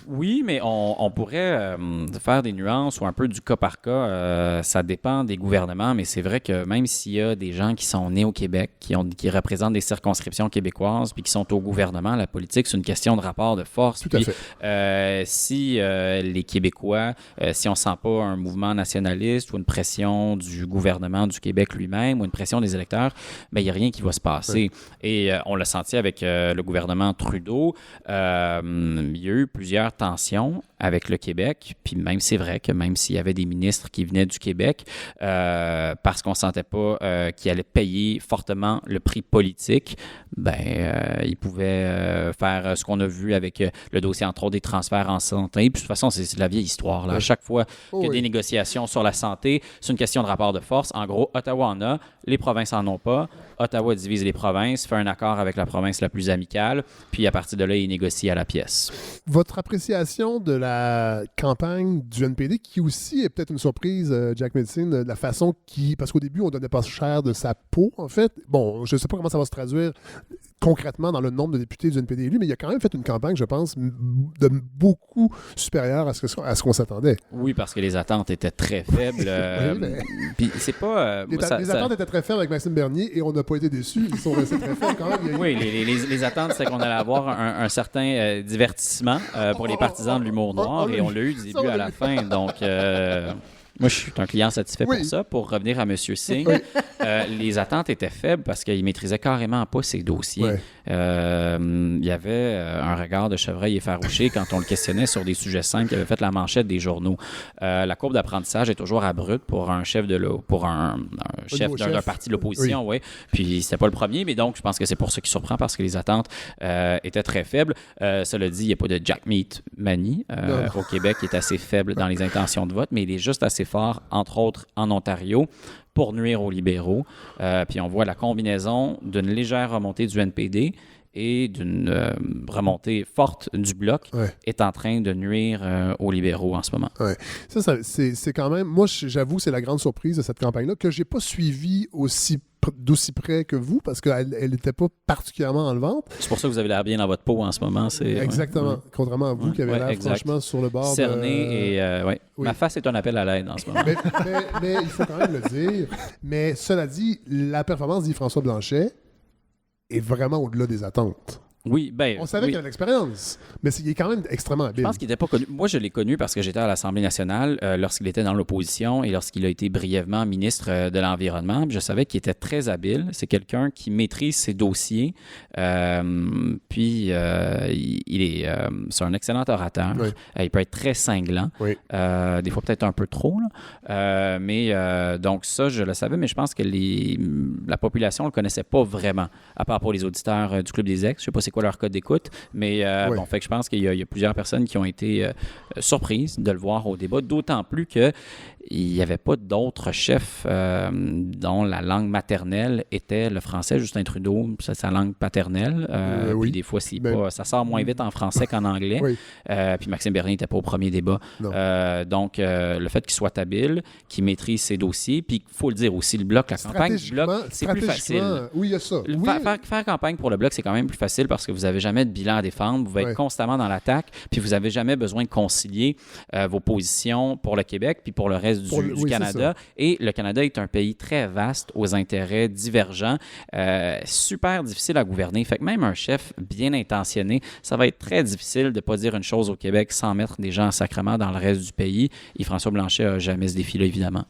Oui, mais on pourrait faire des nuances ou un peu du cas par cas. Ça dépend des gouvernements, mais c'est vrai que même s'il y a des gens qui sont nés au Québec, qui représentent des circonscriptions québécoises, puis qui sont au gouvernement, la politique, c'est une question de rapport de force. Tout à fait. Si les Québécois, si on ne sent pas un mouvement nationaliste ou une pression du gouvernement du Québec lui-même ou une pression des électeurs, il n'y a rien qui va se passer. Oui. Et on l'a senti avec le gouvernement Trudeau. Il y a eu plusieurs tensions avec le Québec. Puis même, c'est vrai que même s'il y avait des ministres qui venaient du Québec, parce qu'on ne sentait pas qu'ils allaient payer fortement le prix politique, ils pouvaient faire ce qu'on a vu avec le dossier, entre autres, des transferts en santé. Puis de toute façon, c'est la vieille histoire. Là. À chaque fois qu'il y a des négociations sur la santé, c'est une question de rapport de force. En gros, Ottawa en a, les provinces en ont pas. Ottawa divise les provinces, fait un accord avec la province la plus amicale, puis à partir de là, il négocie à la pièce. Votre appréciation de la campagne du NPD, qui aussi est peut-être une surprise, Jack Minchin, de la façon parce qu'au début, on donnait pas cher de sa peau, en fait. Bon, je sais pas comment ça va se traduire concrètement dans le nombre de députés du NPD élus, mais il a quand même fait une campagne, je pense, de beaucoup supérieure à ce qu'on s'attendait. Oui, parce que les attentes étaient très faibles. Puis c'est pas... les attentes étaient très faibles avec Maxime Bernier et on n'a pas été déçus. Ils sont restés très faibles quand même. Oui, les attentes, c'est qu'on allait avoir un certain divertissement pour les partisans de l'humour noir et on l'a eu du début à la fin. Donc... moi, je suis un client satisfait pour ça. Pour revenir à M. Singh, les attentes étaient faibles parce qu'il maîtrisait carrément pas ses dossiers. Il y avait un regard de chevreuil effarouché quand on le questionnait sur des sujets simples qui avaient fait la manchette des journaux. La courbe d'apprentissage est toujours abrupte pour un chef chef d'un parti de l'opposition. Oui. Puis c'était pas le premier, mais donc je pense que c'est pour ça qui surprend parce que les attentes étaient très faibles. Cela dit, il n'y a pas de Jack Meat Mani au Québec qui est assez faible dans les intentions de vote, mais il est juste assez fort, entre autres en Ontario, pour nuire aux libéraux. Puis on voit la combinaison d'une légère remontée du NPD et d'une remontée forte du Bloc est en train de nuire aux libéraux en ce moment. Ouais. Ça c'est quand même... Moi, j'avoue, c'est la grande surprise de cette campagne-là que j'ai pas suivie d'aussi près que vous, parce qu'elle n'était pas particulièrement enlevante. C'est pour ça que vous avez l'air bien dans votre peau en ce moment. Exactement. Contrairement à vous qui avez l'air franchement sur le bord cerné et... Ma face est un appel à l'aide en ce moment. mais il faut quand même le dire. Mais cela dit, la performance d'Yves-François Blanchet est vraiment au-delà des attentes. Oui, on savait qu'il avait l'expérience, mais il est quand même extrêmement habile. Je pense qu'il n'était pas connu. Moi, je l'ai connu parce que j'étais à l'Assemblée nationale lorsqu'il était dans l'opposition et lorsqu'il a été brièvement ministre de l'Environnement. Je savais qu'il était très habile. C'est quelqu'un qui maîtrise ses dossiers. C'est un excellent orateur. Oui. Il peut être très cinglant. Oui. Des fois, peut-être un peu trop. Donc ça, je le savais, mais je pense que la population ne le connaissait pas vraiment, à part pour les auditeurs du Club des Ex. Je ne sais pas c'est quoi leur code d'écoute, mais fait que je pense qu'il y a plusieurs personnes qui ont été surprises de le voir au débat, d'autant plus qu'il n'y avait pas d'autres chefs dont la langue maternelle était le français. Justin Trudeau, c'est sa langue paternelle. Puis des fois, ça sort moins vite en français qu'en anglais. Puis Maxime Bernier n'était pas au premier débat. Donc, le fait qu'il soit habile, qu'il maîtrise ses dossiers, puis il faut le dire aussi, le Bloc, la campagne du Bloc, c'est plus facile. Oui, il y a ça. Faire campagne pour le Bloc, c'est quand même plus facile parce que vous n'avez jamais de bilan à défendre, vous êtes constamment dans l'attaque, puis vous n'avez jamais besoin de concilier vos positions pour le Québec puis pour le reste du Canada. Et le Canada est un pays très vaste, aux intérêts divergents, super difficile à gouverner. Fait que même un chef bien intentionné, ça va être très difficile de ne pas dire une chose au Québec sans mettre des gens en sacrement dans le reste du pays. Et François Blanchet n'a jamais ce défi-là, évidemment.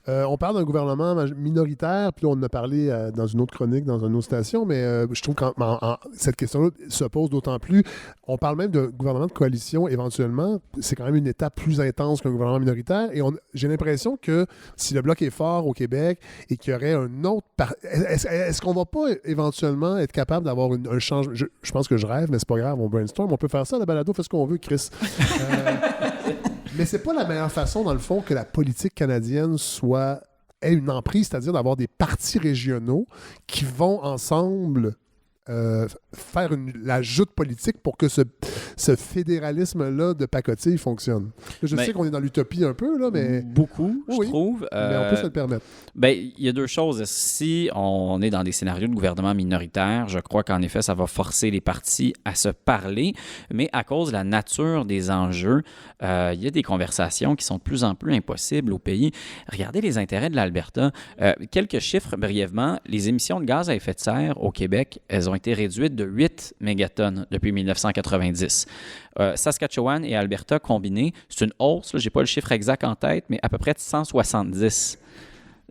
On parle d'un gouvernement minoritaire, puis on en a parlé dans une autre chronique, dans une autre station, mais je trouve que cette question-là se pose d'autant plus. On parle même d'un gouvernement de coalition éventuellement. C'est quand même une étape plus intense qu'un gouvernement minoritaire. Et j'ai l'impression que si le Bloc est fort au Québec et qu'il y aurait un autre... Est-ce qu'on va pas éventuellement être capable d'avoir un changement? Je pense que je rêve, mais c'est pas grave, on brainstorm. On peut faire ça, la balado, fais ce qu'on veut, Chris. Mais c'est pas la meilleure façon, dans le fond, que la politique canadienne ait une emprise, c'est-à-dire d'avoir des partis régionaux qui vont ensemble faire la joute politique pour que ce fédéralisme-là de pacotille fonctionne. Je sais qu'on est dans l'utopie un peu, là, mais... Beaucoup, je trouve. Mais on peut se le permettre. Il y a deux choses. Si on est dans des scénarios de gouvernement minoritaire, je crois qu'en effet, ça va forcer les partis à se parler, mais à cause de la nature des enjeux, il y a des conversations qui sont de plus en plus impossibles au pays. Regardez les intérêts de l'Alberta. Quelques chiffres brièvement. Les émissions de gaz à effet de serre au Québec, elles ont été réduites de 8 mégatonnes depuis 1990. Saskatchewan et Alberta combinés, c'est une hausse, je n'ai pas le chiffre exact en tête, mais à peu près de 170.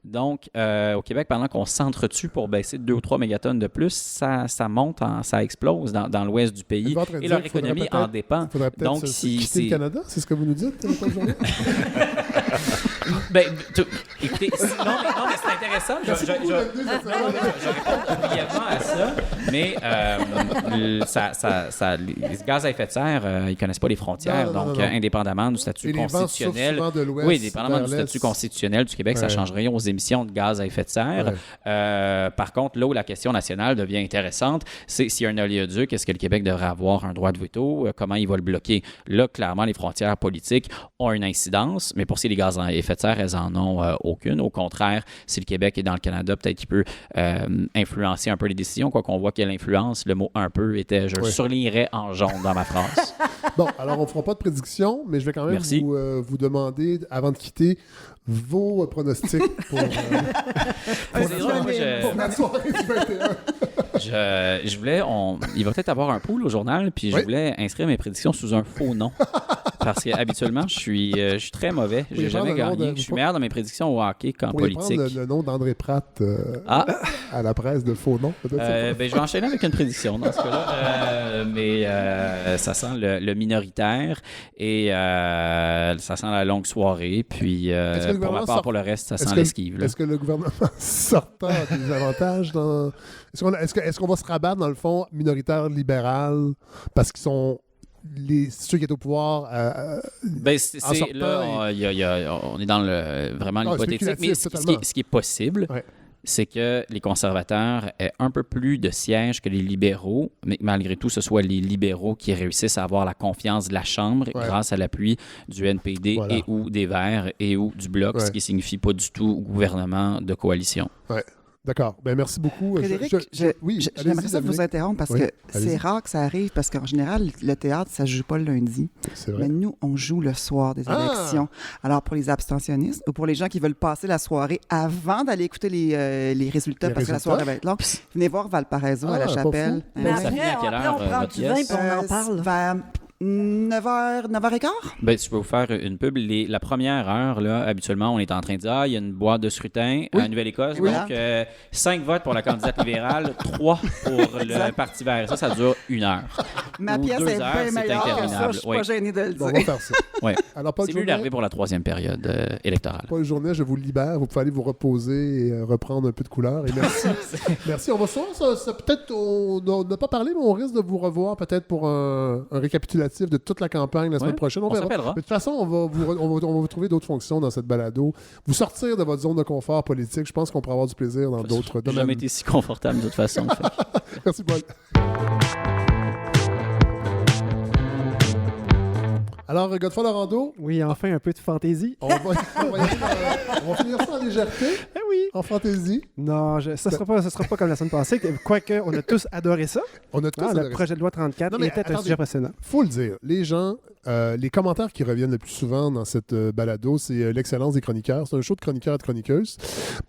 Donc, au Québec, pendant qu'on s'entretue pour baisser 2 ou 3 mégatonnes de plus, ça monte, ça explose dans l'ouest du pays et leur économie en dépend. Donc, quitter le Canada, c'est ce que vous nous dites écoutez, non, mais c'est intéressant. Je réponds brièvement à ça, mais les gaz à effet de serre, ils ne connaissent pas les frontières. Donc, indépendamment du statut constitutionnel, indépendamment du statut constitutionnel du Québec, ça ne change rien aux émissions de gaz à effet de serre. Par contre, là où la question nationale devient intéressante, c'est s'il y a un oléoduc, est-ce que le Québec devrait avoir un droit de veto? Comment il va le bloquer? Là, clairement, les frontières politiques ont une incidence, mais pour ce qui est des gaz à effet de serre, elles n'en ont aucune. Au contraire, si le Québec est dans le Canada, peut-être qu'il peut influencer un peu les décisions, quoi qu'on voit quelle influence, le mot « un peu » était, je le surlignerais en jaune dans ma phrase. Bon, alors on ne fera pas de prédiction, mais je vais quand même vous demander, avant de quitter, vos pronostics pour la soirée du 21. Je voulais, il va peut-être avoir un pool au journal, puis je voulais inscrire mes prédictions sous un faux nom. Parce qu'habituellement, je suis très mauvais. Je n'ai jamais gagné. Je suis meilleur dans mes prédictions au hockey qu'en politique. Prendre le nom d'André Pratt à la presse de faux nom. Je vais enchaîner avec une prédiction dans ce cas-là. Mais ça sent le minoritaire et ça sent la longue soirée. Puis pour ma part, pour le reste, ça sent l'esquive. Est-ce que le gouvernement sortant des avantages dans... Est-ce qu'on va se rabattre, dans le fond, minoritaire libéral parce qu'ils sont ceux qui sont au pouvoir on est dans vraiment l'hypothétique. Mais ce qui est possible, c'est que les conservateurs aient un peu plus de sièges que les libéraux, mais malgré tout, ce soit les libéraux qui réussissent à avoir la confiance de la Chambre grâce à l'appui du NPD et ou des Verts et ou du Bloc, ce qui signifie pas du tout gouvernement de coalition. Ouais. D'accord. Ben, merci beaucoup. Frédéric, j'aimerais ça vous interrompre parce que c'est rare que ça arrive parce qu'en général, le théâtre, ça ne joue pas le lundi. C'est vrai. Mais nous, on joue le soir des élections. Alors, pour les abstentionnistes ou pour les gens qui veulent passer la soirée avant d'aller écouter les résultats parce que la soirée va être longue, venez voir Valparaiso à la Chapelle. Mais après, on prend du vin et on en parle. Vers 9h15? Ben, je peux vous faire une pub. La première heure, là, habituellement, on est en train de dire il y a une boîte de scrutin à Nouvelle-Écosse. Donc, 5 votes pour la candidate libérale, 3 pour le Parti vert. Ça dure 1 heure. Ma pièce est bien meilleure que ça. Je ne suis pas gêné de le dire. On va faire ça. Alors, c'est mieux d'arriver pour la 3e période électorale. Paul Journet, je vous libère. Vous pouvez aller vous reposer et reprendre un peu de couleur. Et merci. Merci. On va ça peut-être, on n'a pas parlé, mais on risque de vous revoir peut-être pour un récapitulatif de toute la campagne la semaine prochaine. On verra. Mais de toute façon, on va vous trouver d'autres fonctions dans cette balado. Vous sortir de votre zone de confort politique, je pense qu'on pourra avoir du plaisir dans d'autres domaines. Je n'ai jamais été si confortable de toute façon. Merci, Paul. Alors, Godefroy Lorando. Oui, enfin, un peu de fantaisie. On va finir ça en légèreté. Eh oui. En fantaisie. Non, ça sera pas comme la semaine passée. Quoique, on a tous adoré ça. On a tous adoré le projet de loi 34 était un sujet passionnant. Faut le dire. Les gens, les commentaires qui reviennent le plus souvent dans cette balado, c'est l'excellence des chroniqueurs. C'est un show de chroniqueurs et de chroniqueuses.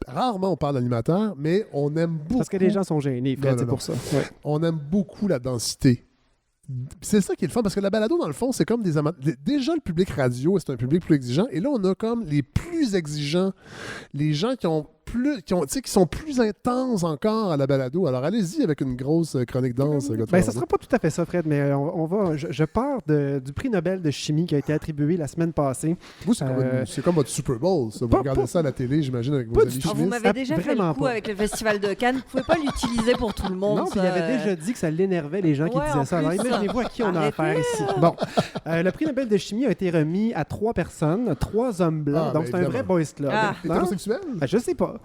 Rarement, on parle d'animateurs, mais on aime beaucoup... Parce que les gens sont gênés, Fred, c'est pour ça. Ouais. On aime beaucoup la densité. C'est ça qui est le fun, parce que la balado, dans le fond, c'est comme des amateurs. Déjà, le public radio, c'est un public plus exigeant. Et là, on a comme les plus exigeants, les gens qui sont plus intenses encore à la balado. Alors, allez-y avec une grosse chronique dense. Ben, ça sera pas tout à fait ça, Fred, mais je pars du prix Nobel de chimie qui a été attribué la semaine passée. Vous, c'est comme votre Super Bowl. Ça. Vous regardez ça à la télé, j'imagine, avec vos amis chimistes. Vous m'avez déjà fait le coup avec le Festival de Cannes. Vous ne pouvez pas l'utiliser pour tout le monde. Non, puis il avait déjà dit que ça l'énervait les gens qui disaient ça. Alors, imaginez-vous à qui on a affaire ici. Bon, le prix Nobel de chimie a été remis à 3 personnes, 3 hommes blancs. Donc, c'est un vrai boys club. Hétérosexuel? Je sais pas.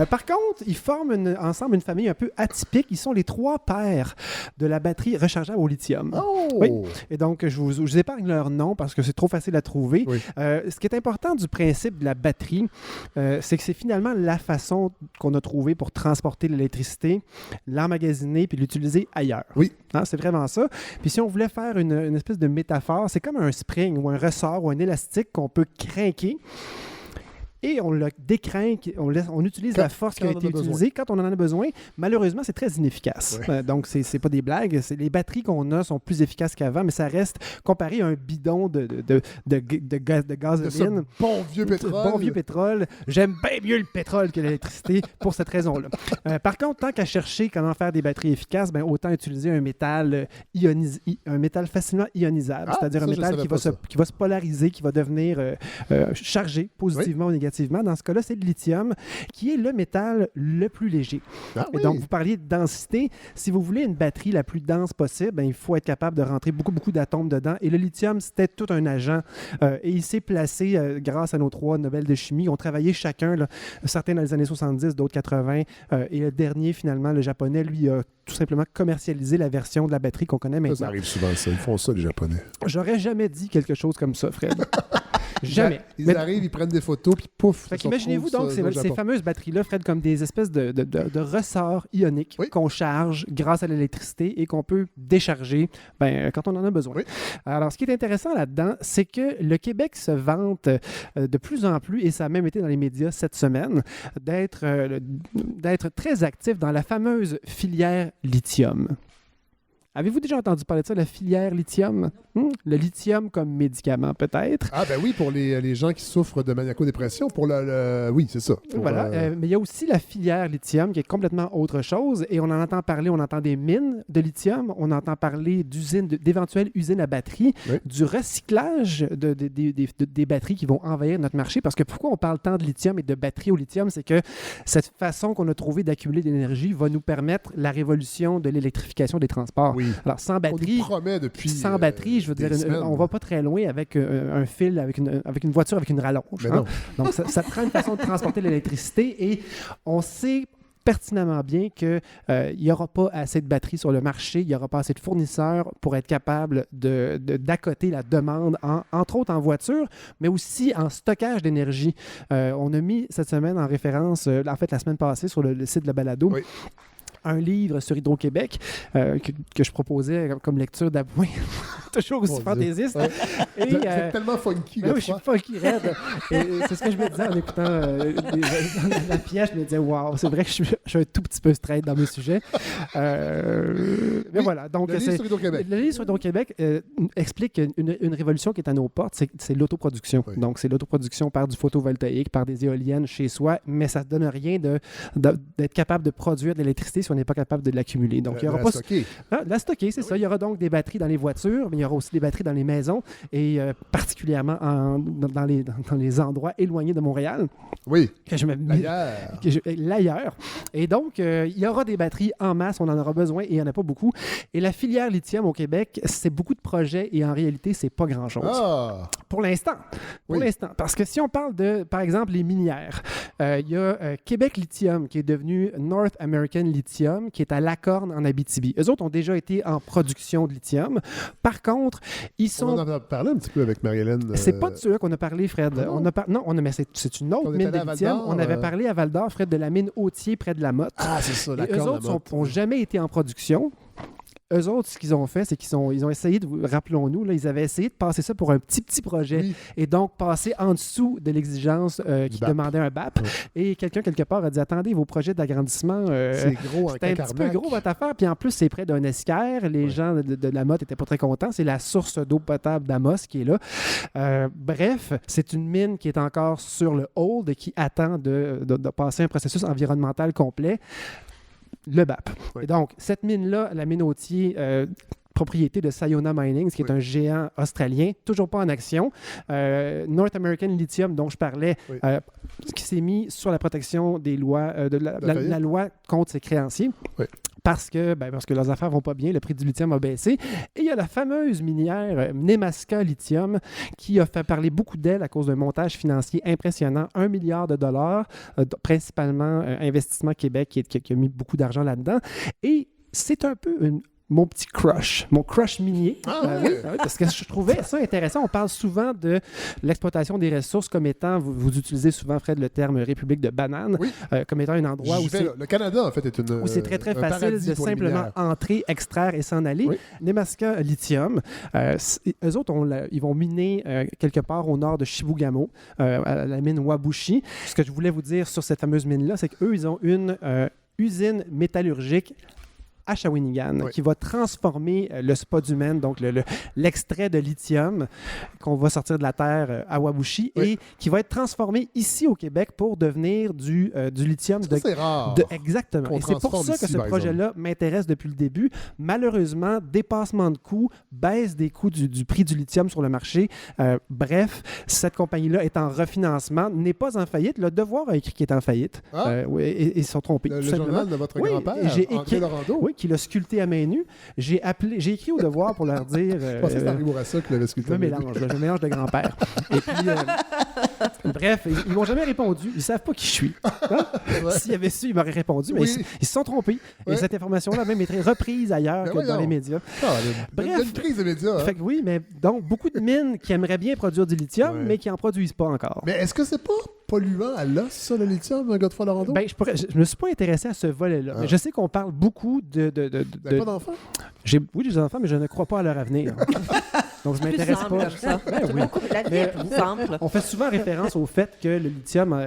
Par contre, ils forment ensemble une famille un peu atypique. Ils sont les 3 pères de la batterie rechargeable au lithium. Oh! Oui. Et donc, je vous épargne leur nom parce que c'est trop facile à trouver. Oui. Ce qui est important du principe de la batterie, c'est que c'est finalement la façon qu'on a trouvée pour transporter l'électricité, l'emmagasiner puis l'utiliser ailleurs. Oui. Hein, c'est vraiment ça. Puis si on voulait faire une espèce de métaphore, c'est comme un spring ou un ressort ou un élastique qu'on peut craquer. et on le décrinque, on utilise la force qui a été utilisée quand on en a besoin. Malheureusement, c'est très inefficace. Ouais. Donc, c'est pas des blagues. Les batteries qu'on a sont plus efficaces qu'avant, mais ça reste comparé à un bidon de gasoline. Bon vieux pétrole. Bon vieux pétrole. J'aime bien mieux le pétrole que l'électricité pour cette raison-là. Par contre, tant qu'à chercher comment faire des batteries efficaces, autant utiliser un métal facilement ionisable, c'est-à-dire un métal qui va se polariser, qui va devenir chargé positivement ou négativement. Dans ce cas-là, c'est le lithium, qui est le métal le plus léger. Et donc, vous parliez de densité. Si vous voulez une batterie la plus dense possible, il faut être capable de rentrer beaucoup d'atomes dedans. Et le lithium, c'était tout un agent. Et il s'est placé grâce à nos 3 Nobel de chimie. Ils ont travaillé chacun, certains dans les années 70, d'autres 80. Et le dernier, finalement, le japonais, lui, a tout simplement commercialisé la version de la batterie qu'on connaît maintenant. Ça arrive souvent, ça. Ils font ça, les Japonais. J'aurais jamais dit quelque chose comme ça, Fred. Jamais. Ils arrivent, ils prennent des photos, puis pouf. Imaginez-vous donc ces fameuses batteries-là, Fred, comme des espèces de ressorts ioniques qu'on charge grâce à l'électricité et qu'on peut décharger quand on en a besoin. Oui. Alors, ce qui est intéressant là-dedans, c'est que le Québec se vante de plus en plus, et ça a même été dans les médias cette semaine, d'être très actif dans la fameuse filière lithium. Avez-vous déjà entendu parler de ça, la filière lithium? Le lithium comme médicament, peut-être. Ah, oui, pour les gens qui souffrent de maniaco-dépression, oui, c'est ça. Mais il y a aussi la filière lithium qui est complètement autre chose, et on en entend parler, on entend des mines de lithium, on entend parler d'éventuelles usines à batterie, du recyclage des batteries qui vont envahir notre marché, parce que pourquoi on parle tant de lithium et de batteries au lithium, c'est que cette façon qu'on a trouvé d'accumuler de l'énergie va nous permettre la révolution de l'électrification des transports. Oui. Alors, sans batterie, je veux dire, on va pas très loin avec un fil, avec une voiture, avec une rallonge. Donc, ça prend une façon de transporter l'électricité, et on sait pertinemment bien qu'il n'y aura pas assez de batteries sur le marché, il n'y aura pas assez de fournisseurs pour être capable d'accoter la demande, entre autres en voiture, mais aussi en stockage d'énergie. On a mis cette semaine en référence, en fait la semaine passée, sur le site de la Balado, un livre sur Hydro-Québec que je proposais comme lecture d'appoint. Toujours aussi fantaisiste. Ouais. C'est tellement funky. Oui, je suis funky raide. C'est ce que je me disais en écoutant la pièce. Je me disais, waouh, c'est vrai que je suis un tout petit peu straight dans mes sujets. Mais voilà. Donc, le livre sur Hydro-Québec. Le livre sur Hydro-Québec explique une révolution qui est à nos portes. C'est l'autoproduction. Oui. Donc, c'est l'autoproduction par du photovoltaïque, par des éoliennes chez soi, mais ça ne donne rien d'être capable de produire de l'électricité si on n'est pas capable de l'accumuler. Donc, il y aura pas stocker. La stocker, c'est ça. Il y aura donc des batteries dans les voitures, mais il y aura aussi des batteries dans les maisons, et particulièrement dans les endroits éloignés de Montréal. Oui. L'ailleurs. Et donc, il y aura des batteries en masse, on en aura besoin, et il n'y en a pas beaucoup. Et la filière lithium au Québec, c'est beaucoup de projets, et en réalité, c'est pas grand-chose. Ah. Pour l'instant. Parce que si on parle de, par exemple, les minières, il y a Québec Lithium, qui est devenu North American Lithium, qui est à Lacorne, en Abitibi. Eux autres ont déjà été en production de lithium. Par contre, ils sont... On en a parlé un petit peu avec Marie-Hélène. C'est pas de ceux-là qu'on a parlé, Fred. Mais c'est une autre mine de lithium. On avait parlé à Val-d'Or, Fred, de la mine Autier près de la Motte. Ah, c'est ça, Lacorne. Eux autres n'ont jamais été en production. Eux autres, ce qu'ils ont fait, c'est qu'ils ont essayé rappelons-nous, ils avaient essayé de passer ça pour un petit projet, et donc passer en dessous de l'exigence qui demandait un BAP. Et quelqu'un, quelque part, a dit, attendez, vos projets d'agrandissement, c'est gros, un petit peu gros votre affaire, puis en plus, c'est près d'un estuaire. Les gens de la Motte n'étaient pas très contents. C'est la source d'eau potable d'Amos qui est là. Bref, c'est une mine qui est encore sur le hold et qui attend de passer un processus environnemental complet. Le BAP. Oui. Et donc, cette mine-là, la mine Autier, propriété de Sayona Mining, qui est un géant australien, toujours pas en action. North American Lithium, dont je parlais, qui s'est mis sur la protection des lois, la loi contre ses créanciers. Oui. Parce que leurs affaires vont pas bien, le prix du lithium a baissé. Et il y a la fameuse minière Nemaska Lithium qui a fait parler beaucoup d'elle à cause d'un montage financier impressionnant, 1 milliard de dollars, principalement Investissement Québec qui a mis beaucoup d'argent là-dedans. Et c'est un peu mon petit crush, mon crush minier. Oui, parce que je trouvais ça intéressant. On parle souvent de l'exploitation des ressources comme étant, vous utilisez souvent, Fred, le terme République de banane, comme étant un endroit où le Canada, en fait, est où c'est très, très facile de simplement entrer, extraire et s'en aller. Nemaska Lithium, eux autres, ils vont miner quelque part au nord de Chibougamau, à la mine Wabushi. Ce que je voulais vous dire sur cette fameuse mine-là, c'est qu'eux, ils ont une usine métallurgique à Shawinigan, qui va transformer le spodumène, donc l'extrait de lithium qu'on va sortir de la terre à Wabushi, et qui va être transformé ici au Québec pour devenir du lithium. Ça, c'est rare. Exactement. Et c'est pour ça que ce projet-là m'intéresse depuis le début. Malheureusement, dépassement de coûts, baisse des coûts du prix du lithium sur le marché. Bref, cette compagnie-là est en refinancement, n'est pas en faillite. Le Devoir a écrit qu'il est en faillite. Et ils sont trompés. Le journal de votre grand-père, André Laurando. Oui, qui l'a sculpté à main nue. J'ai écrit au Devoir pour leur dire... Je pensais que c'était Henri Bourassa qui l'avait sculpté. Je mélange de grand-père. Et puis, bref, ils m'ont jamais répondu. Ils savent pas qui je suis. Hein? S'ils avaient su, ils m'auraient répondu, mais ils se sont trompés. Et cette information-là a même été reprise ailleurs que dans les médias. Bref. Il y a une crise de médias. Fait que oui, mais donc, beaucoup de mines qui aimeraient bien produire du lithium, mais qui n'en produisent pas encore. Mais est-ce que c'est pas polluant à l'os, ça, le lithium, Godefroy Laurando? Je me suis pas intéressé à ce volet-là. Mais je sais qu'on parle beaucoup de... Vous n'avez pas d'enfants? Oui, j'ai des enfants, mais je ne crois pas à leur avenir. Donc, je ne m'intéresse pas à ça. On fait souvent référence au fait que le lithium,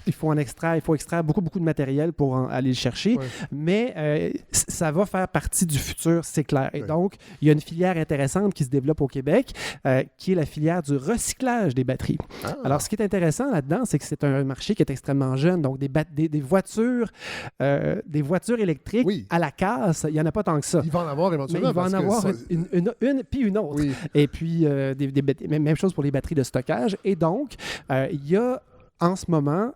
il faut extraire beaucoup de matériel pour aller le chercher, mais ça va faire partie du futur, c'est clair. Et donc, il y a une filière intéressante qui se développe au Québec, qui est la filière du recyclage des batteries. Alors, ce qui est intéressant là-dedans, c'est que c'est un marché qui est extrêmement jeune. Donc, des voitures électriques à la casse, il n'y en a pas tant que ça. Il va en avoir éventuellement. Mais il va en avoir une puis une autre. Oui. Et puis, même chose pour les batteries de stockage. Et donc, il y a en ce moment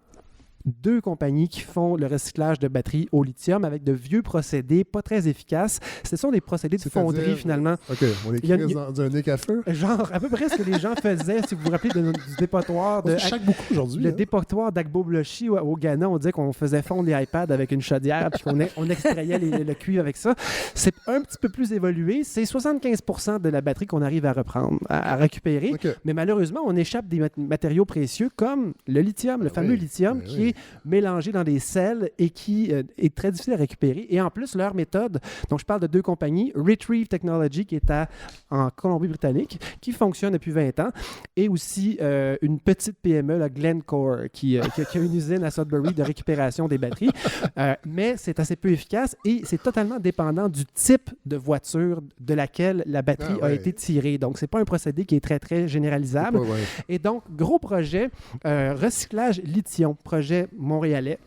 2 compagnies qui font le recyclage de batteries au lithium avec de vieux procédés pas très efficaces. Ce sont des procédés de fonderie, finalement. OK, on écrit dans un nez à feu. Genre, à peu près ce que les gens faisaient, si vous vous rappelez du dépotoir de... On se chaque beaucoup aujourd'hui. Le dépotoir d'Agbo-Blochi au Ghana, on disait qu'on faisait fondre les iPads avec une chaudière puis qu'on extrayait le cuivre avec ça. C'est un petit peu plus évolué. C'est 75% de la batterie qu'on arrive à reprendre, à récupérer. Mais malheureusement, on échappe des matériaux précieux comme le lithium, le fameux lithium qui est mélangé dans des sels et qui est très difficile à récupérer. Et en plus, leur méthode, donc je parle de 2 compagnies, Retrieve Technology qui est en Colombie-Britannique, qui fonctionne depuis 20 ans, et aussi une petite PME, la Glencore, qui a une usine à Sudbury de récupération des batteries. Mais c'est assez peu efficace et c'est totalement dépendant du type de voiture de laquelle la batterie a été tirée. Donc, c'est pas un procédé qui est très, très généralisable. Et donc, gros projet, recyclage lithium, projet montréalais,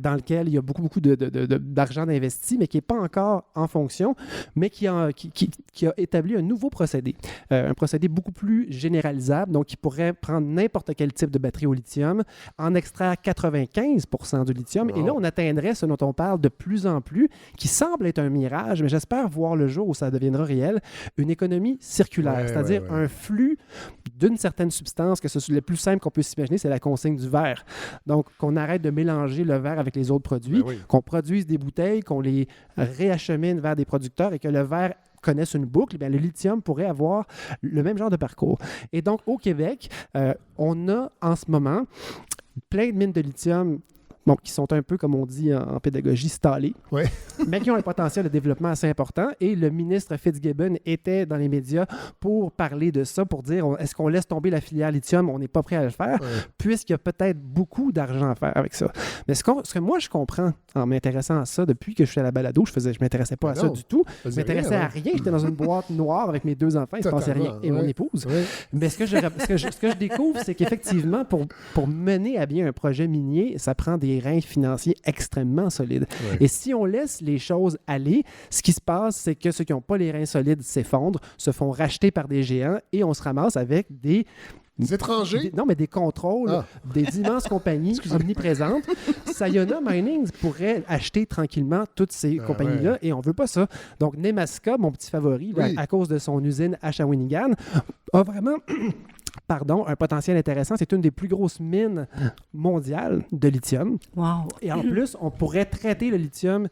dans lequel il y a beaucoup d'argent d'investi, mais qui n'est pas encore en fonction, mais qui a établi un nouveau procédé. Un procédé beaucoup plus généralisable, donc qui pourrait prendre n'importe quel type de batterie au lithium, en extraire 95% du lithium. Et là, on atteindrait ce dont on parle de plus en plus, qui semble être un mirage, mais j'espère voir le jour où ça deviendra réel, une économie circulaire, c'est-à-dire un flux d'une certaine substance, que le plus simple qu'on peut s'imaginer, c'est la consigne du verre. Donc, qu'on arrête de mélanger le verre avec les autres produits, qu'on produise des bouteilles, qu'on les réachemine vers des producteurs et que le verre connaisse une boucle, bien, le lithium pourrait avoir le même genre de parcours. Et donc, au Québec, on a en ce moment plein de mines de lithium qui sont un peu, comme on dit en pédagogie, stallés, mais qui ont un potentiel de développement assez important. Et le ministre Fitzgibbon était dans les médias pour parler de ça, pour dire, est-ce qu'on laisse tomber la filière lithium? On n'est pas prêt à le faire, puisqu'il y a peut-être beaucoup d'argent à faire avec ça. Mais ce que moi, je comprends en m'intéressant à ça, depuis que je suis à la balado, je m'intéressais pas à ça du tout. Je m'intéressais à rien. J'étais dans une boîte noire avec mes 2 enfants, il ne se passait rien. Et mon épouse. Mais ce que je découvre, c'est qu'effectivement, pour mener à bien un projet minier, ça prend des reins financiers extrêmement solides. Et si on laisse les choses aller, ce qui se passe, c'est que ceux qui n'ont pas les reins solides s'effondrent, se font racheter par des géants et on se ramasse avec des étrangers? Des contrôles, des immenses compagnies omniprésentes. Sayona Mining pourrait acheter tranquillement toutes ces compagnies-là et on ne veut pas ça. Donc, Nemaska, mon petit favori, à cause de son usine à Shawinigan, a vraiment... un potentiel intéressant. C'est une des plus grosses mines mondiales de lithium. Wow. Et en plus, on pourrait traiter le lithium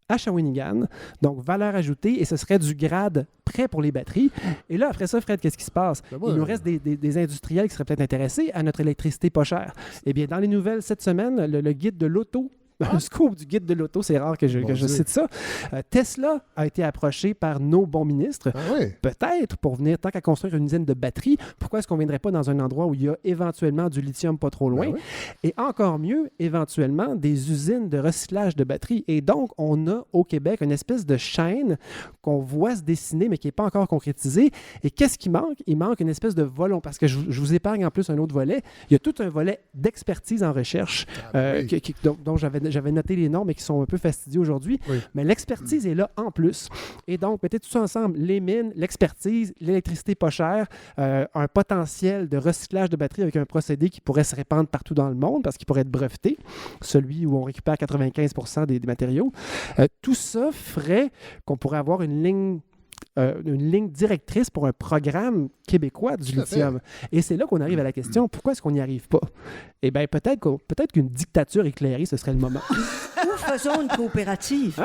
à Shawinigan, donc valeur ajoutée, et ce serait du grade prêt pour les batteries. Et là, après ça, Fred, qu'est-ce qui se passe? Il nous reste des industriels qui seraient peut-être intéressés à notre électricité pas chère. Eh bien, dans les nouvelles cette semaine, le guide de l'auto, un scoop du guide de l'auto, c'est rare que je cite ça. Tesla a été approché par nos bons ministres, peut-être pour venir, tant qu'à construire une usine de batteries, pourquoi est-ce qu'on ne viendrait pas dans un endroit où il y a éventuellement du lithium pas trop loin? Et encore mieux, éventuellement, des usines de recyclage de batteries. Et donc, on a au Québec une espèce de chaîne qu'on voit se dessiner, mais qui n'est pas encore concrétisée. Et qu'est-ce qui manque? Il manque une espèce de volonté, parce que je vous épargne en plus un autre volet. Il y a tout un volet d'expertise en recherche dont j'avais noté les noms, mais qui sont un peu fastidieux aujourd'hui. Mais l'expertise est là en plus. Et donc, mettez tout ça ensemble, les mines, l'expertise, l'électricité pas chère, un potentiel de recyclage de batteries avec un procédé qui pourrait se répandre partout dans le monde parce qu'il pourrait être breveté, celui où on récupère 95% des matériaux. Tout ça ferait qu'on pourrait avoir une ligne directrice pour un programme québécois du lithium. Et c'est là qu'on arrive à la question, pourquoi est-ce qu'on n'y arrive pas? Eh bien, peut-être qu'une dictature éclairée, ce serait le moment. Ou faisons une coopérative.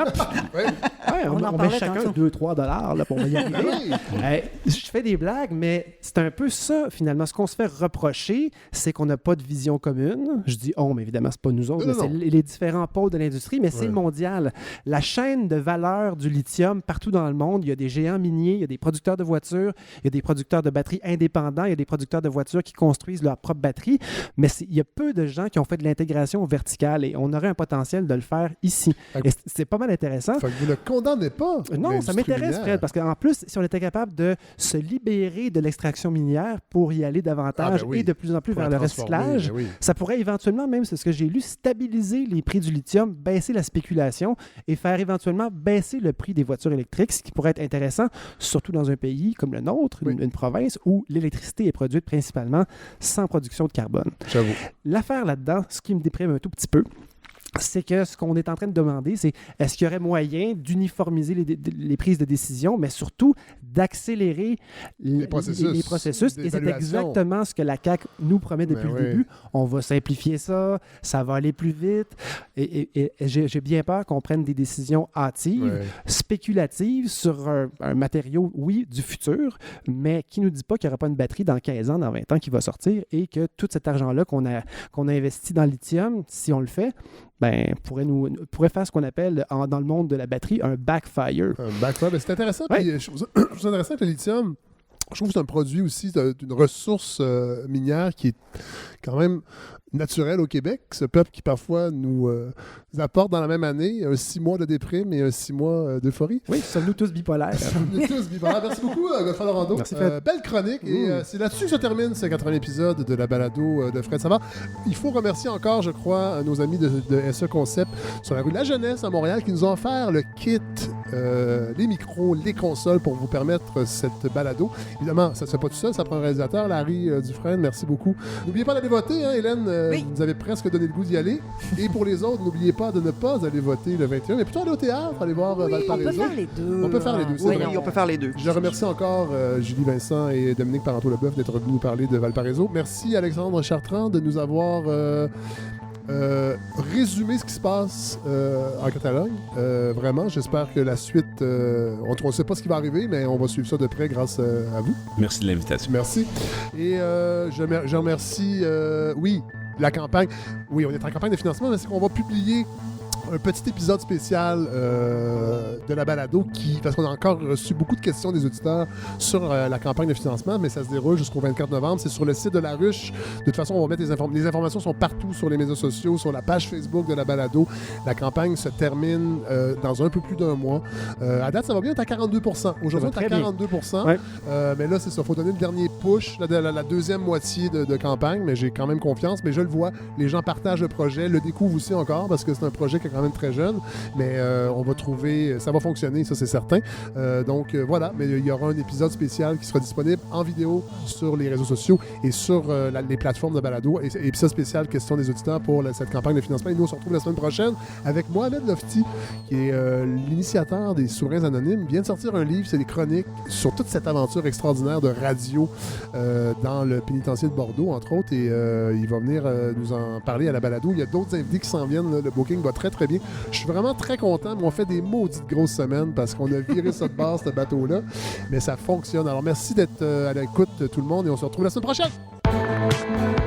On met chacun 2-3 $ pour y arriver. Je fais des blagues, mais c'est un peu ça, finalement. Ce qu'on se fait reprocher, c'est qu'on n'a pas de vision commune. Je dis « on », mais évidemment, c'est pas nous autres, c'est les différents pôles de l'industrie, mais c'est mondial. La chaîne de valeur du lithium, partout dans le monde, il y a des géants miniers, il y a des producteurs de voitures, il y a des producteurs de batteries indépendants, il y a des producteurs de voitures qui construisent leur propre batterie, mais il y a peu de gens qui ont fait de l'intégration verticale et on aurait un potentiel de le faire ici. Et c'est pas mal intéressant. Fait que vous ne condamnez pas. Non, ça m'intéresse, Fred, parce qu'en plus, si on était capable de se libérer de l'extraction minière pour y aller davantage et de plus en plus vers le recyclage, ça pourrait éventuellement, même c'est ce que j'ai lu, stabiliser les prix du lithium, baisser la spéculation et faire éventuellement baisser le prix des voitures électriques, ce qui pourrait être intéressant, surtout dans un pays comme le nôtre, une province où l'électricité est produite principalement sans production de carbone. J'avoue. L'affaire là-dedans, ce qui me déprime un tout petit peu, c'est que ce qu'on est en train de demander, c'est est-ce qu'il y aurait moyen d'uniformiser les prises de décision, mais surtout d'accélérer les processus. Et c'est exactement ce que la CAQ nous promet depuis le début. On va simplifier ça, ça va aller plus vite. Et j'ai bien peur qu'on prenne des décisions hâtives, spéculatives sur un matériau, oui, du futur, mais qui ne nous dit pas qu'il n'y aura pas une batterie dans 15 ans, dans 20 ans qui va sortir et que tout cet argent-là qu'on a investi dans le lithium, si on le fait, pourrait faire ce qu'on appelle dans le monde de la batterie un backfire. Un backfire, c'est intéressant. Puis, je trouve ça intéressant que le lithium, je trouve que c'est un produit aussi d'une ressource minière qui est quand même naturel au Québec, ce peuple qui parfois nous apporte dans la même année un 6 mois de déprime et un 6 mois d'euphorie. Oui, sommes-nous tous bipolaires. Sommes-nous tous bipolaires. Merci beaucoup, Godefroy Lorando. Merci, Fred. Belle chronique. Et c'est là-dessus que se termine ce 80e épisode de la balado de Fred Savard. Il faut remercier encore, je crois, nos amis de SE Concept sur la rue de la Jeunesse à Montréal qui nous ont offert le kit, les micros, les consoles pour vous permettre cette balado. Évidemment, ça ne se fait pas tout seul, ça prend un réalisateur, Larry Dufresne. Merci beaucoup. N'oubliez pas d'aller voter, hein, Hélène. Vous avez presque donné le goût d'y aller. Et pour les autres, n'oubliez pas de ne pas aller voter le 21, mais plutôt aller au théâtre, aller voir Valparaiso. On peut faire les deux. On peut faire les deux. Oui, on peut faire les deux. Je remercie encore Julie Vincent et Dominique Parenteau-Leboeuf d'être venus nous parler de Valparaiso. Merci Alexandre Chartrand de nous avoir résumé ce qui se passe en Catalogne. Vraiment, j'espère que la suite, on ne sait pas ce qui va arriver, mais on va suivre ça de près grâce à vous. Merci de l'invitation. Merci. Et je remercie, la campagne. Oui, on est en campagne de financement, mais c'est qu'on va publier un petit épisode spécial de la balado parce qu'on a encore reçu beaucoup de questions des auditeurs sur la campagne de financement, mais ça se déroule jusqu'au 24 novembre. C'est sur le site de La Ruche. De toute façon, on va mettre les informations sont partout sur les médias sociaux, sur la page Facebook de la balado. La campagne se termine dans un peu plus d'un mois. À date, ça va bien, on est à 42%. Aujourd'hui, on est à 42%. Ouais. Mais là, c'est ça. Il faut donner le dernier push, la deuxième moitié de campagne, mais j'ai quand même confiance. Mais je le vois, les gens partagent le projet, le découvrent aussi encore parce que c'est un projet qui est quand même très jeune, mais on va trouver, ça va fonctionner, ça c'est certain. Donc voilà, mais il y aura un épisode spécial qui sera disponible en vidéo sur les réseaux sociaux et sur les plateformes de balado. Et épisode spécial question des auditeurs pour cette campagne de financement. Et nous on se retrouve la semaine prochaine avec Mohamed Lofti, qui est l'initiateur des Souverains Anonymes. Il vient de sortir un livre, c'est des chroniques sur toute cette aventure extraordinaire de radio dans le pénitencier de Bordeaux, entre autres, et il va venir nous en parler à la balado. Il y a d'autres invités qui s'en viennent, le booking va très très très bien. Je suis vraiment très content, mais on fait des maudites grosses semaines parce qu'on a viré ça de base, ce bateau-là. Mais ça fonctionne. Alors, merci d'être à l'écoute, tout le monde, et on se retrouve la semaine prochaine!